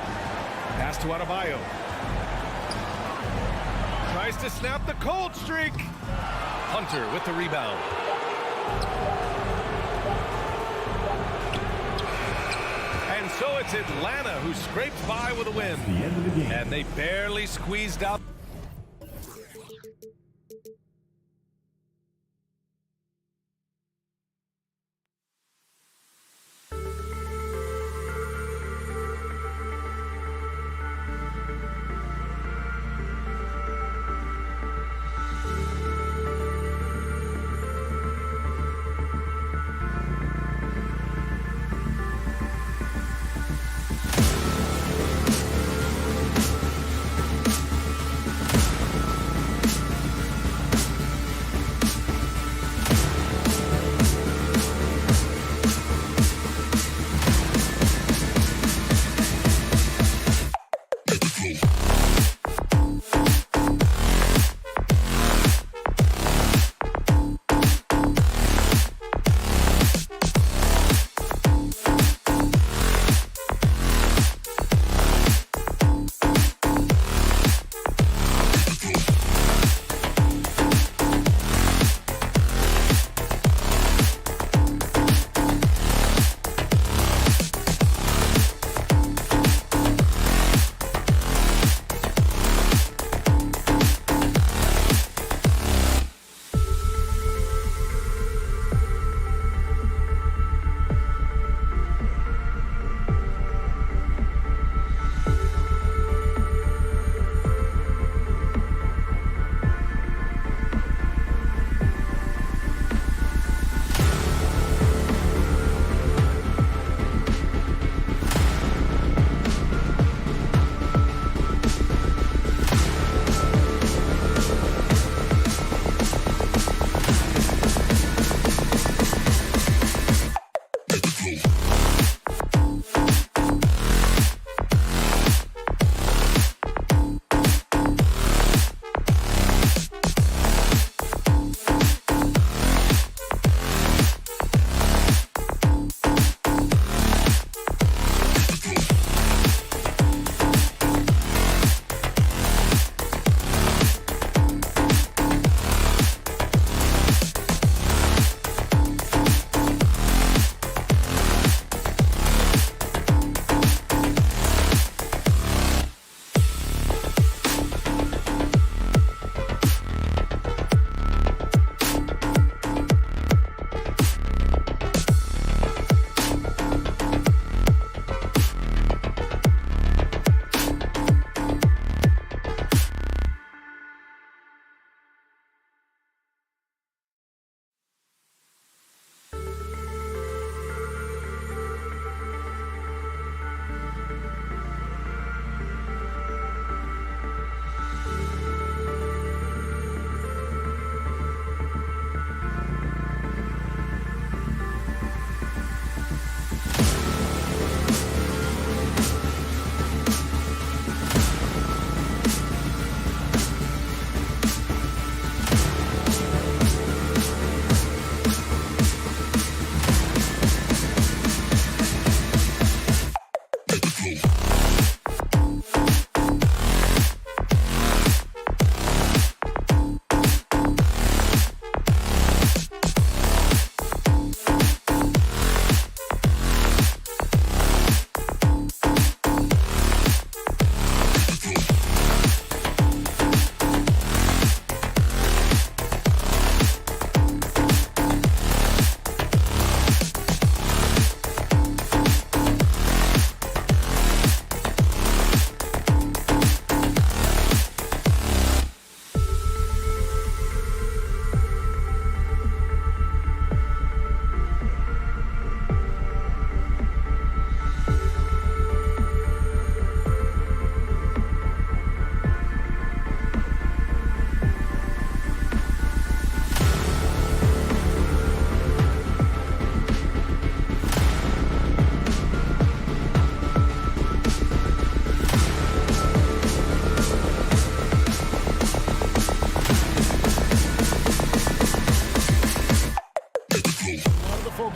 Pass to Adebayo. Tries to snap the cold streak. Hunter with the rebound. And so it's Atlanta who scrapes by with a win. The end of the game. And they barely squeezed out.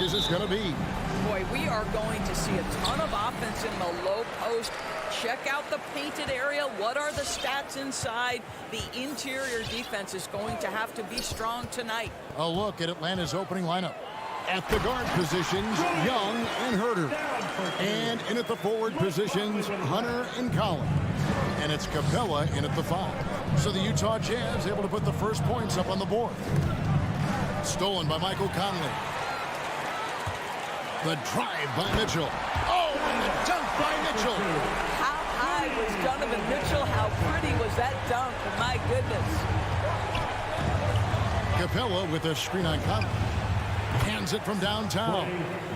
as it's going to be. Boy, we are going to see a ton of offense in the low post. Check out the painted area. What are the stats inside? The interior defense is going to have to be strong tonight. A look at Atlanta's opening lineup. At the guard positions, Young and Herter. And in at the forward positions, Hunter and Collins. And it's Capella in at the 5. So the Utah Jazz able to put the first points up on the board. Stolen by Michael Conley. The drive by Mitchell. Oh, and the dunk by Mitchell. How high was Donovan Mitchell? How pretty was that dunk? My goodness. Capella with a screen on Conley. Hands it from downtown.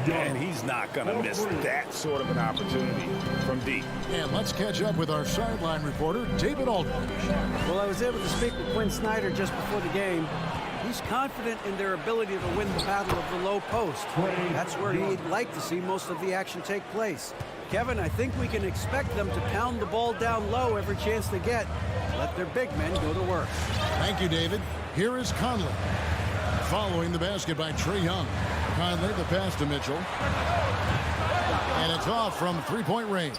And he's not going to miss that sort of an opportunity from deep. And let's catch up with our sideline reporter, David Aldridge. Well, I was able to speak with Quinn Snyder just before the game. He's confident in their ability to win the battle of the low post. That's where he'd like to see most of the action take place. Kevin, I think we can expect them to pound the ball down low every chance they get. Let their big men go to work. Thank you, David. Here is Conley. Following the basket by Trae Young. Conley, the pass to Mitchell. And it's off from three-point range.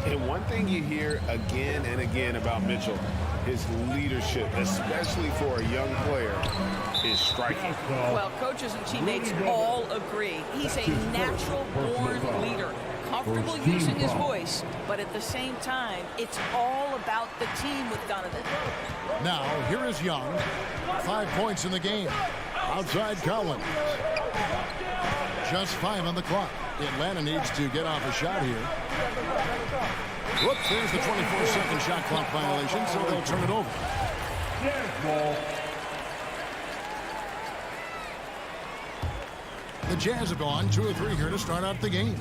And one thing you hear again and again about Mitchell, his leadership, especially for a young player, is striking. Well, coaches and teammates all agree. He's a natural-born leader. Comfortable using his voice, but at the same time, it's all about the team with Donovan. Now, here is Young. 5 points in the game. Outside Collins. Just 5 on the clock. Atlanta needs to get off a shot here. Whoops, there's the 24-second shot clock violation, so they'll turn it over. The Jazz have gone 2 of 3 here to start out the game.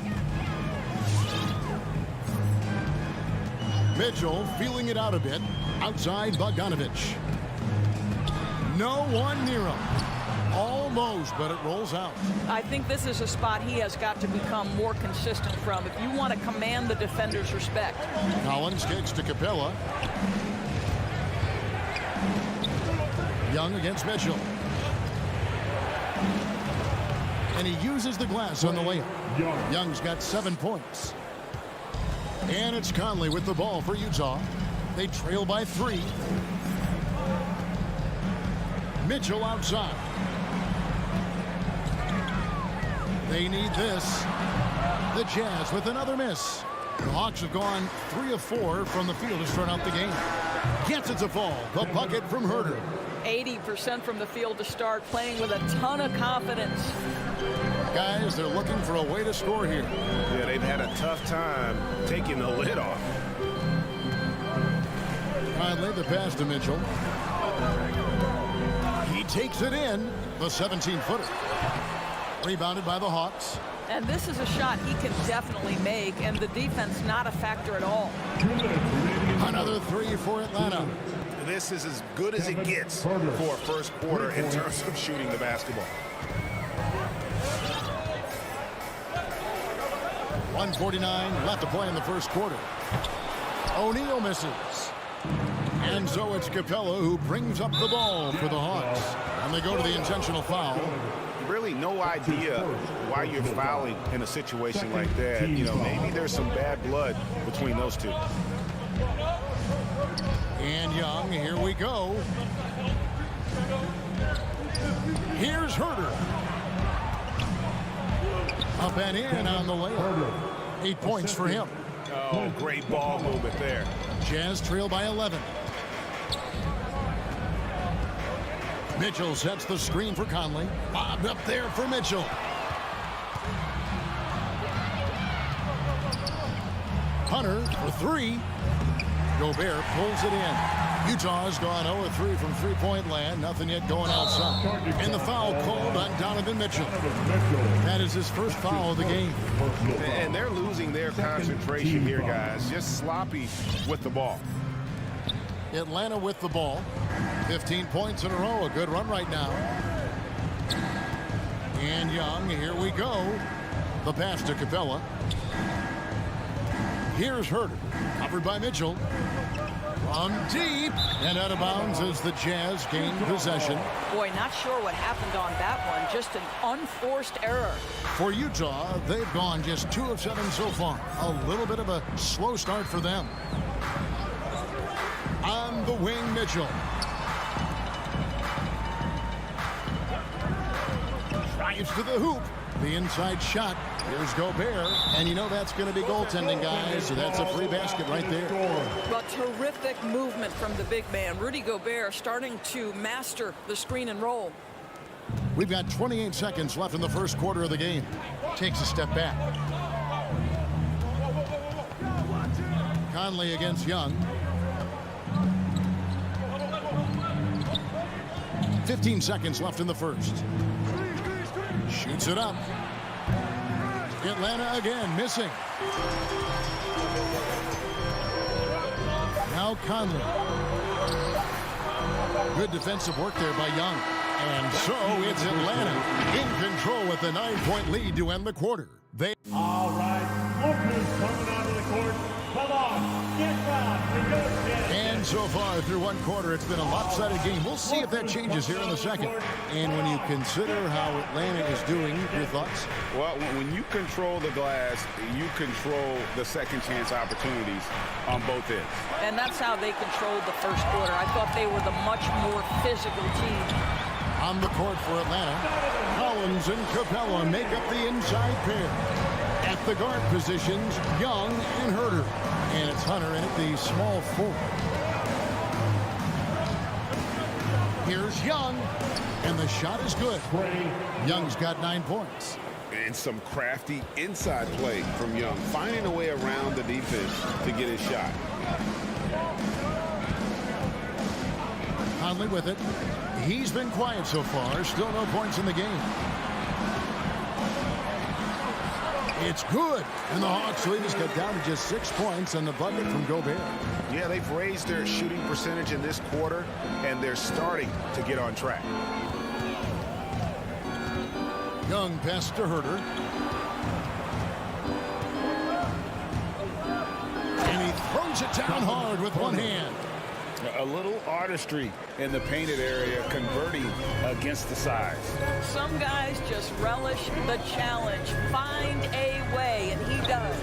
Mitchell feeling it out a bit. Outside Bogdanovich. No one near him. Almost, but it rolls out. I think this is a spot he has got to become more consistent from if you want to command the defender's respect. Collins kicks to Capella. Young against Mitchell. And he uses the glass on the layup. Young's got 7 points. And it's Conley with the ball for Utah. They trail by 3. Mitchell outside. They need this. The Jazz with another miss. The Hawks have gone 3 of 4 from the field to start out the game. Gets it to fall. The bucket from Herter. 80% from the field to start, playing with a ton of confidence. Guys, they're looking for a way to score here. Yeah, they've had a tough time taking the lid off. Conley, the pass to Mitchell. He takes it in. The 17-footer. Rebounded by the Hawks. And this is a shot he can definitely make, and the defense not a factor at all. Another 3 for Atlanta. This is as good as it gets for a first quarter in terms of shooting the basketball. 1:49 left to play in the first quarter. O'Neal misses. And so it's Capella who brings up the ball for the Hawks. And they go to the intentional foul. Really no idea why you're fouling in a situation like that. You know, maybe there's some bad blood between those two. And Young, here we go. Here's Herter. Up and in on the layup. 8 points for him. Oh, great ball movement there. Jazz trail by 11. Mitchell sets the screen for Conley. Bobbed up there for Mitchell. Hunter for 3. Gobert pulls it in. Utah's gone 0-3 from three-point land. Nothing yet going outside. And the foul called on Donovan Mitchell. That is his first foul of the game. And they're losing their concentration here, guys. Just sloppy with the ball. Atlanta with the ball. 15 points in a row. A good run right now. And Young, here we go. The pass to Capella. Here's Herter. Covered by Mitchell. From deep and out of bounds as the Jazz gain possession. Boy, not sure what happened on that one. Just an unforced error. For Utah, they've gone just 2 of 7 so far. A little bit of a slow start for them. On the wing, Mitchell. Drives to the hoop. The inside shot. Here's Gobert. And you know that's going to be goaltending, guys. So that's a free basket right there. Well, terrific movement from the big man. Rudy Gobert starting to master the screen and roll. We've got 28 seconds left in the first quarter of the game. Takes a step back. Conley against Young. 15 seconds left in the first. Shoots it up. Atlanta again, missing. Now Conley. Good defensive work there by Young. And so it's Atlanta in control with the 9-point lead to end the quarter. All right, Lucas coming onto the court. Come on, get down, negotiate. And so far through one quarter, it's been a lopsided game. We'll see if that changes here in the second. And when you consider how Atlanta is doing, your thoughts? Well, when you control the glass, you control the second chance opportunities on both ends. And that's how they controlled the first quarter. I thought they were the much more physical team. On the court for Atlanta, Collins and Capella make up the inside pair. At the guard positions, Young and Herter. And it's Hunter in at the small forward. Here's Young, and the shot is good. Young's got 9 points. And some crafty inside play from Young, finding a way around the defense to get his shot. Conley with it. He's been quiet so far. Still no points in the game. It's good. And the Hawks lead has cut down to just 6 points on the bucket from Gobert. Yeah, they've raised their shooting percentage in this quarter, and they're starting to get on track. Young pass to Herter. And he throws it down hard with one hand. A little artistry in the painted area, converting against the size. Some guys just relish the challenge. Find a way, and he does.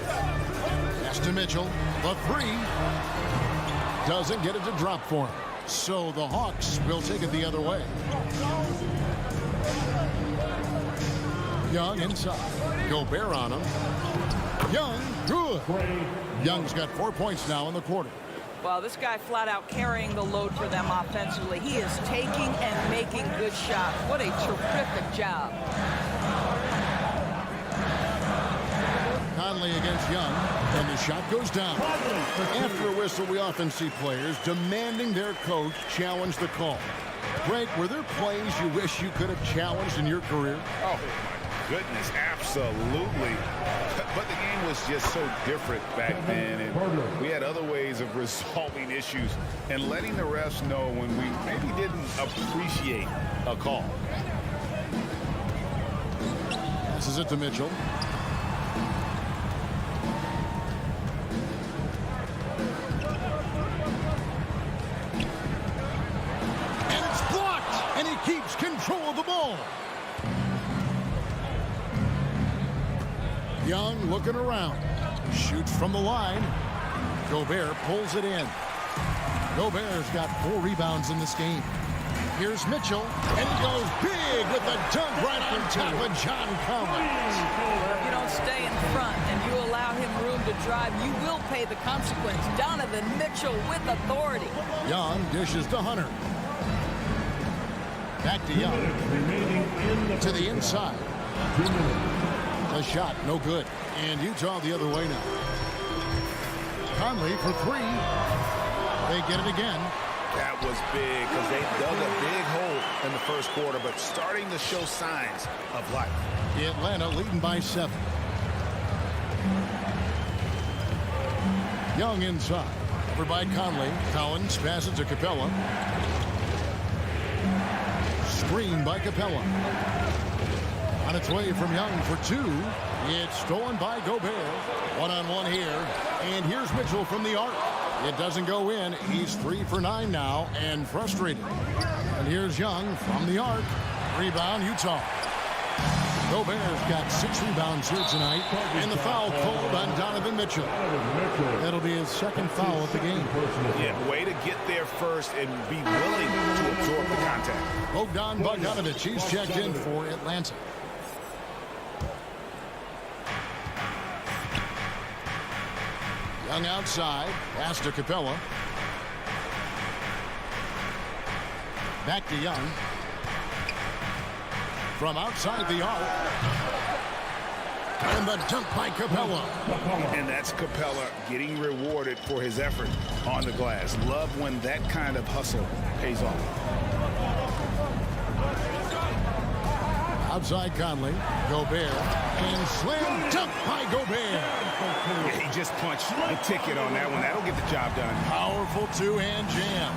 Pass to Mitchell. The 3. Doesn't get it to drop for him. So the Hawks will take it the other way. Young inside. Gobert on him. Young, good. Young's got 4 points now in the quarter. Well, this guy flat out carrying the load for them offensively. He is taking and making good shots. What a terrific job. Conley against Young, and the shot goes down. After a whistle, we often see players demanding their coach challenge the call. Greg, were there plays you wish you could have challenged in your career? Oh, my goodness, absolutely. But the game was just so different back then, and we had other ways of resolving issues and letting the refs know when we maybe didn't appreciate a call. Passes it to Mitchell. And it's blocked, and he keeps control of the ball. Young looking around. Shoots from the line. Gobert pulls it in. Gobert's got 4 rebounds in this game. Here's Mitchell, and he goes big with the dunk right on top of John Collins. If you don't stay in front and you allow him room to drive, you will pay the consequence. Donovan Mitchell with authority. Young dishes to Hunter. Back to Young. To the inside. The shot, no good. And Utah the other way now. Conley for 3. They get it again. That was big because they dug a big hole in the first quarter, but starting to show signs of life. Atlanta leading by 7. Young inside. Over by Conley. Collins passes to Capella. Screen by Capella. On its way from Young for 2. It's stolen by Gobert. One-on-one here. And here's Mitchell from the arc. It doesn't go in. He's 3 for 9 now and frustrated. And here's Young from the arc. Rebound, Utah. Gobert's got 6 rebounds here tonight. And the foul called on Donovan Mitchell. That'll be his second foul of the game. Yeah, way to get there first and be willing to absorb the contact. Bogdan Bogdanovic, he's checked in for Atlanta. Young outside, pass to Capella. Back to Young. From outside the arc. And the dunk by Capella. And that's Capella getting rewarded for his effort on the glass. Love when that kind of hustle pays off. Outside Conley. Gobert. And slam dunk by Gobert. Yeah, he just punched the ticket on that one. That'll get the job done. Powerful two-hand jam.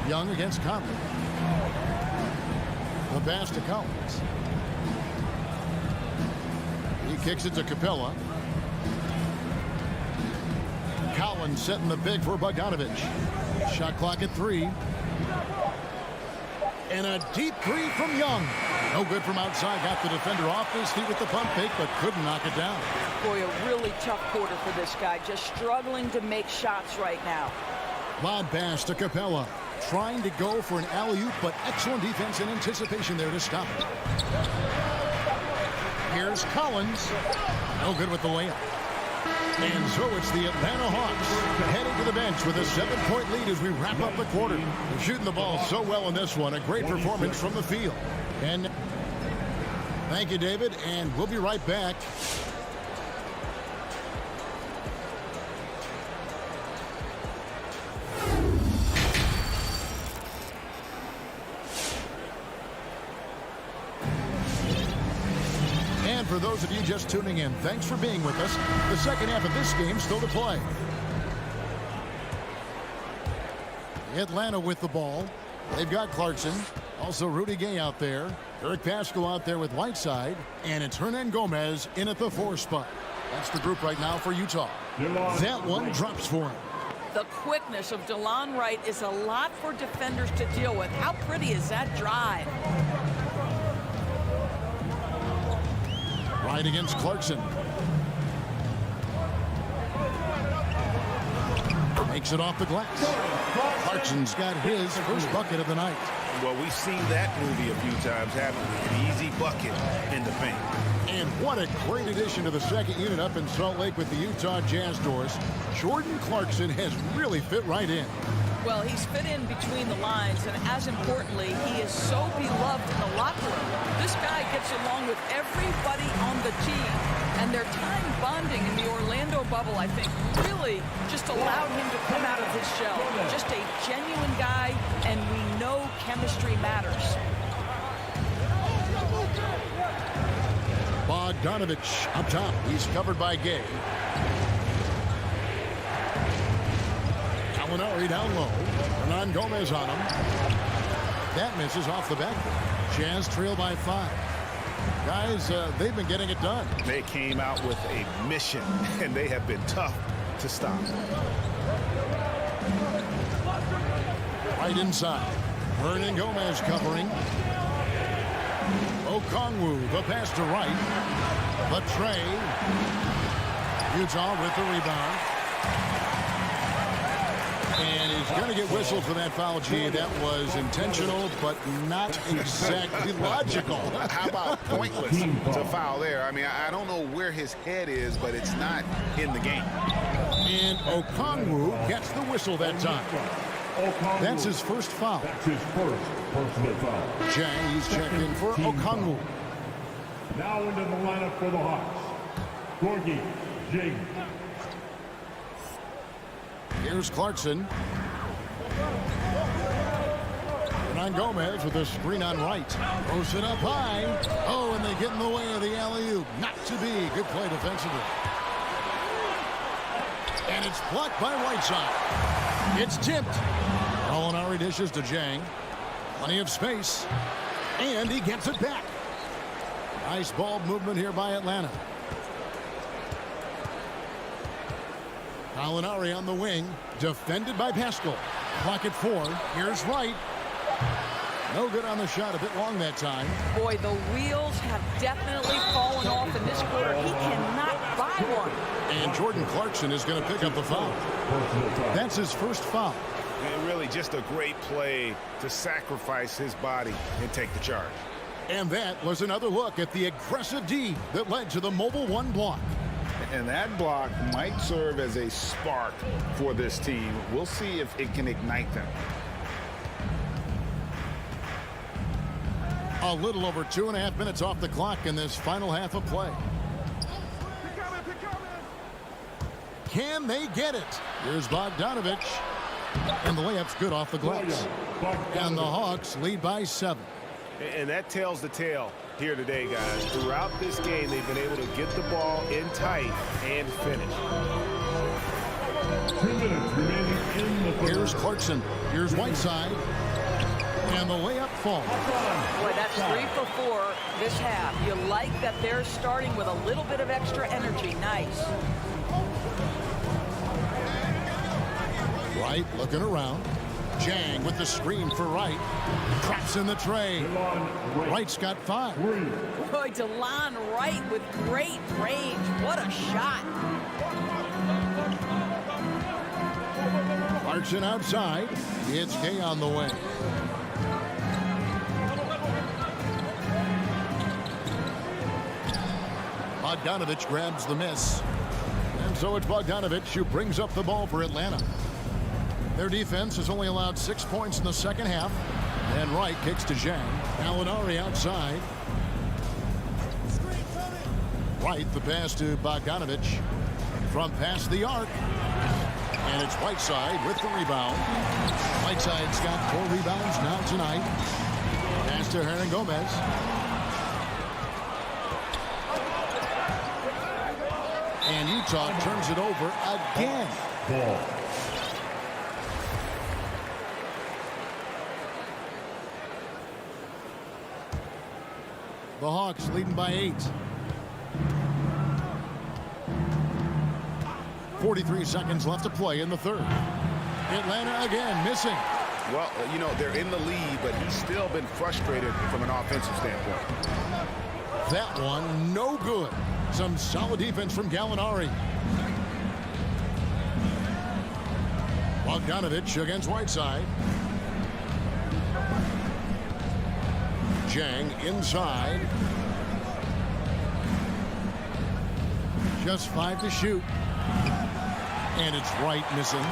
Young against Conley. The pass to Collins. He kicks it to Capella. Collins setting the big for Bogdanovic. Shot clock at 3. And a deep 3 from Young. No good from outside. Got the defender off his feet with the pump fake, but couldn't knock it down. Boy, a really tough quarter for this guy. Just struggling to make shots right now. Lob pass to Capella. Trying to go for an alley-oop, but excellent defense and anticipation there to stop it. Here's Collins. No good with the layup. And so it's the Atlanta Hawks heading to the bench with a 7-point lead as we wrap up the quarter. They're shooting the ball so well in this one. A great performance from the field. And thank you, David, and we'll be right back. For those of you just tuning in, thanks for being with us. The second half of this game still to play. Atlanta with the ball. They've got Clarkson. Also Rudy Gay out there. Eric Pascal out there with Whiteside. And it's Hernan Gomez in at the 4 spot. That's the group right now for Utah. That one drops for him. The quickness of DeLon Wright is a lot for defenders to deal with. How pretty is that drive? Right against Clarkson. Makes it off the glass. Clarkson's got his first bucket of the night. Well, we've seen that movie a few times, haven't we? An easy bucket in the paint. And what a great addition to the second unit up in Salt Lake with the Utah Jazz doors. Jordan Clarkson has really fit right in. Well, he's fit in between the lines, and as importantly, he is so beloved in the locker room. This guy gets along with everybody on the team, and their time bonding in the Orlando bubble, I think, really just allowed him to come out of his shell. Just a genuine guy, and we know chemistry matters. Bogdanovic up top. He's covered by Gay. Gallinari down low. Hernan Gomez on him. That misses off the backboard. Jazz trail by 5. Guys, they've been getting it done. They came out with a mission, and they have been tough to stop. Right inside. Hernan Gomez covering. Okongwu, the pass to right. The tray. Utah with the rebound. And he's going to get whistled for that foul, G. That was intentional, but not exactly logical. How about pointless to foul there? I mean, I don't know where his head is, but it's not in the game. And Okongwu gets the whistle that time. That's his first foul. That's his first personal foul. Chang, he's checked in for Okongwu. Now into the lineup for the Hawks. Gorgie Jing. Here's Clarkson. Hernan Gomez with a screen on right. Throws it up high. Oh, and they get in the way of the alley-oop. Not to be. Good play defensively. And it's blocked by Whiteside. It's tipped. Gallinari dishes to Jang. Plenty of space. And he gets it back. Nice ball movement here by Atlanta. Gallinari on the wing, defended by Pascal. Clock at 4. Here's Wright. No good on the shot, a bit long that time. Boy, the wheels have definitely fallen off in this quarter. He cannot buy one. And Jordan Clarkson is going to pick up the foul. That's his first foul. And really just a great play to sacrifice his body and take the charge. And that was another look at the aggressive D that led to the Mobile One block. And that block might serve as a spark for this team. We'll see if it can ignite them. A little over 2.5 minutes off the clock in this final half of play. Can they get it? Here's Bogdanovich. And the layup's good off the glass. And the Hawks lead by 7. And that tells the tale here today, guys. Throughout this game, they've been able to get the ball in tight and finish. 2 minutes remaining in the third. Here's Clarkson. Here's Whiteside. And the layup falls. Boy, that's 3 for 4 this half. You like that they're starting with a little bit of extra energy. Nice. Wright looking around. Jang with the screen for Wright. Traps in the tray. Wright's got 5. Boy, DeLon Wright with great range. What a shot. Clarkson outside. It's Gay on the way. Bogdanovich grabs the miss. And so it's Bogdanovich who brings up the ball for Atlanta. Their defense has only allowed 6 points in the second half. And Wright kicks to Zhang. Gallinari outside. Wright, the pass to Bogdanovich. From past the arc. And it's Whiteside with the rebound. Whiteside's got 4 rebounds now tonight. Pass to Hernan Gomez. And Utah turns it over again. Ball. The Hawks leading by 8. 43 seconds left to play in the third. Atlanta again missing. Well, you know, they're in the lead, but he's still been frustrated from an offensive standpoint. That one no good. Some solid defense from Gallinari. Bogdanovich against Whiteside. Jang inside. Just 5 to shoot. And it's Wright missing.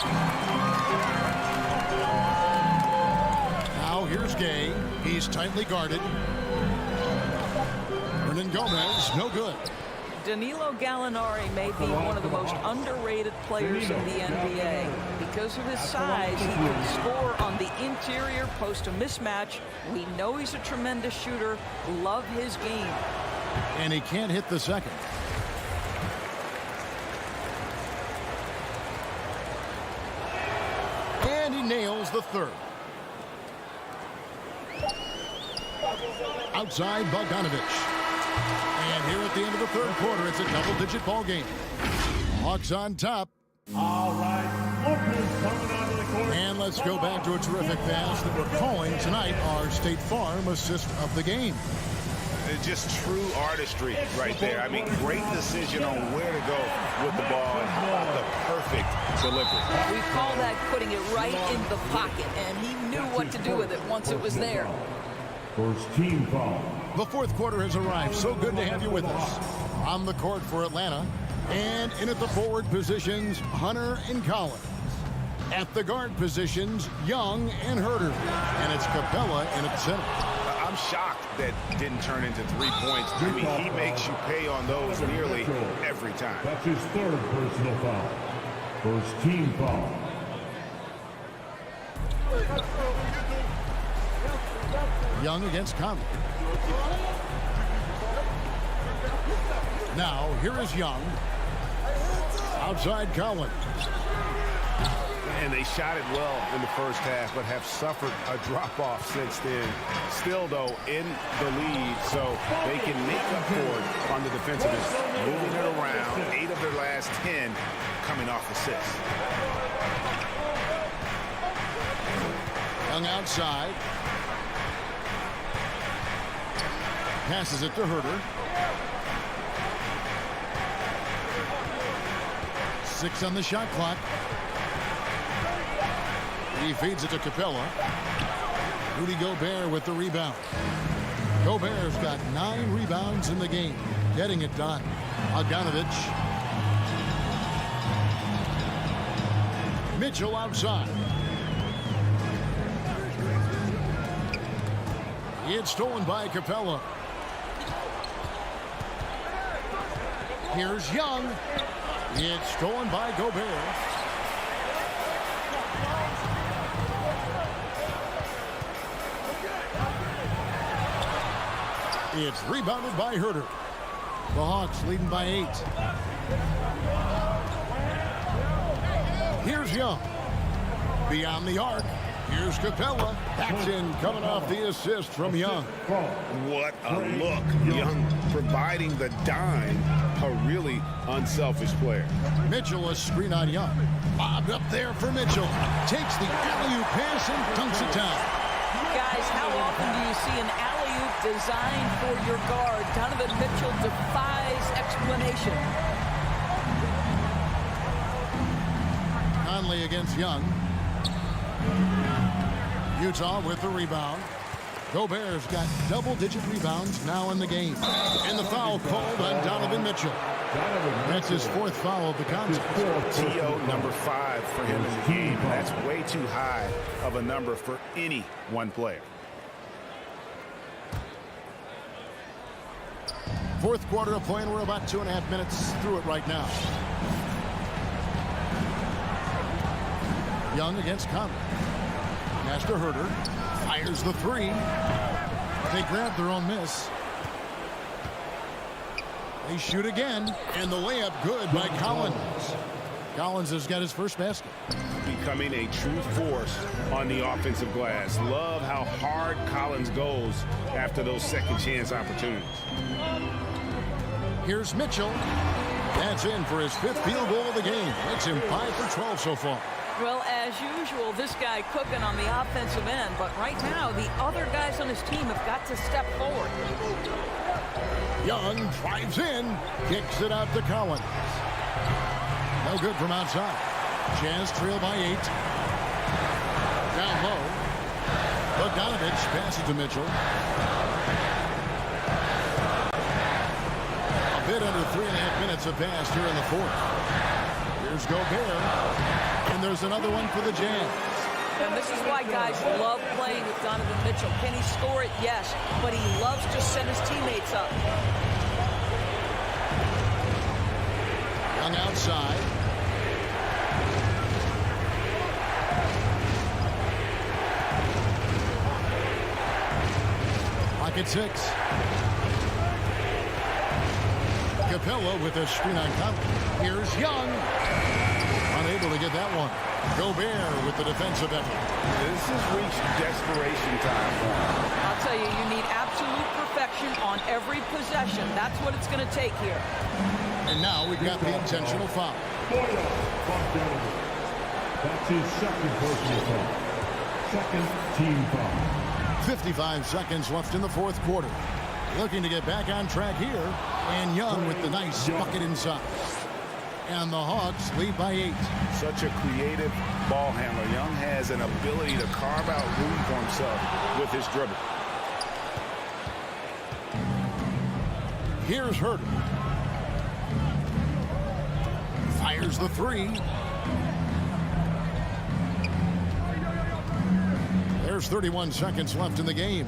Now here's Gay. He's tightly guarded. Hernan Gomez, no good. Danilo Gallinari may be one of the most underrated players in the NBA. Because of his size, he can score on the interior, post a mismatch. We know he's a tremendous shooter. Love his game. And he can't hit the second. And he nails the third. Outside Bogdanovich. And here at the end of the third quarter, it's a double-digit ball game. Hawks on top. All right, Lookers coming onto the court. And let's go back to a terrific pass that we're calling tonight our State Farm assist of the game. It's just true artistry right there. I mean, great decision on where to go with the ball and how about the perfect delivery. We call that putting it right in the pocket, and he knew what to do with it once it was there. First team foul. The fourth quarter has arrived. So good to have you with us. On the court for Atlanta. And in at the forward positions, Hunter and Collins. At the guard positions, Young and Herter. And it's Capella in at center. I'm shocked that didn't turn into 3 points. I mean, he makes you pay on those nearly every time. That's his third personal foul. First team foul. Young against Conley. Now, here is Young. Outside Collins. And they shot it well in the first half, but have suffered a drop-off since then. Still, though, in the lead, so they can make up for it on the defensive end. Moving it around, 8 of their last 10 coming off assists. Young outside. Passes it to Herter. 6 on the shot clock. He feeds it to Capella. Rudy Gobert with the rebound. Gobert's got 9 rebounds in the game. Getting it done. Bogdanovich. Mitchell outside. It's stolen by Capella. Here's Young. It's stolen by Gobert. It's rebounded by Herter. The Hawks leading by 8. Here's Young. Beyond the arc. Here's Capella. That's in, coming off the assist from Young. What a look. Young providing the dime. A really unselfish player. Mitchell, a screen on Young. Lobbed up there for Mitchell. Takes the alley-oop pass and dunks it down. Guys, how often do you see an alley-oop designed for your guard? Donovan Mitchell defies explanation. Conley against Young. Utah with the rebound. Gobert's got double-digit rebounds now in the game. And the foul called on Donovan Mitchell. That's his 4th foul of the contest. TO number 5 for him in the game. That's way too high of a number for any one player. 4th quarter of play, and we're about 2.5 minutes through it right now. Young against Conley. Pass to Herter. Fires the 3. They grab their own miss. They shoot again, and the layup good by Collins. Collins has got his first basket. Becoming a true force on the offensive glass. Love how hard Collins goes after those second chance opportunities. Here's Mitchell. That's in for his 5th field goal of the game. Makes him 5 for 12 so far. Well, as usual, this guy cooking on the offensive end, but right now the other guys on his team have got to step forward. Young drives in, kicks it out to Collins. No good from outside. Jazz trail by 8. Down low. Bogdanovich passes to Mitchell. A bit under 3.5 minutes have passed here in the 4th. Here's Gobert. And there's another one for the Jazz. And this is why guys love playing with Donovan Mitchell. Can he score it? Yes. But he loves to set his teammates up. Young outside. Pocket 6. Capella with a screen on Conley. Here's Young. Unable to get that one. Gobert with the defensive effort. This has reached desperation time. I'll tell you, you need absolute perfection on every possession. That's what it's going to take here. And now we've got the intentional foul. That's his 2nd personal foul. 2nd team foul. 55 seconds left in the 4th quarter. Looking to get back on track here. And Young with the nice bucket inside. And the Hawks lead by 8. Such a creative ball handler. Young has an ability to carve out room for himself with his dribble. Here's Herter. Fires the 3. There's 31 seconds left in the game.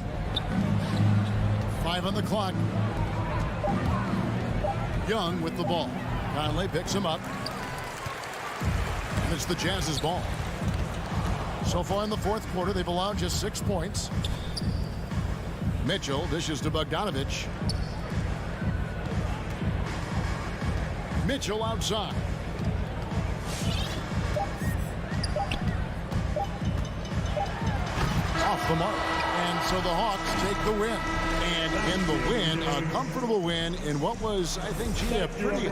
5 on the clock. Young with the ball. Conley picks him up. And it's the Jazz's ball. So far in the 4th quarter, they've allowed just 6 points. Mitchell dishes to Bogdanovich. Mitchell outside. off the mark. And so the Hawks take the win. And in the win, a comfortable win in what was, I think, G, a pretty